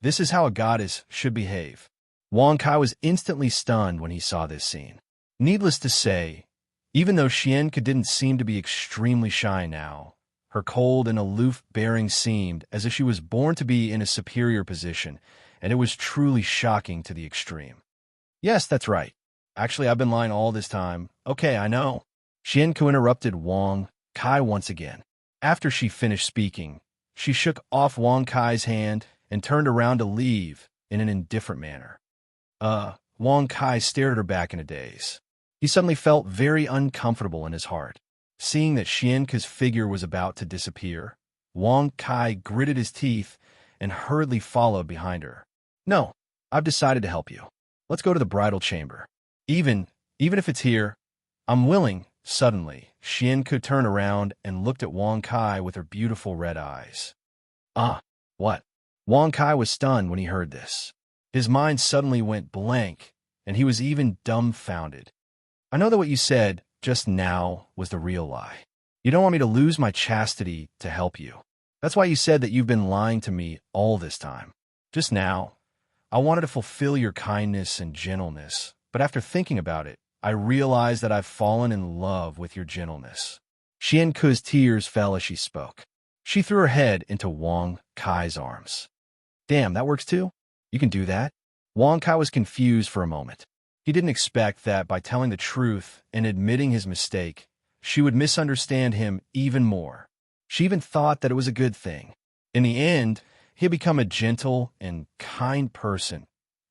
This is how a goddess should behave. Wang Kai was instantly stunned when he saw this scene. Needless to say, even though Xianke didn't seem to be extremely shy now, her cold and aloof bearing seemed as if she was born to be in a superior position, and it was truly shocking to the extreme. Yes, that's right. Actually, I've been lying all this time. Okay, I know. Xianke interrupted Wang Kai once again. After she finished speaking, she shook off Wang Kai's hand and turned around to leave in an indifferent manner. Wang Kai stared at her back in a daze. He suddenly felt very uncomfortable in his heart. Seeing that Xianke's figure was about to disappear, Wang Kai gritted his teeth and hurriedly followed behind her. No, I've decided to help you. Let's go to the bridal chamber. Even if it's here, I'm willing. Suddenly, Xianke turned around and looked at Wang Kai with her beautiful red eyes. What? Wang Kai was stunned when he heard this. His mind suddenly went blank, and he was even dumbfounded. I know that what you said just now was the real lie. You don't want me to lose my chastity to help you. That's why you said that you've been lying to me all this time. Just now, I wanted to fulfill your kindness and gentleness, but after thinking about it, I realized that I've fallen in love with your gentleness. Xianke's tears fell as she spoke. She threw her head into Wang Kai's arms. Damn, that works too? You can do that? Wang Kai was confused for a moment. He didn't expect that by telling the truth and admitting his mistake, she would misunderstand him even more. She even thought that it was a good thing. In the end, he had become a gentle and kind person.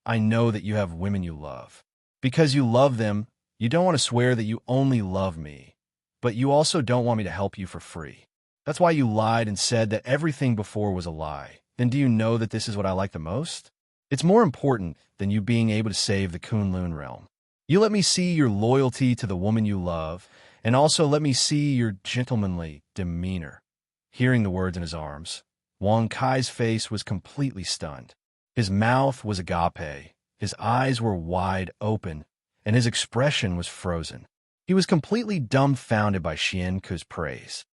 I know that you have women you love. Because you love them, you don't want to swear that you only love me, but you also don't want me to help you for free. That's why you lied and said that everything before was a lie. Then do you know that this is what I like the most? It's more important than you being able to save the Kunlun realm. You let me see your loyalty to the woman you love, and also let me see your gentlemanly demeanor. Hearing the words in his arms, Wang Kai's face was completely stunned. His mouth was agape, his eyes were wide open, and his expression was frozen. He was completely dumbfounded by Xianke's praise.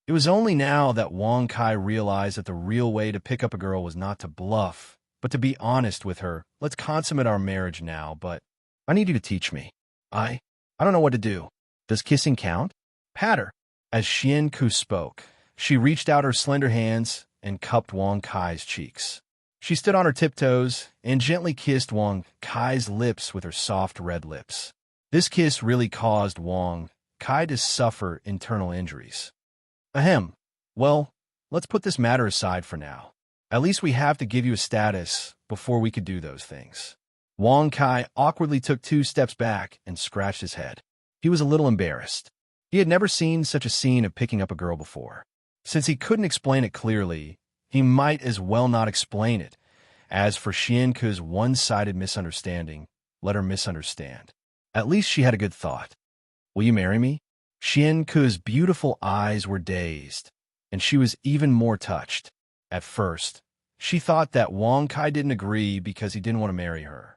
It was only now that Wang Kai realized that the real way to pick up a girl was not to bluff, but to be honest with her. Let's consummate our marriage now, but I need you to teach me. I don't know what to do. Does kissing count? Patter. As Xianke spoke, she reached out her slender hands and cupped Wang Kai's cheeks. She stood on her tiptoes and gently kissed Wang Kai's lips with her soft red lips. This kiss really caused Wang Kai to suffer internal injuries. Ahem. Well, let's put this matter aside for now. At least we have to give you a status before we could do those things. Wang Kai awkwardly took 2 steps back and scratched his head. He was a little embarrassed. He had never seen such a scene of picking up a girl before. Since he couldn't explain it clearly, he might as well not explain it, As for Xianku's one-sided misunderstanding, let her misunderstand. At least she had a good thought. Will you marry me? Xianku's beautiful eyes were dazed, and she was even more touched. At first, she thought that Wang Kai didn't agree because he didn't want to marry her.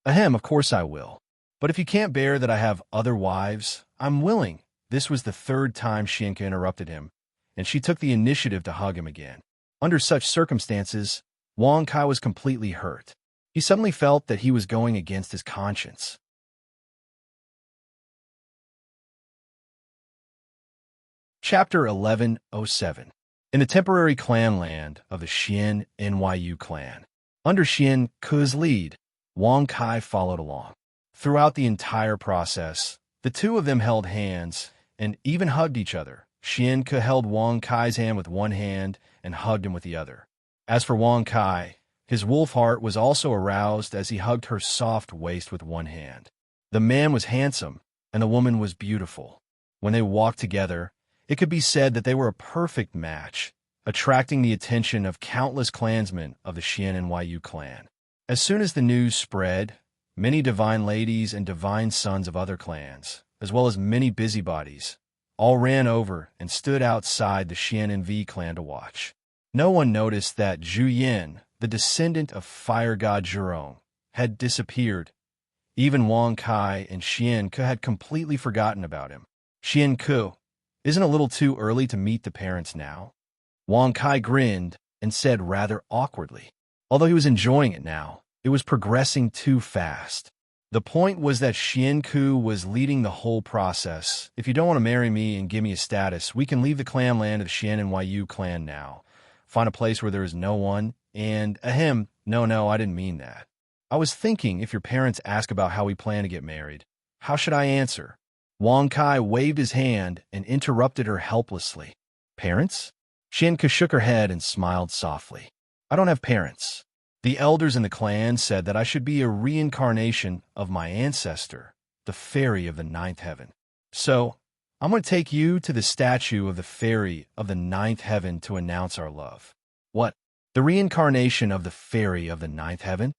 Ahem, of course I will. But if you can't bear that I have other wives, I'm willing. This was the third time Xianku interrupted him, and she took the initiative to hug him again. Under such circumstances, Wang Kai was completely hurt. He suddenly felt that he was going against his conscience. Chapter 1107. In the temporary clan land of the Xian Nyu clan, under Xian Ku's lead, Wang Kai followed along. Throughout the entire process, the two of them held hands and even hugged each other. Xian Ku held Wang Kai's hand with one hand and hugged him with the other. As for Wang Kai, his wolf heart was also aroused as he hugged her soft waist with one hand. The man was handsome, and the woman was beautiful. When they walked together, it could be said that they were a perfect match, attracting the attention of countless clansmen of the Xian Nyu clan. As soon as the news spread, many divine ladies and divine sons of other clans, as well as many busybodies, all ran over and stood outside the Xian Nvu clan to watch. No one noticed that Zhu Yin, the descendant of fire god Zhurong, had disappeared. Even Wang Kai and Xian Ku had completely forgotten about him. Xian Ku, isn't it a little too early to meet the parents now? Wang Kai grinned and said rather awkwardly. Although he was enjoying it now, it was progressing too fast. The point was that Xian Ku was leading the whole process. If you don't want to marry me and give me a status, we can leave the clan land of the Xian Nyu clan now. Find a place where there is no one, and ahem, no, I didn't mean that. I was thinking if your parents ask about how we plan to get married, how should I answer? Wang Kai waved his hand and interrupted her helplessly. Parents? Xian Ku shook her head and smiled softly. I don't have parents. The elders in the clan said that I should be a reincarnation of my ancestor, the fairy of the ninth heaven. So, I'm going to take you to the statue of the fairy of the ninth heaven to announce our love. What? The reincarnation of the fairy of the ninth heaven?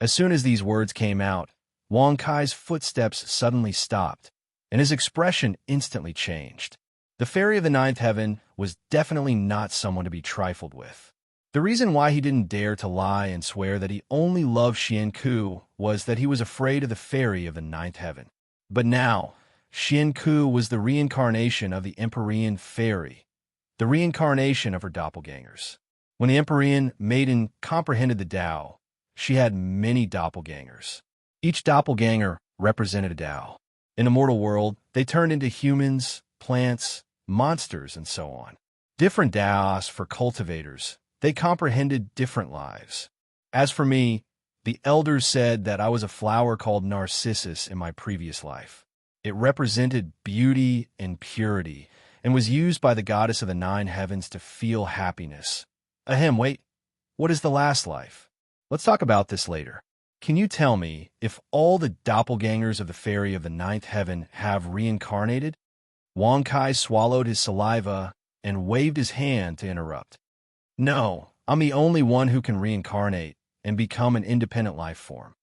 As soon as these words came out, Wang Kai's footsteps suddenly stopped, and his expression instantly changed. The fairy of the ninth heaven was definitely not someone to be trifled with. The reason why he didn't dare to lie and swear that he only loved Xian Ku was that he was afraid of the fairy of the ninth heaven. But now, Xian Ku was the reincarnation of the Empyrean fairy, the reincarnation of her doppelgangers. When the Empyrean maiden comprehended the Tao, she had many doppelgangers. Each doppelganger represented a Tao. In the mortal world, they turned into humans, plants, monsters, and so on. Different Taos for cultivators. They comprehended different lives. As for me, the elders said that I was a flower called Narcissus in my previous life. It represented beauty and purity and was used by the goddess of the nine heavens to feel happiness. Ahem, wait, what is the last life? Let's talk about this later. Can you tell me if all the doppelgangers of the fairy of the ninth heaven have reincarnated? Wang Kai swallowed his saliva and waved his hand to interrupt. No, I'm the only one who can reincarnate and become an independent life form.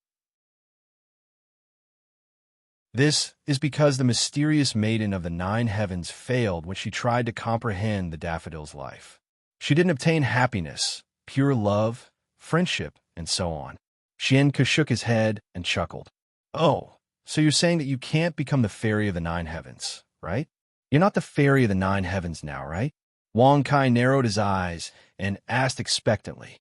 This is because the mysterious maiden of the nine heavens failed when she tried to comprehend the daffodil's life. She didn't obtain happiness, pure love, friendship, and so on. Xian Ku shook his head and chuckled. Oh, so you're saying that you can't become the fairy of the nine heavens, right? You're not the fairy of the nine heavens now, right? Wang Kai narrowed his eyes and asked expectantly,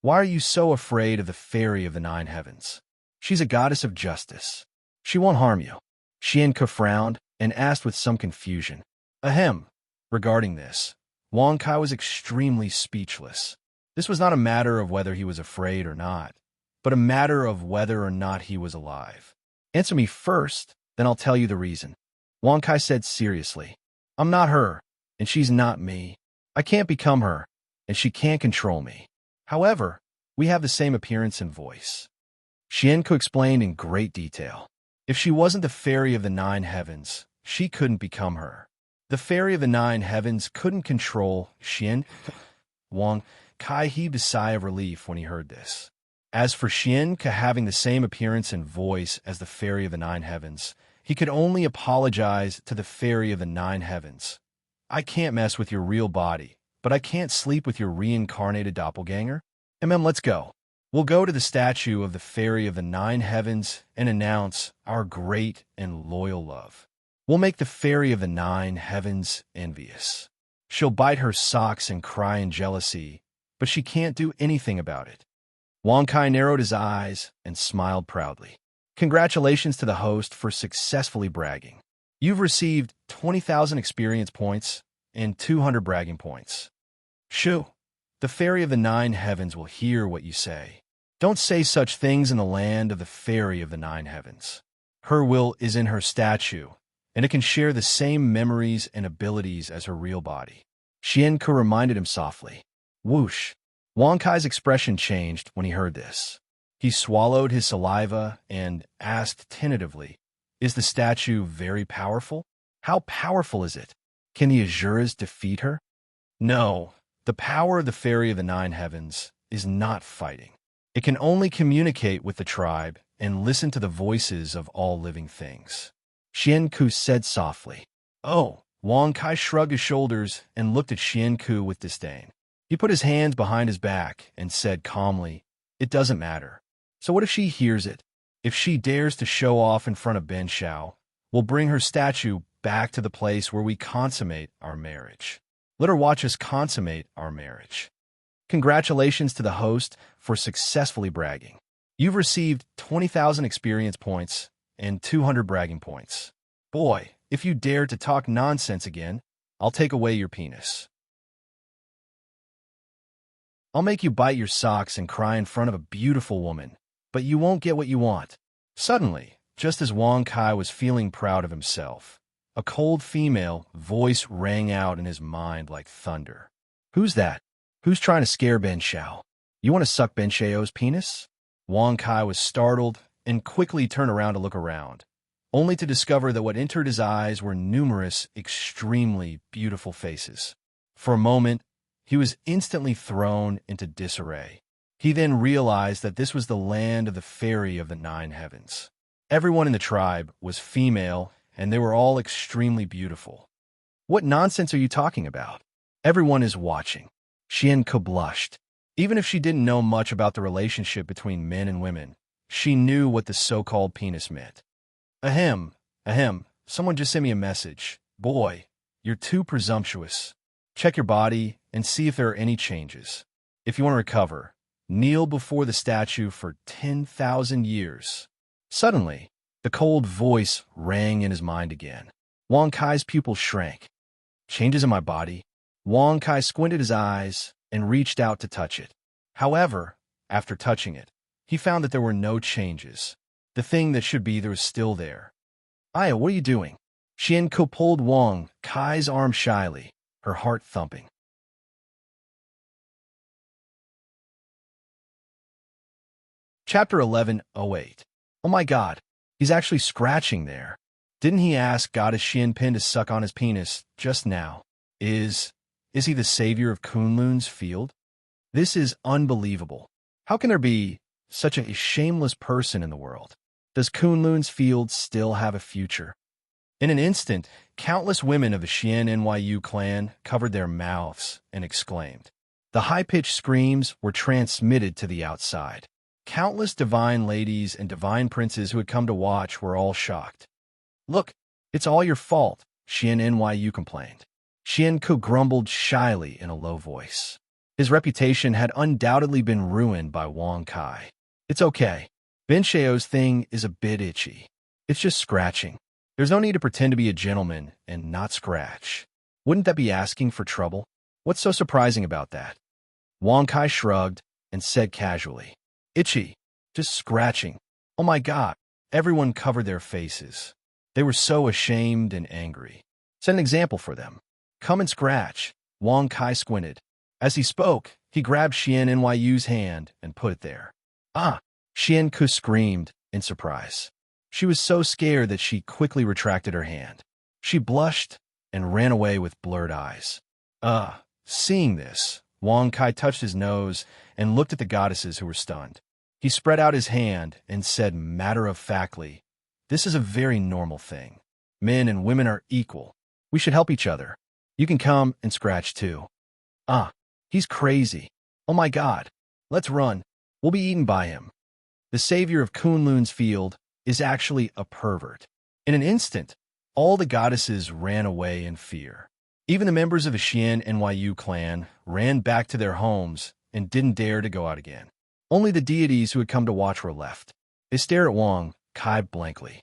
why are you so afraid of the fairy of the nine heavens? She's a goddess of justice. She won't harm you. Xian Ku frowned and asked with some confusion. Ahem. Regarding this, Wang Kai was extremely speechless. This was not a matter of whether he was afraid or not, but a matter of whether or not he was alive. Answer me first, then I'll tell you the reason. Wang Kai said seriously. I'm not her, and she's not me. I can't become her, and she can't control me. However, we have the same appearance and voice. Xian Ku explained in great detail. If she wasn't the fairy of the nine heavens, she couldn't become her. The fairy of the nine heavens couldn't control Xian. Wang Kai heaved a sigh of relief when he heard this. As for Xianke having the same appearance and voice as the Fairy of the Nine Heavens, he could only apologize to the Fairy of the Nine Heavens. I can't mess with your real body, but I can't sleep with your reincarnated doppelganger. Let's go. We'll go to the statue of the Fairy of the Nine Heavens and announce our great and loyal love. We'll make the Fairy of the Nine Heavens envious. She'll bite her socks and cry in jealousy, but she can't do anything about it. Wang Kai narrowed his eyes and smiled proudly. Congratulations to the host for successfully bragging. You've received 20,000 experience points and 200 bragging points. Shoo! The Fairy of the Nine Heavens will hear what you say. Don't say such things in the land of the Fairy of the Nine Heavens. Her will is in her statue, and it can share the same memories and abilities as her real body. Xianke reminded him softly. Whoosh! Wang Kai's expression changed when he heard this. He swallowed his saliva and asked tentatively, Is the statue very powerful? How powerful is it? Can the Azuras defeat her? No, the power of the Fairy of the Nine Heavens is not fighting. It can only communicate with the tribe and listen to the voices of all living things. Xianke said softly. Oh, Wang Kai shrugged his shoulders and looked at Xianke with disdain. He put his hands behind his back and said calmly, It doesn't matter. So what if she hears it? If she dares to show off in front of Ben Shao, we'll bring her statue back to the place where we consummate our marriage. Let her watch us consummate our marriage. Congratulations to the host for successfully bragging. You've received 20,000 experience points and 200 bragging points. Boy, if you dare to talk nonsense again, I'll take away your penis. I'll make you bite your socks and cry in front of a beautiful woman, but you won't get what you want. Suddenly, just as Wang Kai was feeling proud of himself, a cold female voice rang out in his mind like thunder. Who's that? Who's trying to scare Ben Shao? You want to suck Ben Shao's penis? Wang Kai was startled and quickly turned around to look around, only to discover that what entered his eyes were numerous, extremely beautiful faces. For a moment, he was instantly thrown into disarray. He then realized that this was the land of the Fairy of the Nine Heavens. Everyone in the tribe was female, and they were all extremely beautiful. What nonsense are you talking about? Everyone is watching. Xianke blushed. Even if she didn't know much about the relationship between men and women, she knew what the so-called penis meant. Ahem, someone just sent me a message. Boy, you're too presumptuous. Check your body and see if there are any changes. If you want to recover, kneel before the statue for 10,000 years. Suddenly, the cold voice rang in his mind again. Wang Kai's pupils shrank. Changes in my body? Wang Kai squinted his eyes and reached out to touch it. However, after touching it, he found that there were no changes. The thing that should be there was still there. Aya, what are you doing? Xianke pulled Wang Kai's arm shyly, her heart thumping. Chapter 11:08. Oh my God, he's actually scratching there. Didn't he ask Goddess Xianpin to suck on his penis just now? Is he the savior of Kunlun's field? This is unbelievable. How can there be such a shameless person in the world? Does Kunlun's field still have a future? In an instant, countless women of the Xian Nyu clan covered their mouths and exclaimed. The high-pitched screams were transmitted to the outside. Countless divine ladies and divine princes who had come to watch were all shocked. Look, it's all your fault, Xian Nyu complained. Xianke grumbled shyly in a low voice. His reputation had undoubtedly been ruined by Wang Kai. It's okay. Ben Shao's thing is a bit itchy. It's just scratching. There's no need to pretend to be a gentleman and not scratch. Wouldn't that be asking for trouble? What's so surprising about that? Wang Kai shrugged and said casually, Itchy, just scratching. Oh my God. Everyone covered their faces. They were so ashamed and angry. Set an example for them. Come and scratch. Wang Kai squinted. As he spoke, he grabbed Xian Nyu's hand and put it there. Ah! Xianke screamed in surprise. She was so scared that she quickly retracted her hand. She blushed and ran away with blurred eyes. Seeing this, Wang Kai touched his nose and looked at the goddesses who were stunned. He spread out his hand and said matter-of-factly, "This is a very normal thing. Men and women are equal. We should help each other. You can come and scratch too." Ah, he's crazy. Oh my God. Let's run. We'll be eaten by him. The savior of Kunlun's field is actually a pervert. In an instant, all the goddesses ran away in fear. Even the members of the Xian NYU clan ran back to their homes and didn't dare to go out again. Only the deities who had come to watch were left. They stared at Wang Kai blankly.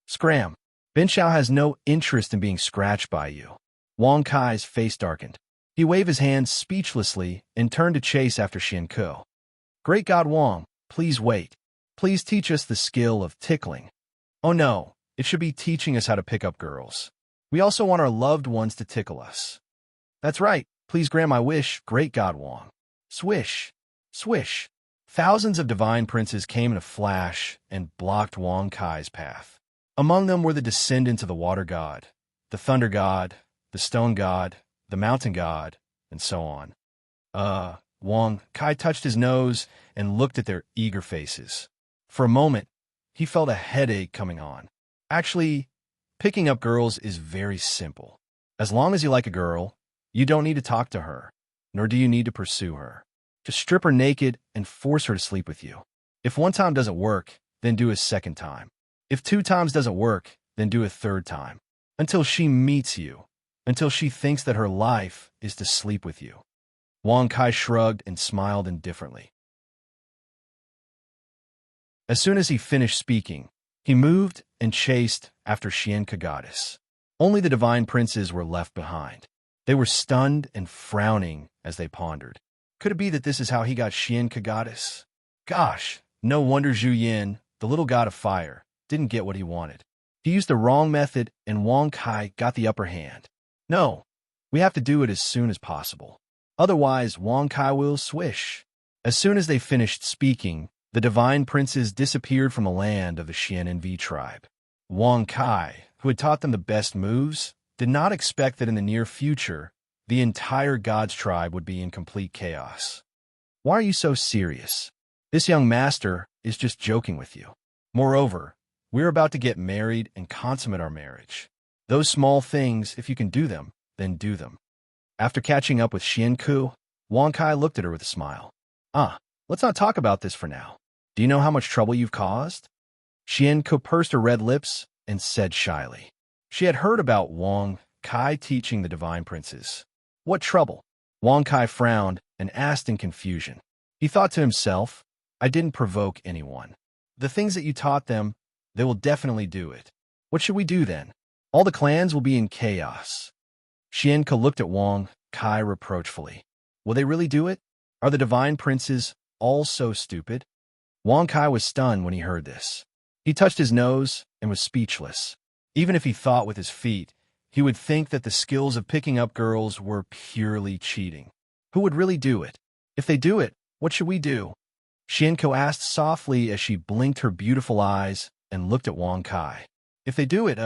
Scram! Bin Xiao has no interest in being scratched by you. Wang Kai's face darkened. He waved his hands speechlessly and turned to chase after Xian Ku. Great God Wang, please wait. Please teach us the skill of tickling. Oh no, it should be teaching us how to pick up girls. We also want our loved ones to tickle us. That's right, please grant my wish, great God Wang. Swish, swish. Thousands of divine princes came in a flash and blocked Wang Kai's path. Among them were the descendants of the water god, the thunder god, the stone god, the mountain god, and so on. Wang Kai touched his nose and looked at their eager faces. For a moment, he felt a headache coming on. Actually, picking up girls is very simple. As long as you like a girl, you don't need to talk to her, nor do you need to pursue her. Just strip her naked and force her to sleep with you. If one time doesn't work, then do a second time. If 2 times doesn't work, then do a 3rd time. Until she meets you. Until she thinks that her life is to sleep with you. Wang Kai shrugged and smiled indifferently. As soon as he finished speaking, he moved and chased after Xian Kagatis. Only the divine princes were left behind. They were stunned and frowning as they pondered. Could it be that this is how he got Xian Kagatis? Gosh, no wonder Zhu Yin, the little god of fire, didn't get what he wanted. He used the wrong method and Wang Kai got the upper hand. No, we have to do it as soon as possible. Otherwise, Wang Kai will swish. As soon as they finished speaking, the divine princes disappeared from the land of the Xian NV tribe. Wang Kai, who had taught them the best moves, did not expect that in the near future, the entire God's tribe would be in complete chaos. Why are you so serious? This young master is just joking with you. Moreover, we're about to get married and consummate our marriage. Those small things, if you can do them, then do them. After catching up with Xian Ku, Wang Kai looked at her with a smile. Let's not talk about this for now. Do you know how much trouble you've caused? Xian Ku pursed her red lips and said shyly. She had heard about Wang Kai teaching the divine princes. What trouble? Wang Kai frowned and asked in confusion. He thought to himself, I didn't provoke anyone. The things that you taught them, they will definitely do it. What should we do then? All the clans will be in chaos. Xian Ke looked at Wang Kai reproachfully. Will they really do it? Are the divine princes all so stupid? Wang Kai was stunned when he heard this. He touched his nose and was speechless. Even if he thought with his feet, he would think that the skills of picking up girls were purely cheating. Who would really do it? If they do it, what should we do? Xian Ke asked softly as she blinked her beautiful eyes and looked at Wang Kai. If they do it,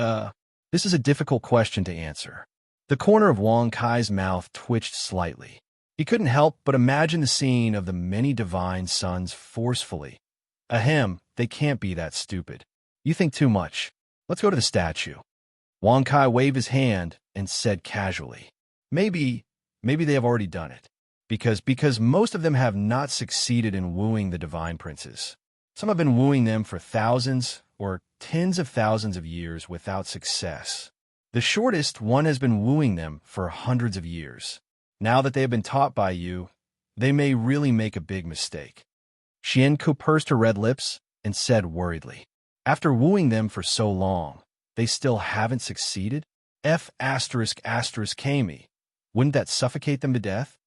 this is a difficult question to answer. The corner of Wang Kai's mouth twitched slightly. He couldn't help but imagine the scene of the many divine sons forcefully. Ahem, they can't be that stupid. You think too much. Let's go to the statue. Wang Kai waved his hand and said casually, Maybe they have already done it. Because most of them have not succeeded in wooing the divine princes. Some have been wooing them for thousands or tens of thousands of years without success. The shortest one has been wooing them for hundreds of years. Now that they have been taught by you, they may really make a big mistake. Xian Ku pursed her red lips and said worriedly, After wooing them for so long, they still haven't succeeded? Kami. Wouldn't that suffocate them to death?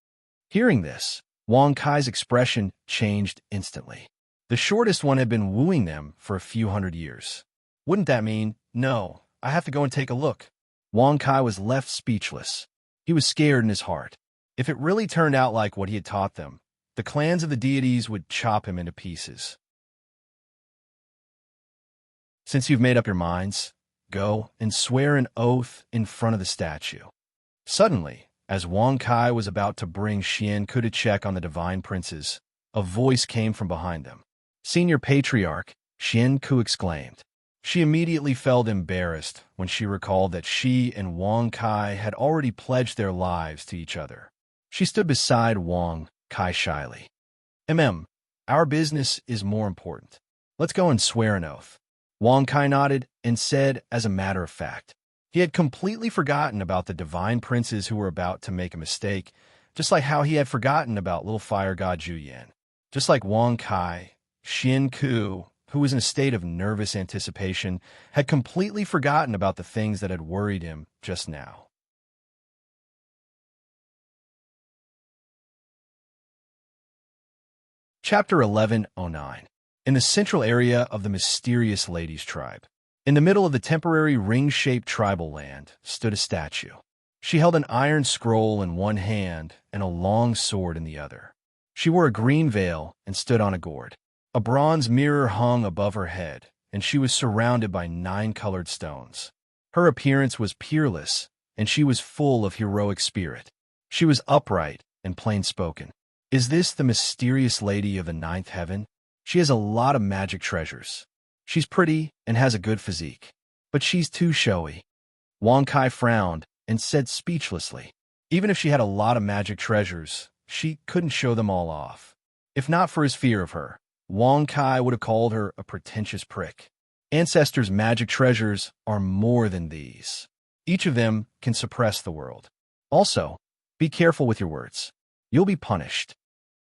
Hearing this, Wang Kai's expression changed instantly. The shortest one had been wooing them for a few hundred years. Wouldn't that mean, no, I have to go and take a look? Wang Kai was left speechless. He was scared in his heart. If it really turned out like what he had taught them, the clans of the deities would chop him into pieces. Since you've made up your minds, go and swear an oath in front of the statue. Suddenly, as Wang Kai was about to bring Xian Ku to check on the divine princes, a voice came from behind them. Senior Patriarch, Xian Ku exclaimed. She immediately felt embarrassed when she recalled that she and Wang Kai had already pledged their lives to each other. She stood beside Wang Kai shyly. Our business is more important. Let's go and swear an oath. Wang Kai nodded and said as a matter of fact. He had completely forgotten about the divine princes who were about to make a mistake, just like how he had forgotten about little fire god Zhu Yan. Just like Wang Kai, Xian Ku, who was in a state of nervous anticipation, had completely forgotten about the things that had worried him just now. Chapter 1109. In the central area of the mysterious ladies' tribe. In the middle of the temporary ring-shaped tribal land stood a statue. She held an iron scroll in one hand and a long sword in the other. She wore a green veil and stood on a gourd. A bronze mirror hung above her head, and she was surrounded by 9 colored stones. Her appearance was peerless, and she was full of heroic spirit. She was upright and plain-spoken. Is this the mysterious lady of the 9th heaven? She has a lot of magic treasures. She's pretty and has a good physique, but she's too showy. Wang Kai frowned and said speechlessly. Even if she had a lot of magic treasures, she couldn't show them all off. If not for his fear of her, Wang Kai would have called her a pretentious prick. Ancestors' magic treasures are more than these. Each of them can suppress the world. Also, be careful with your words. You'll be punished.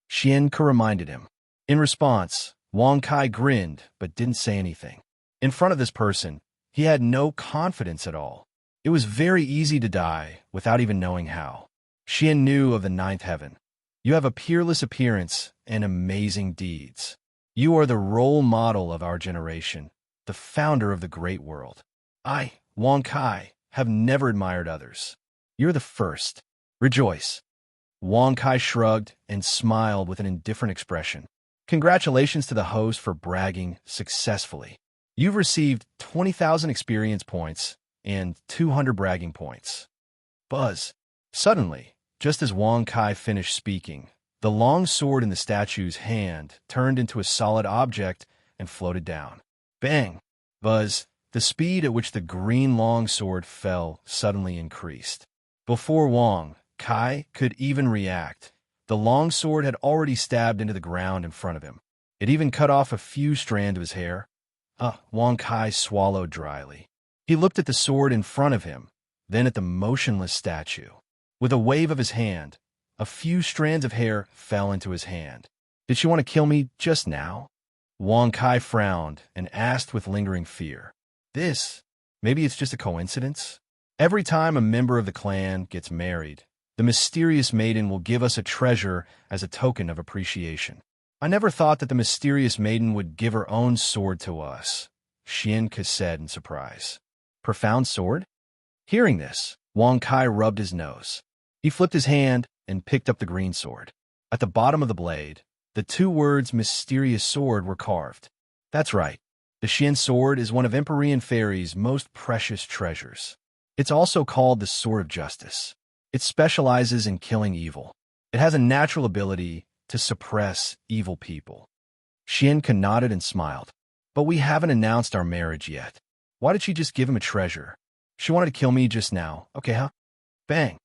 Xian Ke reminded him. In response, Wang Kai grinned but didn't say anything. In front of this person, he had no confidence at all. It was very easy to die without even knowing how. Xian knew of the 9th heaven. You have a peerless appearance and amazing deeds. You are the role model of our generation, the founder of the great world. I, Wang Kai, have never admired others. You're the first. Rejoice. Wang Kai shrugged and smiled with an indifferent expression. Congratulations to the host for bragging successfully. You've received 20,000 experience points and 200 bragging points. Buzz. Suddenly, just as Wang Kai finished speaking, the long sword in the statue's hand turned into a solid object and floated down. Bang! Buzz. The speed at which the green long sword fell suddenly increased. Before Wang Kai could even react, the long sword had already stabbed into the ground in front of him. It even cut off a few strands of his hair. Wang Kai swallowed dryly. He looked at the sword in front of him, then at the motionless statue. With a wave of his hand, a few strands of hair fell into his hand. Did she want to kill me just now? Wang Kai frowned and asked with lingering fear. Maybe it's just a coincidence? Every time a member of the clan gets married, the mysterious maiden will give us a treasure as a token of appreciation. I never thought that the mysterious maiden would give her own sword to us, Xian Ke said in surprise. Profound sword? Hearing this, Wang Kai rubbed his nose. He flipped his hand and picked up the green sword. At the bottom of the blade, the 2 words mysterious sword were carved. That's right. The Xian sword is one of Empyrean Fairy's most precious treasures. It's also called the Sword of Justice. It specializes in killing evil. It has a natural ability to suppress evil people. Xian Ke nodded and smiled. But we haven't announced our marriage yet. Why did she just give him a treasure? She wanted to kill me just now. Okay, huh? Bang.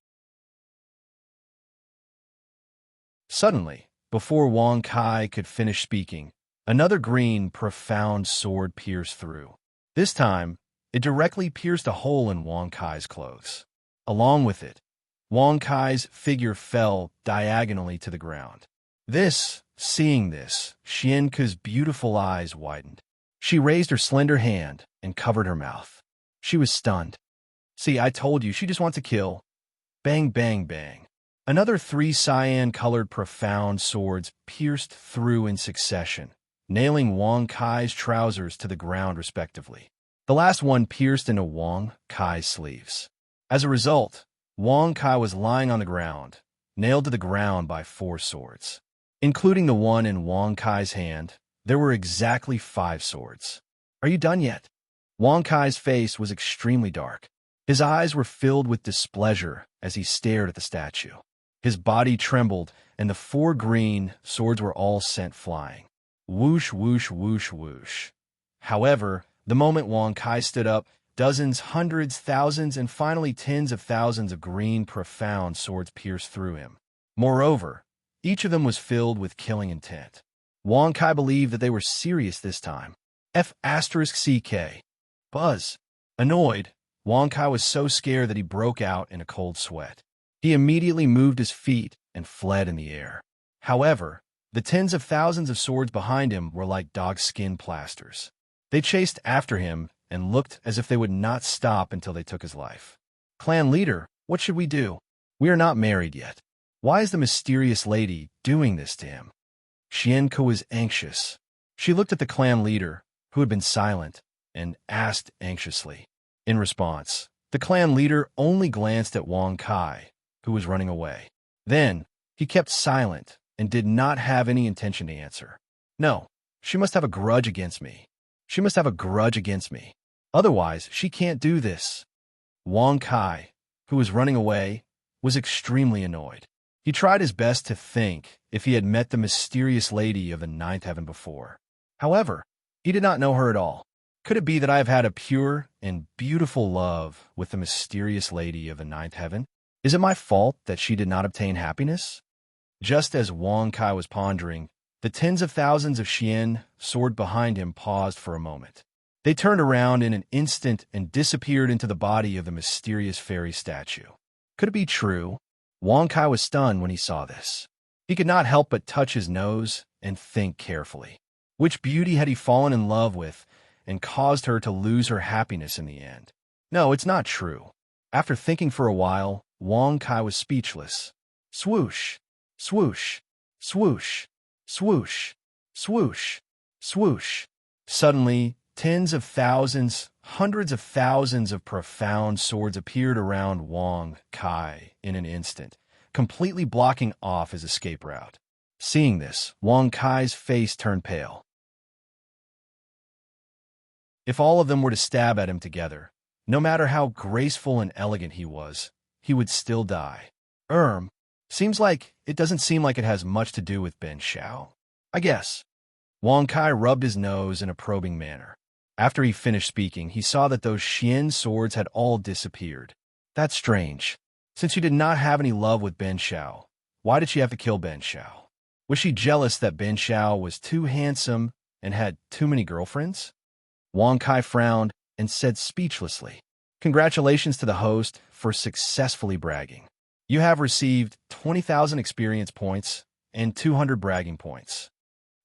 Suddenly, before Wang Kai could finish speaking, another green, profound sword pierced through. This time, it directly pierced a hole in Wang Kai's clothes. Along with it, Wang Kai's figure fell diagonally to the ground. Seeing this, Xian Ke's beautiful eyes widened. She raised her slender hand and covered her mouth. She was stunned. See, I told you, she just wants to kill. Bang, bang, bang. Another 3 cyan-colored profound swords pierced through in succession, nailing Wang Kai's trousers to the ground respectively. The last one pierced into Wang Kai's sleeves. As a result, Wang Kai was lying on the ground, nailed to the ground by 4 swords. Including the one in Wang Kai's hand, there were exactly 5 swords. Are you done yet? Wang Kai's face was extremely dark. His eyes were filled with displeasure as he stared at the statue. His body trembled, and the 4 green swords were all sent flying. Whoosh, whoosh, whoosh, whoosh. However, the moment Wang Kai stood up, dozens, hundreds, thousands, and finally tens of thousands of green, profound swords pierced through him. Moreover, each of them was filled with killing intent. Wang Kai believed that they were serious this time. F***CK. Buzz. Annoyed, Wang Kai was so scared that he broke out in a cold sweat. He immediately moved his feet and fled in the air. However, the tens of thousands of swords behind him were like dog-skin plasters. They chased after him and looked as if they would not stop until they took his life. Clan leader, what should we do? We are not married yet. Why is the mysterious lady doing this to him? Xianke was anxious. She looked at the clan leader, who had been silent, and asked anxiously. In response, the clan leader only glanced at Wang Kai, who was running away. Then, he kept silent and did not have any intention to answer. No, she must have a grudge against me. She must have a grudge against me. Otherwise, she can't do this. Wang Kai, who was running away, was extremely annoyed. He tried his best to think if he had met the mysterious lady of the ninth heaven before. However, he did not know her at all. Could it be that I have had a pure and beautiful love with the mysterious lady of the ninth heaven? Is it my fault that she did not obtain happiness? Just as Wang Kai was pondering, the tens of thousands of Xian, sword behind him, paused for a moment. They turned around in an instant and disappeared into the body of the mysterious fairy statue. Could it be true? Wang Kai was stunned when he saw this. He could not help but touch his nose and think carefully. Which beauty had he fallen in love with and caused her to lose her happiness in the end? No, it's not true. After thinking for a while, Wang Kai was speechless. Swoosh, swoosh, swoosh, swoosh, swoosh, swoosh. Suddenly, tens of thousands, hundreds of thousands of profound swords appeared around Wang Kai in an instant, completely blocking off his escape route. Seeing this, Wang Kai's face turned pale. If all of them were to stab at him together, no matter how graceful and elegant he was, he would still die. Seems like it doesn't seem like it has much to do with Ben Xiao. I guess. Wang Kai rubbed his nose in a probing manner. After he finished speaking, he saw that those Xian swords had all disappeared. That's strange. Since she did not have any love with Ben Xiao, why did she have to kill Ben Xiao? Was she jealous that Ben Xiao was too handsome and had too many girlfriends? Wang Kai frowned and said speechlessly, "Congratulations to the host for successfully bragging. You have received 20,000 experience points and 200 bragging points."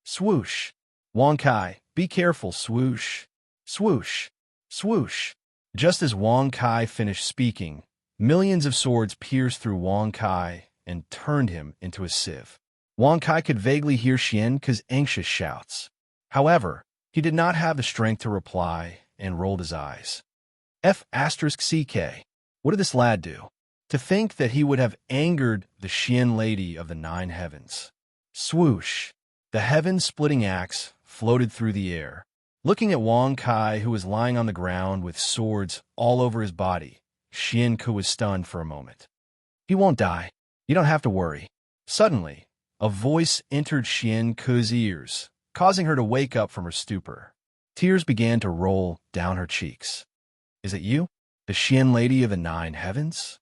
Swoosh. Wang Kai, be careful, swoosh. Swoosh. Swoosh. Just as Wang Kai finished speaking, millions of swords pierced through Wang Kai and turned him into a sieve. Wang Kai could vaguely hear Xianke's anxious shouts. However, he did not have the strength to reply and rolled his eyes. F***CK. What did this lad do? To think that he would have angered the Xian lady of the nine heavens. Swoosh. The heaven-splitting axe floated through the air. Looking at Wang Kai, who was lying on the ground with swords all over his body, Xianke was stunned for a moment. He won't die. You don't have to worry. Suddenly, a voice entered Xianke's ears, causing her to wake up from her stupor. Tears began to roll down her cheeks. Is it you, the Xian lady of the nine heavens?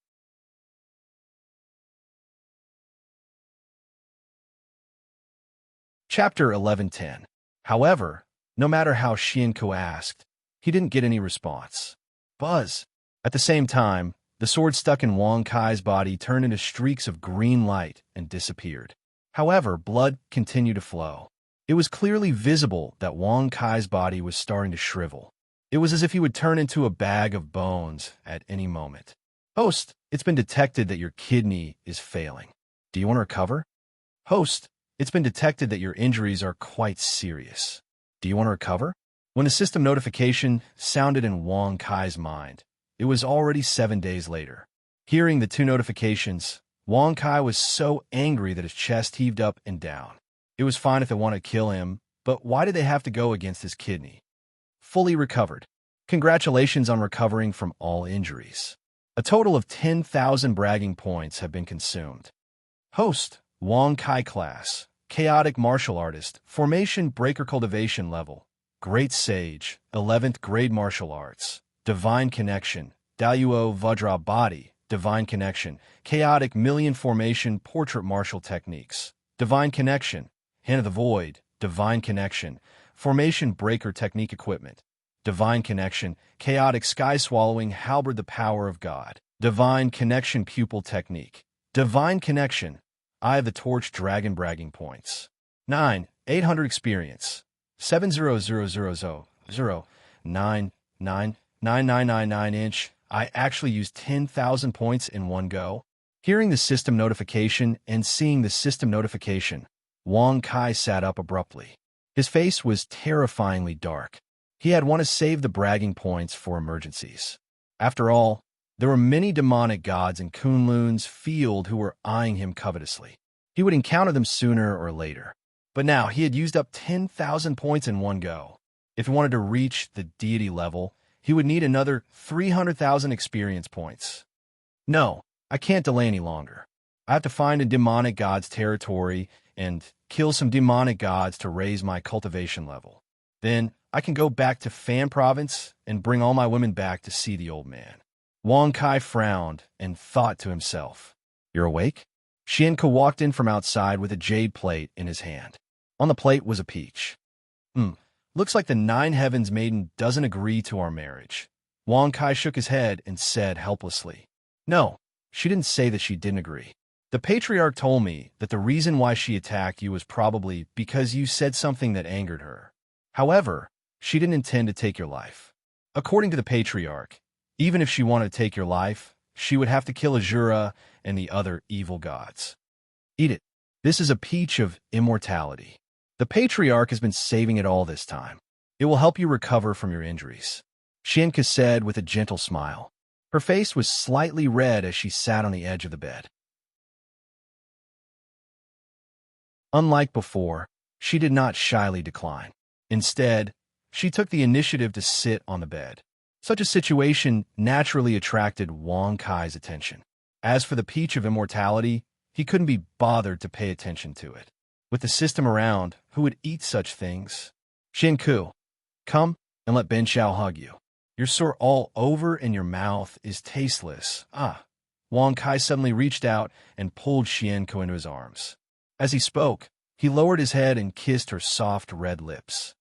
Chapter 11:10. However, no matter how Xianke asked, he didn't get any response. Buzz. At the same time, the sword stuck in Wang Kai's body turned into streaks of green light and disappeared. However, blood continued to flow. It was clearly visible that Wang Kai's body was starting to shrivel. It was as if he would turn into a bag of bones at any moment. Host, it's been detected that your kidney is failing. Do you want to recover? Host, it's been detected that your injuries are quite serious. Do you want to recover? When the system notification sounded in Wang Kai's mind, it was already 7 days later. Hearing the two notifications, Wang Kai was so angry that his chest heaved up and down. It was fine if they wanted to kill him, but why did they have to go against his kidney? Fully recovered. Congratulations on recovering from all injuries. A total of 10,000 bragging points have been consumed. Host, Wang Kai class, chaotic martial artist, formation breaker cultivation level, great sage, 11th grade martial arts, divine connection, Daluo Vajra body, divine connection, chaotic million formation portrait martial techniques, divine connection, hand of the void, divine connection, formation breaker technique equipment, divine connection, chaotic sky swallowing halberd the power of God, divine connection pupil technique, divine connection, eye of the torch dragon bragging points. 9. 800 experience. 70000099999 inch. I actually used 10,000 points in one go. Hearing the system notification and seeing the system notification, Wang Kai sat up abruptly. His face was terrifyingly dark. He had wanted to save the bragging points for emergencies. After all, there were many demonic gods in Kunlun's field who were eyeing him covetously. He would encounter them sooner or later. But now he had used up 10,000 points in one go. If he wanted to reach the deity level, he would need another 300,000 experience points. No, I can't delay any longer. I have to find a demonic god's territory and kill some demonic gods to raise my cultivation level. Then I can go back to Fan Province and bring all my women back to see the old man. Wang Kai frowned and thought to himself, "You're awake?" Xianke walked in from outside with a jade plate in his hand. On the plate was a peach. Looks like the Nine Heavens maiden doesn't agree to our marriage. Wang Kai shook his head and said helplessly, "No, she didn't say that she didn't agree. The patriarch told me that the reason why she attacked you was probably because you said something that angered her. However, she didn't intend to take your life. According to the patriarch, even if she wanted to take your life, she would have to kill Azura and the other evil gods. Eat it. This is a peach of immortality. The patriarch has been saving it all this time. It will help you recover from your injuries," Xianke said with a gentle smile. Her face was slightly red as she sat on the edge of the bed. Unlike before, she did not shyly decline. Instead, she took the initiative to sit on the bed. Such a situation naturally attracted Wang Kai's attention. As for the peach of immortality, he couldn't be bothered to pay attention to it. With the system around, who would eat such things? "Xianke, come and let Ben Xiao hug you. You're sore all over and your mouth is tasteless." Wang Kai suddenly reached out and pulled Xianke into his arms. As he spoke, he lowered his head and kissed her soft red lips.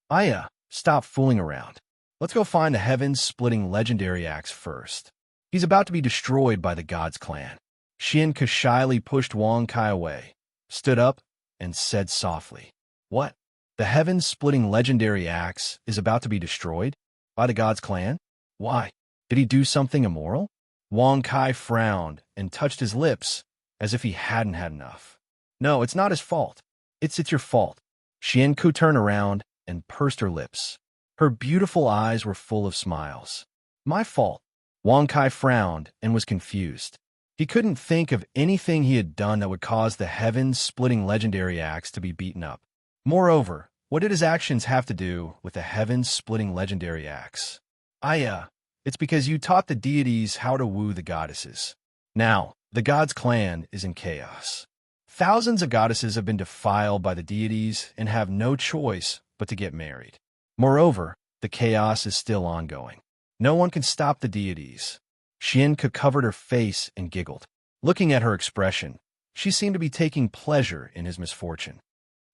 "Aya, stop fooling around. Let's go find the heavens-splitting legendary axe first. He's about to be destroyed by the God's clan." Xianke shyly pushed Wang Kai away, stood up, and said softly, "What? The heavens-splitting legendary axe is about to be destroyed? By the God's clan? Why? Did he do something immoral?" Wang Kai frowned and touched his lips as if he hadn't had enough. "No, it's not his fault. It's your fault." Xianke turned around and pursed her lips. Her beautiful eyes were full of smiles. "My fault." Wang Kai frowned and was confused. He couldn't think of anything he had done that would cause the heavens-splitting legendary axe to be beaten up. Moreover, what did his actions have to do with the heavens-splitting legendary axe? It's because you taught the deities how to woo the goddesses. Now, the gods' clan is in chaos. Thousands of goddesses have been defiled by the deities and have no choice but to get married. Moreover, the chaos is still ongoing. No one can stop the deities. Xianke covered her face and giggled. Looking at her expression, she seemed to be taking pleasure in his misfortune.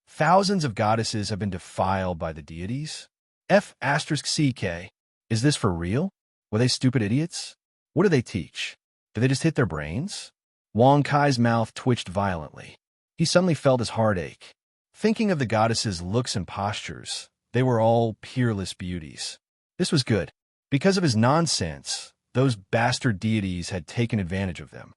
Thousands of goddesses have been defiled by the deities? F***CK. Is this for real? Were they stupid idiots? What do they teach? Did they just hit their brains? Wang Kai's mouth twitched violently. He suddenly felt his heart ache. Thinking of the goddesses' looks and postures, they were all peerless beauties. This was good. Because of his nonsense, those bastard deities had taken advantage of them.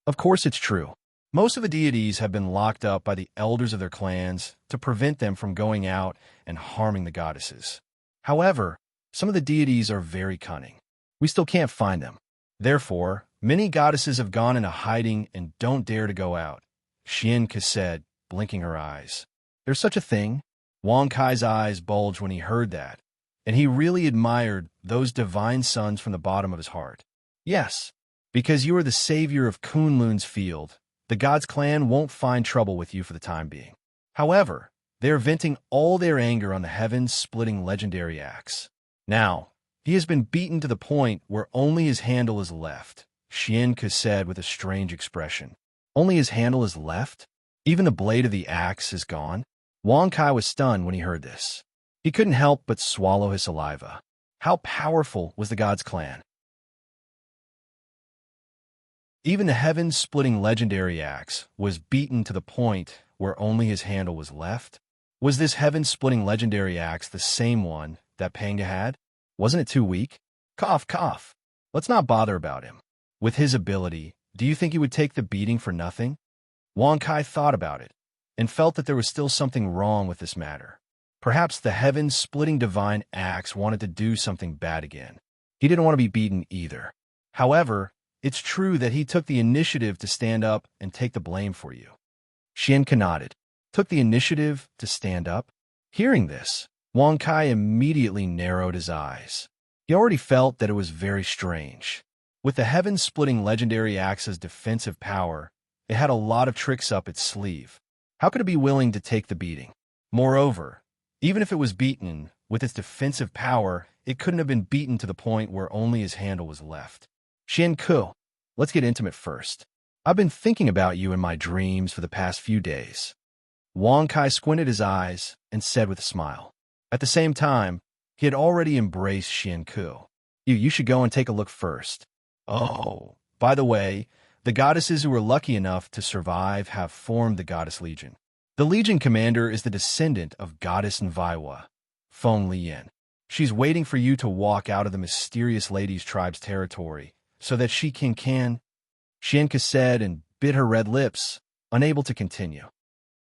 Of course it's true. Most of the deities have been locked up by the elders of their clans to prevent them from going out and harming the goddesses. However, some of the deities are very cunning. We still can't find them. Therefore, many goddesses have gone into hiding and don't dare to go out, Xianke said, blinking her eyes. There's such a thing? Wang Kai's eyes bulged when he heard that, and he really admired those divine sons from the bottom of his heart. Yes, because you are the savior of Kunlun's field, the God's clan won't find trouble with you for the time being. However, they are venting all their anger on the heaven-splitting legendary axe. Now, he has been beaten to the point where only his handle is left, Xianke said with a strange expression. Only his handle is left? Even the blade of the axe is gone? Wang Kai was stunned when he heard this. He couldn't help but swallow his saliva. How powerful was the god's clan? Even the heaven-splitting legendary axe was beaten to the point where only his handle was left? Was this heaven-splitting legendary axe the same one that Panga had? Wasn't it too weak? Cough, cough. Let's not bother about him. With his ability, do you think he would take the beating for nothing? Wang Kai thought about it and felt that there was still something wrong with this matter. Perhaps the heaven-splitting divine axe wanted to do something bad again. He didn't want to be beaten either. However, it's true that he took the initiative to stand up and take the blame for you. Xianke nodded. Took the initiative to stand up? Hearing this, Wang Kai immediately narrowed his eyes. He already felt that it was very strange. With the heaven-splitting legendary axe's defensive power, it had a lot of tricks up its sleeve. How could it be willing to take the beating? Moreover, even if it was beaten, with its defensive power, it couldn't have been beaten to the point where only his handle was left. Xianke, let's get intimate first. I've been thinking about you in my dreams for the past few days. Wang Kai squinted his eyes and said with a smile. At the same time, he had already embraced Xianke. You should go and take a look first. Oh, by the way, the goddesses who were lucky enough to survive have formed the Goddess Legion. The Legion commander is the descendant of Goddess Nviwa, Feng Lian. She's waiting for you to walk out of the mysterious lady's tribe's territory so that she can. Xianke said and bit her red lips, unable to continue.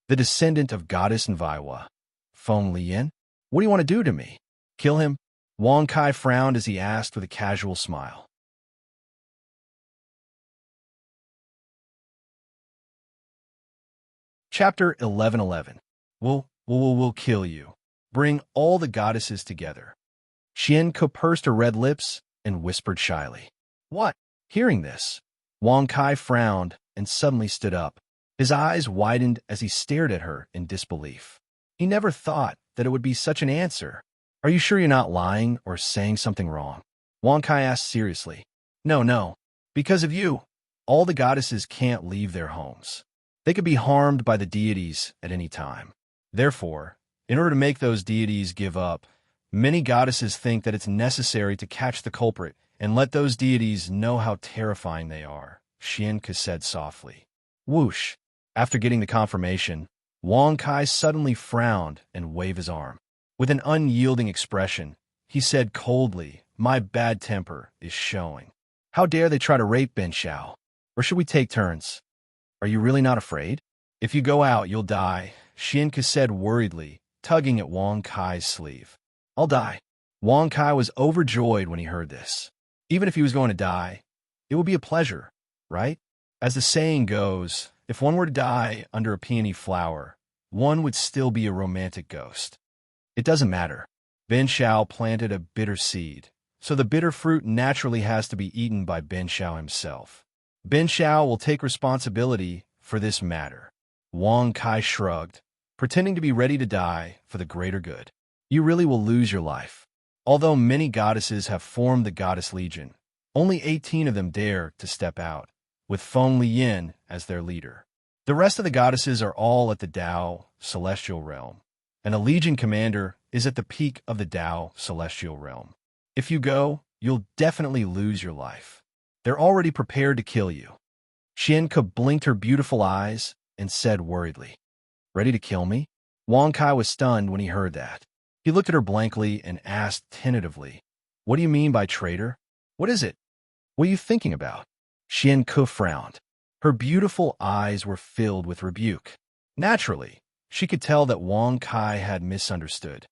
The descendant of Goddess Nviwa, Feng Lian? What do you want to do to me? Kill him? Wang Kai frowned as he asked with a casual smile. Chapter 11:11. We'll kill you. Bring all the goddesses together. Xianke pursed her red lips and whispered shyly. What? Hearing this, Wang Kai frowned and suddenly stood up. His eyes widened as he stared at her in disbelief. He never thought that it would be such an answer. Are you sure you're not lying or saying something wrong? Wang Kai asked seriously. No. Because of you, all the goddesses can't leave their homes. They could be harmed by the deities at any time. Therefore, in order to make those deities give up, many goddesses think that it's necessary to catch the culprit and let those deities know how terrifying they are, Xianke said softly. Whoosh! After getting the confirmation, Wang Kai suddenly frowned and waved his arm. With an unyielding expression, he said coldly, my bad temper is showing. How dare they try to rape Ben Xiao? Or should we take turns? Are you really not afraid? If you go out, you'll die, Xianke said worriedly, tugging at Wang Kai's sleeve. I'll die. Wang Kai was overjoyed when he heard this. Even if he was going to die, it would be a pleasure, right? As the saying goes, if one were to die under a peony flower, one would still be a romantic ghost. It doesn't matter. Ben Xiao planted a bitter seed, so the bitter fruit naturally has to be eaten by Ben Xiao himself. Ben Xiao will take responsibility for this matter. Wang Kai shrugged, pretending to be ready to die for the greater good. You really will lose your life. Although many goddesses have formed the Goddess Legion, only 18 of them dare to step out, with Feng Lian as their leader. The rest of the goddesses are all at the Tao Celestial Realm, and a Legion commander is at the peak of the Tao Celestial Realm. If you go, you'll definitely lose your life. They're already prepared to kill you. Xianke blinked her beautiful eyes and said worriedly, Ready to kill me? Wang Kai was stunned when he heard that. He looked at her blankly and asked tentatively, What do you mean by traitor? What is it? What are you thinking about? Xianke frowned. Her beautiful eyes were filled with rebuke. Naturally, she could tell that Wang Kai had misunderstood.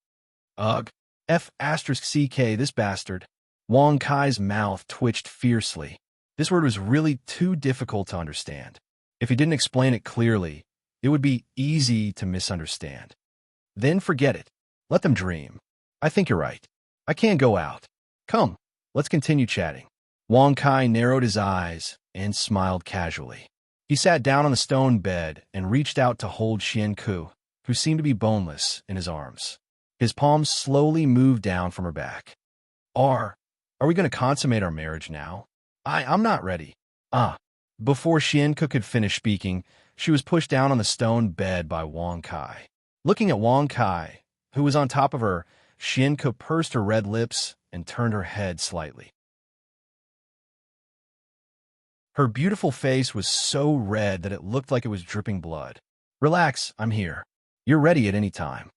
Ugh, F***ck, this bastard. Wang Kai's mouth twitched fiercely. This word was really too difficult to understand. If he didn't explain it clearly, it would be easy to misunderstand. Then forget it. Let them dream. I think you're right. I can't go out. Come, let's continue chatting. Wang Kai narrowed his eyes and smiled casually. He sat down on the stone bed and reached out to hold Xianke. who seemed to be boneless, in his arms. His palms slowly moved down from her back. Are we going to consummate our marriage now? I'm not ready. Ah. Before Xianke could finish speaking, she was pushed down on the stone bed by Wang Kai. Looking at Wang Kai, who was on top of her, Xianke pursed her red lips and turned her head slightly. Her beautiful face was so red that it looked like it was dripping blood. Relax, I'm here. You're ready at any time.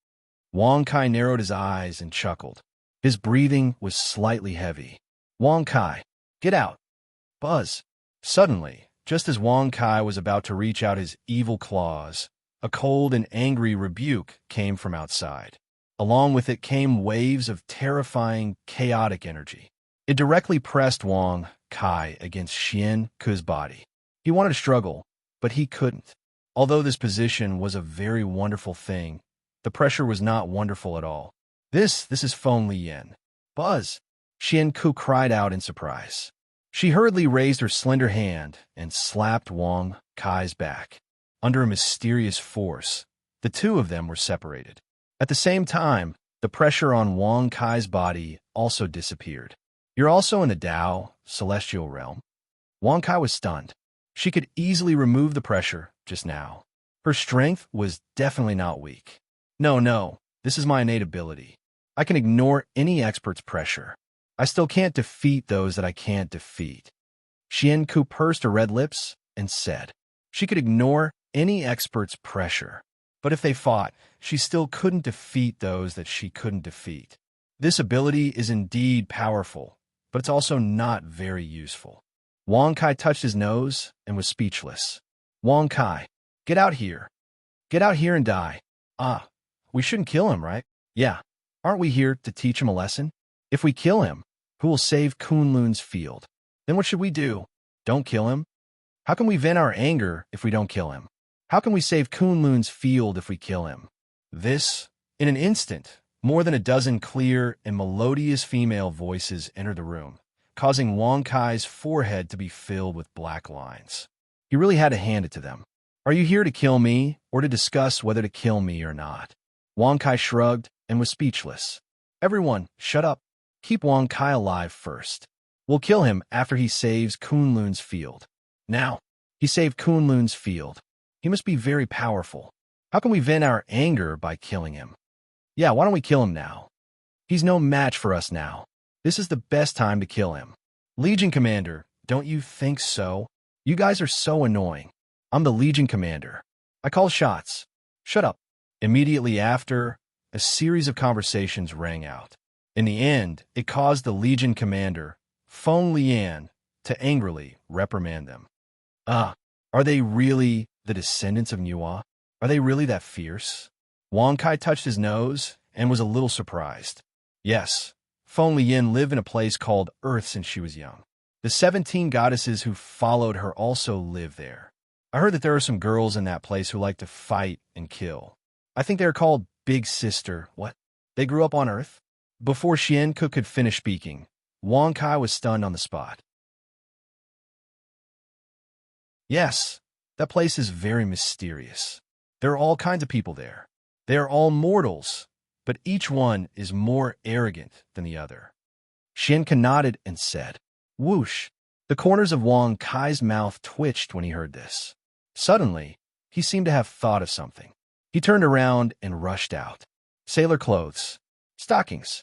Wang Kai narrowed his eyes and chuckled. His breathing was slightly heavy. Wang Kai, get out. Buzz. Suddenly, just as Wang Kai was about to reach out his evil claws, a cold and angry rebuke came from outside. Along with it came waves of terrifying, chaotic energy. It directly pressed Wang Kai against Xianke's body. He wanted to struggle, but he couldn't. Although this position was a very wonderful thing, the pressure was not wonderful at all. This is Feng Liyan. Buzz! Xianke cried out in surprise. She hurriedly raised her slender hand and slapped Wang Kai's back. Under a mysterious force, the two of them were separated. At the same time, the pressure on Wang Kai's body also disappeared. You're also in the Tao, celestial realm? Wang Kai was stunned. She could easily remove the pressure just now. Her strength was definitely not weak. No, this is my innate ability. I can ignore any expert's pressure. I still can't defeat those that I can't defeat. Xianke pursed her red lips and said she could ignore any expert's pressure. But if they fought, she still couldn't defeat those that she couldn't defeat. This ability is indeed powerful, but it's also not very useful. Wang Kai touched his nose and was speechless. Wang Kai, get out here. Get out here and die. We shouldn't kill him, right? Yeah. Aren't we here to teach him a lesson? If we kill him, who will save Kunlun's field? Then what should we do? Don't kill him? How can we vent our anger if we don't kill him? How can we save Kunlun's field if we kill him? In an instant, more than a dozen clear and melodious female voices entered the room, causing Wang Kai's forehead to be filled with black lines. He really had to hand it to them. Are you here to kill me or to discuss whether to kill me or not? Wang Kai shrugged and was speechless. Everyone, shut up. Keep Wang Kai alive first. We'll kill him after he saves Kunlun's field. Now, he saved Kunlun's field. He must be very powerful. How can we vent our anger by killing him? Yeah, why don't we kill him now? He's no match for us now. This is the best time to kill him. Legion Commander, don't you think so? You guys are so annoying. I'm the Legion Commander. I call shots. Shut up. Immediately after, a series of conversations rang out. In the end, it caused the Legion Commander, Feng Liyan, to angrily reprimand them. Are they really the descendants of Nuwa? Are they really that fierce? Wang Kai touched his nose and was a little surprised. Yes, Feng Liyan lived in a place called Earth since she was young. The 17 goddesses who followed her also live there. I heard that there are some girls in that place who like to fight and kill. I think they are called Big Sister. What? They grew up on Earth? Before Xianke could finish speaking, Wang Kai was stunned on the spot. Yes, that place is very mysterious. There are all kinds of people there. They are all mortals, but each one is more arrogant than the other. Xianke nodded and said, whoosh. The corners of Wang Kai's mouth twitched when he heard this. Suddenly, he seemed to have thought of something. He turned around and rushed out. Sailor clothes. Stockings.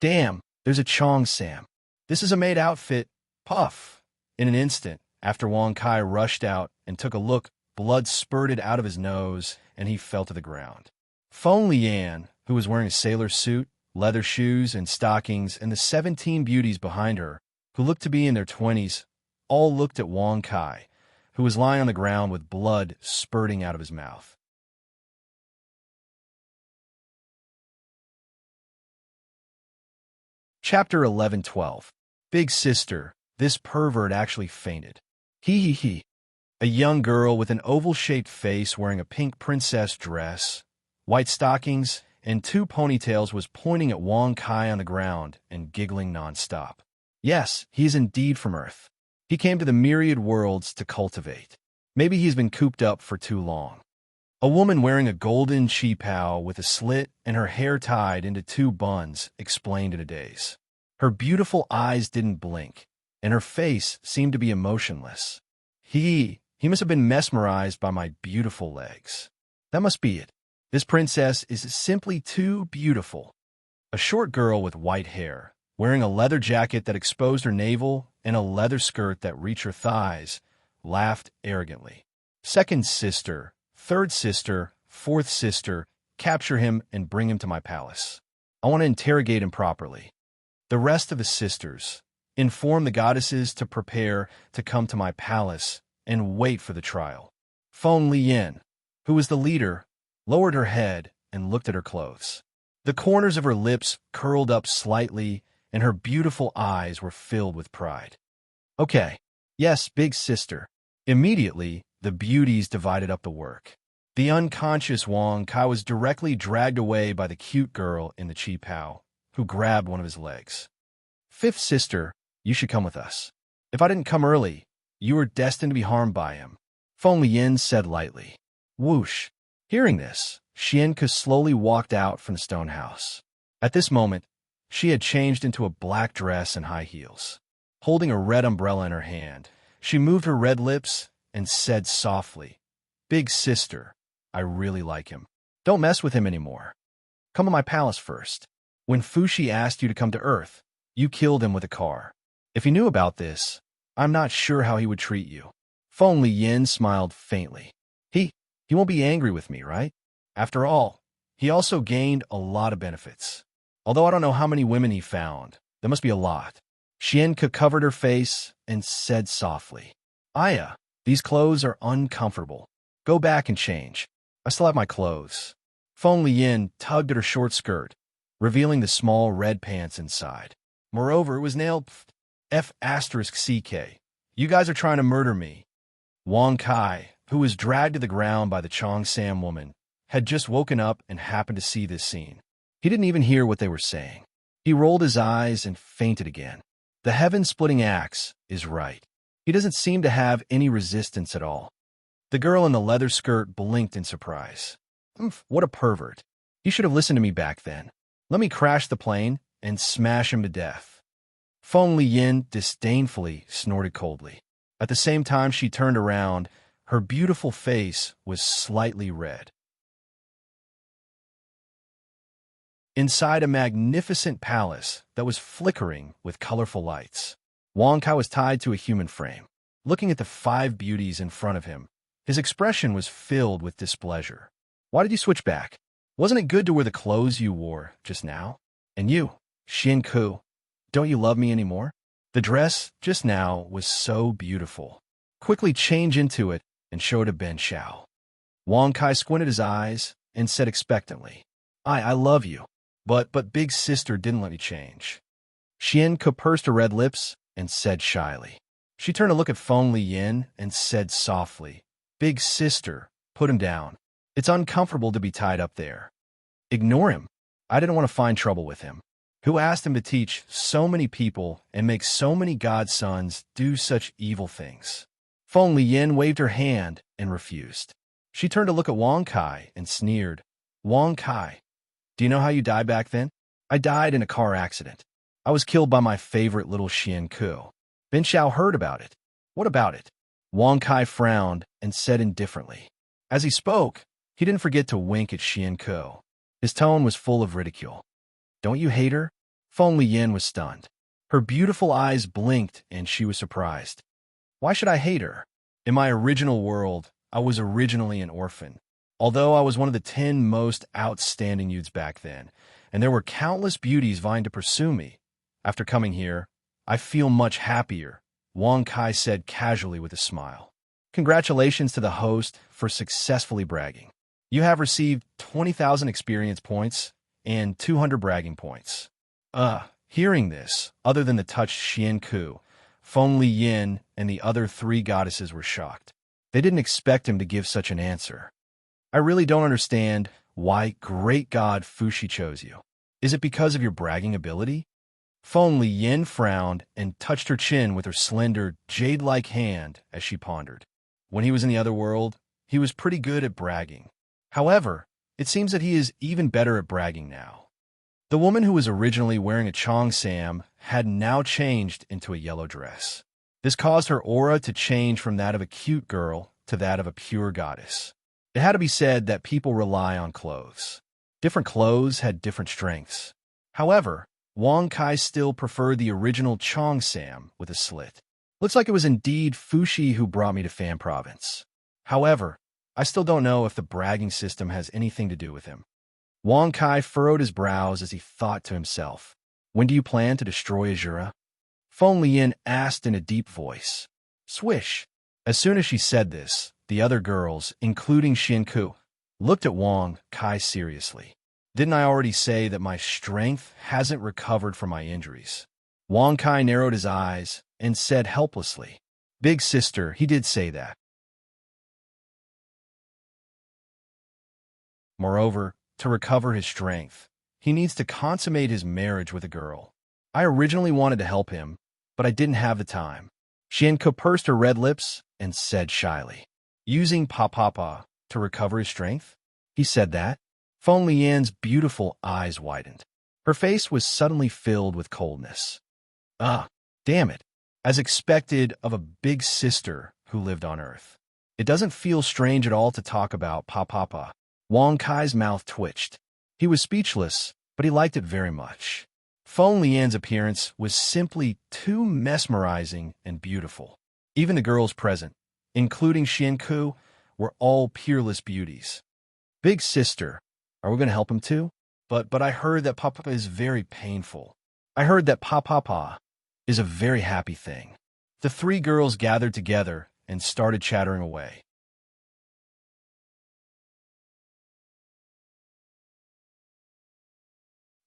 Damn, there's a Chong Sam. This is a maid outfit. Puff. In an instant, after Wang Kai rushed out and took a look, blood spurted out of his nose and he fell to the ground. Feng Liyan, who was wearing a sailor suit, leather shoes, and stockings, and the 17 beauties behind her, who looked to be in their 20s, all looked at Wang Kai, who was lying on the ground with blood spurting out of his mouth. Chapter 11:12. Big Sister, this pervert actually fainted. He. A young girl with an oval-shaped face wearing a pink princess dress, white stockings, and 2 ponytails was pointing at Wang Kai on the ground and giggling nonstop. Yes, he is indeed from Earth. He came to the myriad worlds to cultivate. Maybe he's been cooped up for too long. A woman wearing a golden qipao with a slit and her hair tied into two buns explained in a daze. Her beautiful eyes didn't blink, and her face seemed to be emotionless. He must have been mesmerized by my beautiful legs. That must be it. This princess is simply too beautiful. A short girl with white hair, wearing a leather jacket that exposed her navel and a leather skirt that reached her thighs, laughed arrogantly. Second sister, third sister, fourth sister, capture him and bring him to my palace. I want to interrogate him properly. The rest of the sisters, inform the goddesses to prepare to come to my palace and wait for the trial. Feng Lian, who was the leader, lowered her head and looked at her clothes. The corners of her lips curled up slightly, and her beautiful eyes were filled with pride. Okay, yes, big sister. Immediately, the beauties divided up the work. The unconscious Wang Kai was directly dragged away by the cute girl in the qipao, who grabbed one of his legs. Fifth sister, you should come with us. If I didn't come early, you were destined to be harmed by him, Feng Lian said lightly. Whoosh. Hearing this, Xianke slowly walked out from the stone house. At this moment, she had changed into a black dress and high heels. Holding a red umbrella in her hand, she moved her red lips and said softly, Big sister, I really like him. Don't mess with him anymore. Come to my palace first. When Fushi asked you to come to Earth, you killed him with a car. If he knew about this, I'm not sure how he would treat you. Feng Lian smiled faintly. He won't be angry with me, right? After all, he also gained a lot of benefits. Although I don't know how many women he found, there must be a lot. Xianke covered her face and said softly, Aya, these clothes are uncomfortable. Go back and change. I still have my clothes. Feng Lian tugged at her short skirt, revealing the small red pants inside. Moreover, it was nailed F*CK. You guys are trying to murder me. Wang Kai, who was dragged to the ground by the Chongsam woman, had just woken up and happened to see this scene. He didn't even hear what they were saying. He rolled his eyes and fainted again. The heaven-splitting axe is right. He doesn't seem to have any resistance at all. The girl in the leather skirt blinked in surprise. What a pervert. He should have listened to me back then. Let me crash the plane and smash him to death. Feng Lian disdainfully snorted coldly. At the same time she turned around, her beautiful face was slightly red. Inside a magnificent palace that was flickering with colorful lights, Wang Kai was tied to a human frame. Looking at the 5 beauties in front of him, his expression was filled with displeasure. Why did you switch back? Wasn't it good to wear the clothes you wore just now? And you, Xianke, don't you love me anymore? The dress just now was so beautiful. Quickly change into it and show it to Ben Xiao. Wang Kai squinted his eyes and said expectantly, I love you, but big sister didn't let me change. Xianke pursed her red lips and said shyly. She turned to look at Feng Lian and said softly, Big sister, put him down. It's uncomfortable to be tied up there. Ignore him. I didn't want to find trouble with him. Who asked him to teach so many people and make so many godsons do such evil things? Feng Lian waved her hand and refused. She turned to look at Wang Kai and sneered. Wang Kai, do you know how you died back then? I died in a car accident. I was killed by my favorite little Xianke. Ben Xiao heard about it. What about it? Wang Kai frowned and said indifferently. As he spoke, he didn't forget to wink at Xianke. His tone was full of ridicule. Don't you hate her? Feng Lian was stunned. Her beautiful eyes blinked and she was surprised. Why should I hate her? In my original world, I was originally an orphan. Although I was one of the 10 most outstanding youths back then, and there were countless beauties vying to pursue me. After coming here, I feel much happier, Wang Kai said casually with a smile. Congratulations to the host for successfully bragging. You have received 20,000 experience points and 200 bragging points. Hearing this, other than the touched Xianke, Feng Lian and the other 3 goddesses were shocked. They didn't expect him to give such an answer. I really don't understand why great god Fushi chose you. Is it because of your bragging ability? Feng Lian frowned and touched her chin with her slender, jade-like hand as she pondered. When he was in the other world, he was pretty good at bragging. However, it seems that he is even better at bragging now. The woman who was originally wearing a cheongsam had now changed into a yellow dress. This caused her aura to change from that of a cute girl to that of a pure goddess. It had to be said that people rely on clothes. Different clothes had different strengths. However, Wang Kai still preferred the original cheongsam with a slit. Looks like it was indeed Fushi who brought me to Fan Province. However, I still don't know if the bragging system has anything to do with him. Wang Kai furrowed his brows as he thought to himself, "When do you plan to destroy Azura?" Feng Lian asked in a deep voice. Swish! As soon as she said this, the other girls, including Xianku, looked at Wang Kai seriously. Didn't I already say that my strength hasn't recovered from my injuries? Wang Kai narrowed his eyes and said helplessly, "Big sister, he did say that." Moreover, to recover his strength, he needs to consummate his marriage with a girl. I originally wanted to help him, but I didn't have the time. Xianku pursed her red lips and said shyly, "Using Papa to recover his strength?" He said that. Feng Lian's beautiful eyes widened. Her face was suddenly filled with coldness. Ah, damn it. As expected of a big sister who lived on Earth. It doesn't feel strange at all to talk about Papa. Wang Kai's mouth twitched. He was speechless, but he liked it very much. Feng Lian's appearance was simply too mesmerizing and beautiful. Even the girls present, including Xianku, were all peerless beauties. Big sister, are we going to help him too? But I heard that Papa is very painful. I heard that Papa is a very happy thing. The three girls gathered together and started chattering away.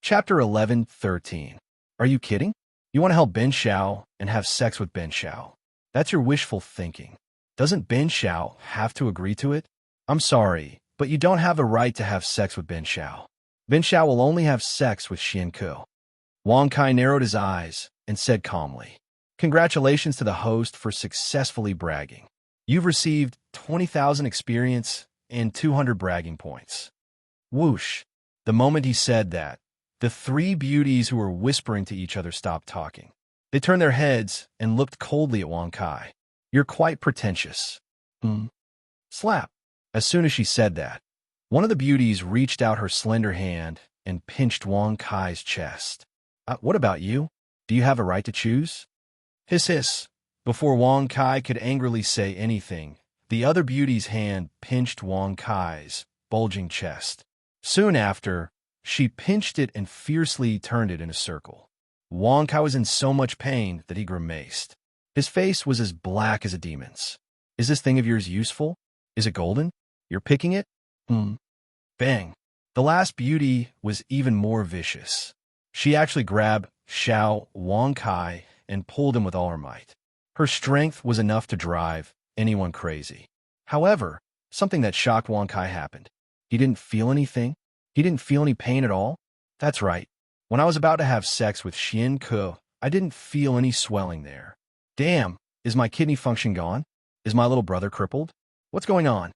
Chapter 11:13. Are you kidding? You want to help Ben Xiao and have sex with Ben Xiao. That's your wishful thinking. Doesn't Ben Xiao have to agree to it? I'm sorry, but you don't have the right to have sex with Ben Xiao. Ben Xiao will only have sex with Xianku. Wang Kai narrowed his eyes and said calmly, "Congratulations to the host for successfully bragging. You've received 20,000 experience and 200 bragging points." Whoosh! The moment he said that, the three beauties who were whispering to each other stopped talking. They turned their heads and looked coldly at Wang Kai. "You're quite pretentious." Slap! As soon as she said that, one of the beauties reached out her slender hand and pinched Wang Kai's chest. What about you? Do you have a right to choose?" Hiss hiss. Before Wang Kai could angrily say anything, the other beauty's hand pinched Wang Kai's bulging chest. Soon after, she pinched it and fiercely turned it in a circle. Wang Kai was in so much pain that he grimaced. His face was as black as a demon's. "Is this thing of yours useful? Is it golden? You're picking it?" Bang. The last beauty was even more vicious. She actually grabbed Xiao Wang Kai and pulled him with all her might. Her strength was enough to drive anyone crazy. However, something that shocked Wang Kai happened. He didn't feel anything. He didn't feel any pain at all. That's right. When I was about to have sex with Xianku, I didn't feel any swelling there. Damn, is my kidney function gone? Is my little brother crippled? What's going on?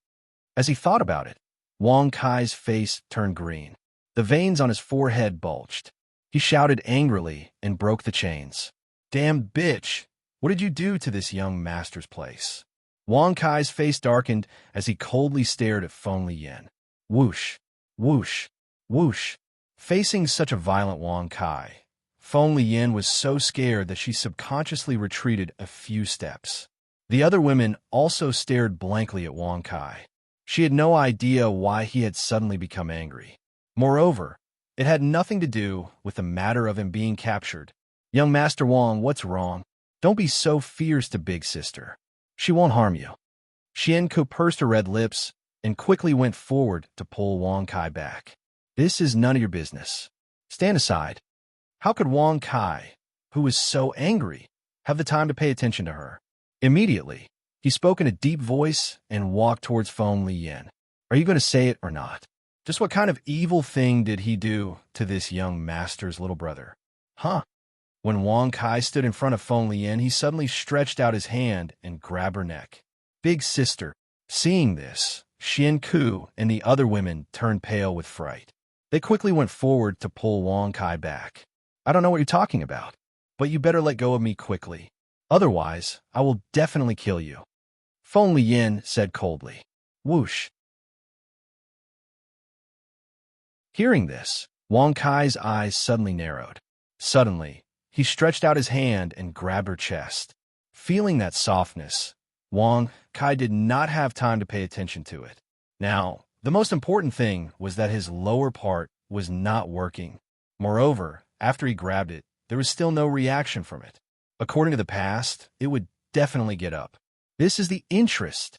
As he thought about it, Wang Kai's face turned green. The veins on his forehead bulged. He shouted angrily and broke the chains. "Damn bitch! What did you do to this young master's place?" Wang Kai's face darkened as he coldly stared at Feng Lian. Whoosh, whoosh, whoosh. Facing such a violent Wang Kai, Feng Lian was so scared that she subconsciously retreated a few steps. The other women also stared blankly at Wang Kai. She had no idea why he had suddenly become angry. Moreover, it had nothing to do with the matter of him being captured. "Young Master Wang, what's wrong? Don't be so fierce to Big Sister. She won't harm you." Xianku pursed her red lips and quickly went forward to pull Wang Kai back. "This is none of your business. Stand aside." How could Wang Kai, who was so angry, have the time to pay attention to her? Immediately, he spoke in a deep voice and walked towards Feng Lian. "Are you going to say it or not? Just what kind of evil thing did he do to this young master's little brother?" Huh? When Wang Kai stood in front of Feng Lian, he suddenly stretched out his hand and grabbed her neck. Big sister. Seeing this, Xian Ku and the other women turned pale with fright. They quickly went forward to pull Wang Kai back. I don't know what you're talking about, but you better let go of me quickly. Otherwise, I will definitely kill you. Feng Liyin said coldly. Whoosh. Hearing this, Wang Kai's eyes suddenly narrowed. Suddenly, he stretched out his hand and grabbed her chest. Feeling that softness, Wang Kai did not have time to pay attention to it. Now, the most important thing was that his lower part was not working. Moreover, after he grabbed it, there was still no reaction from it. According to the past, it would definitely get up. This is the interest.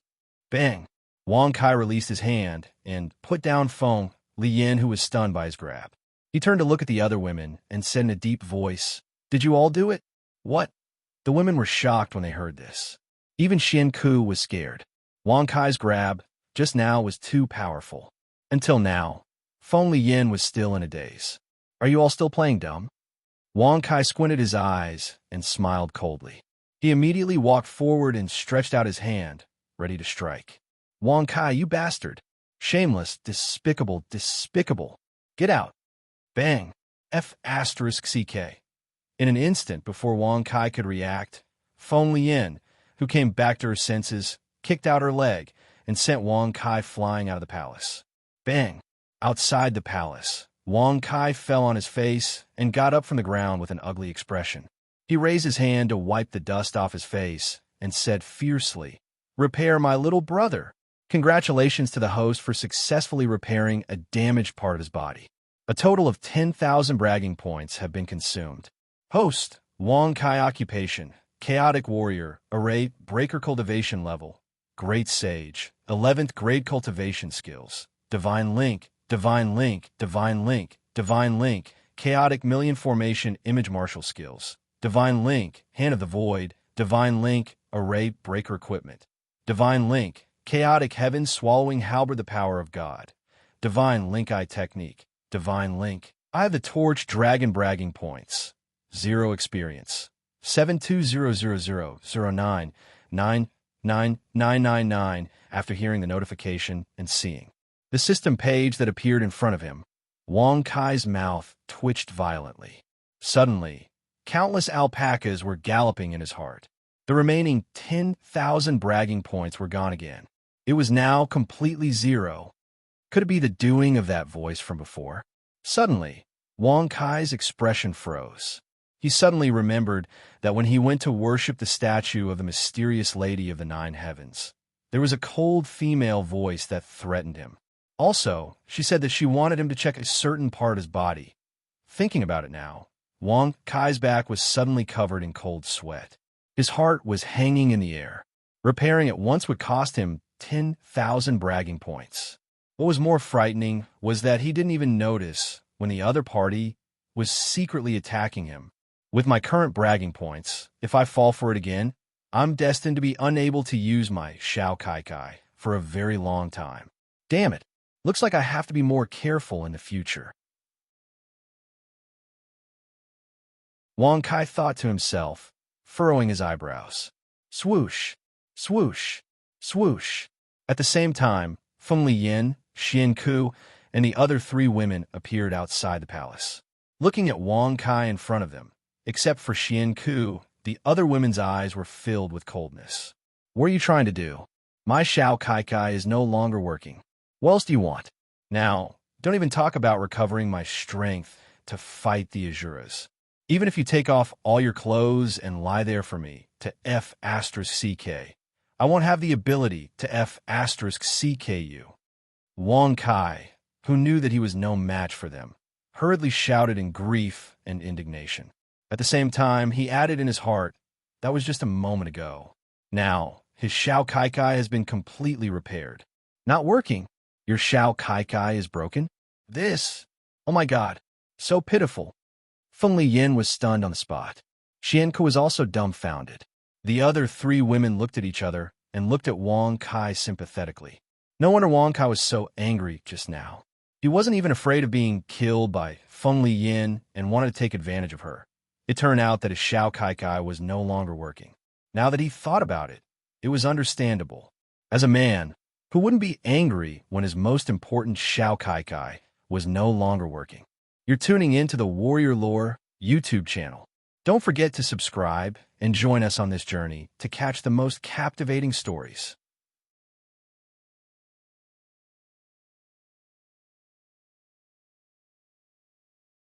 Bang! Wang Kai released his hand and put down Feng Liyin, who was stunned by his grab. He turned to look at the other women and said in a deep voice, "Did you all do it?" "What?" The women were shocked when they heard this. Even Xian Ku was scared. Wang Kai's grab just now was too powerful. Until now, Feng Liyin was still in a daze. "Are you all still playing dumb?" Wang Kai squinted his eyes and smiled coldly. He immediately walked forward and stretched out his hand, ready to strike. "Wang Kai, you bastard! Shameless, despicable, despicable! Get out!" Bang! F***CK. In an instant before Wang Kai could react, Feng Liyin, who came back to her senses, kicked out her leg and sent Wang Kai flying out of the palace. Bang! Outside the palace, Wang Kai fell on his face and got up from the ground with an ugly expression. He raised his hand to wipe the dust off his face and said fiercely, "Repair my little brother." Congratulations to the host for successfully repairing a damaged part of his body. A total of 10,000 bragging points have been consumed. Host, Wang Kai occupation, chaotic warrior, array, breaker cultivation level, great sage, 11th grade cultivation skills, divine link, divine link, divine link, divine link, chaotic million formation image martial skills, divine link, hand of the void, divine link, array, breaker equipment, divine link, chaotic heaven swallowing halberd the power of God, divine link eye technique, divine link, eye of the torch dragon bragging points, 0 experience, 7200009999999 after hearing the notification and seeing the system page that appeared in front of him. Wang Kai's mouth twitched violently. Suddenly, countless alpacas were galloping in his heart. The remaining 10,000 bragging points were gone again. It was now completely 0. Could it be the doing of that voice from before? Suddenly, Wang Kai's expression froze. He suddenly remembered that when he went to worship the statue of the mysterious Lady of the Nine Heavens, there was a cold female voice that threatened him. Also, she said that she wanted him to check a certain part of his body. Thinking about it now, Wang Kai's back was suddenly covered in cold sweat. His heart was hanging in the air. Repairing it once would cost him 10,000 bragging points. What was more frightening was that he didn't even notice when the other party was secretly attacking him. With my current bragging points, if I fall for it again, I'm destined to be unable to use my Xiao Kai Kai for a very long time. Damn it. Looks like I have to be more careful in the future. Wang Kai thought to himself, furrowing his eyebrows. Swoosh, swoosh, swoosh. At the same time, Feng Liyin, Xian Ku, and the other 3 women appeared outside the palace. Looking at Wang Kai in front of them, except for Xian Ku, the other women's eyes were filled with coldness. What are you trying to do? My Xiao Kai Kai is no longer working. What else do you want? Now, don't even talk about recovering my strength to fight the Azuras. Even if you take off all your clothes and lie there for me to F***CK, I won't have the ability to F***CK you. Wang Kai, who knew that he was no match for them, hurriedly shouted in grief and indignation. At the same time, he added in his heart, that was just a moment ago. Now, his Xiao Kai Kai has been completely repaired. Not working. Your Xiao Kai Kai is broken? This? Oh my God. So pitiful. Feng Liyin was stunned on the spot. Xian Ku was also dumbfounded. The other 3 women looked at each other and looked at Wang Kai sympathetically. No wonder Wang Kai was so angry just now. He wasn't even afraid of being killed by Feng Liyin and wanted to take advantage of her. It turned out that his Xiao Kai Kai was no longer working. Now that he thought about it, it was understandable. As a man, Who wouldn't be angry when his most important Shao Kai Kai was no longer working? You're tuning in to the Warrior Lore YouTube channel. Don't forget to subscribe and join us on this journey to catch the most captivating stories.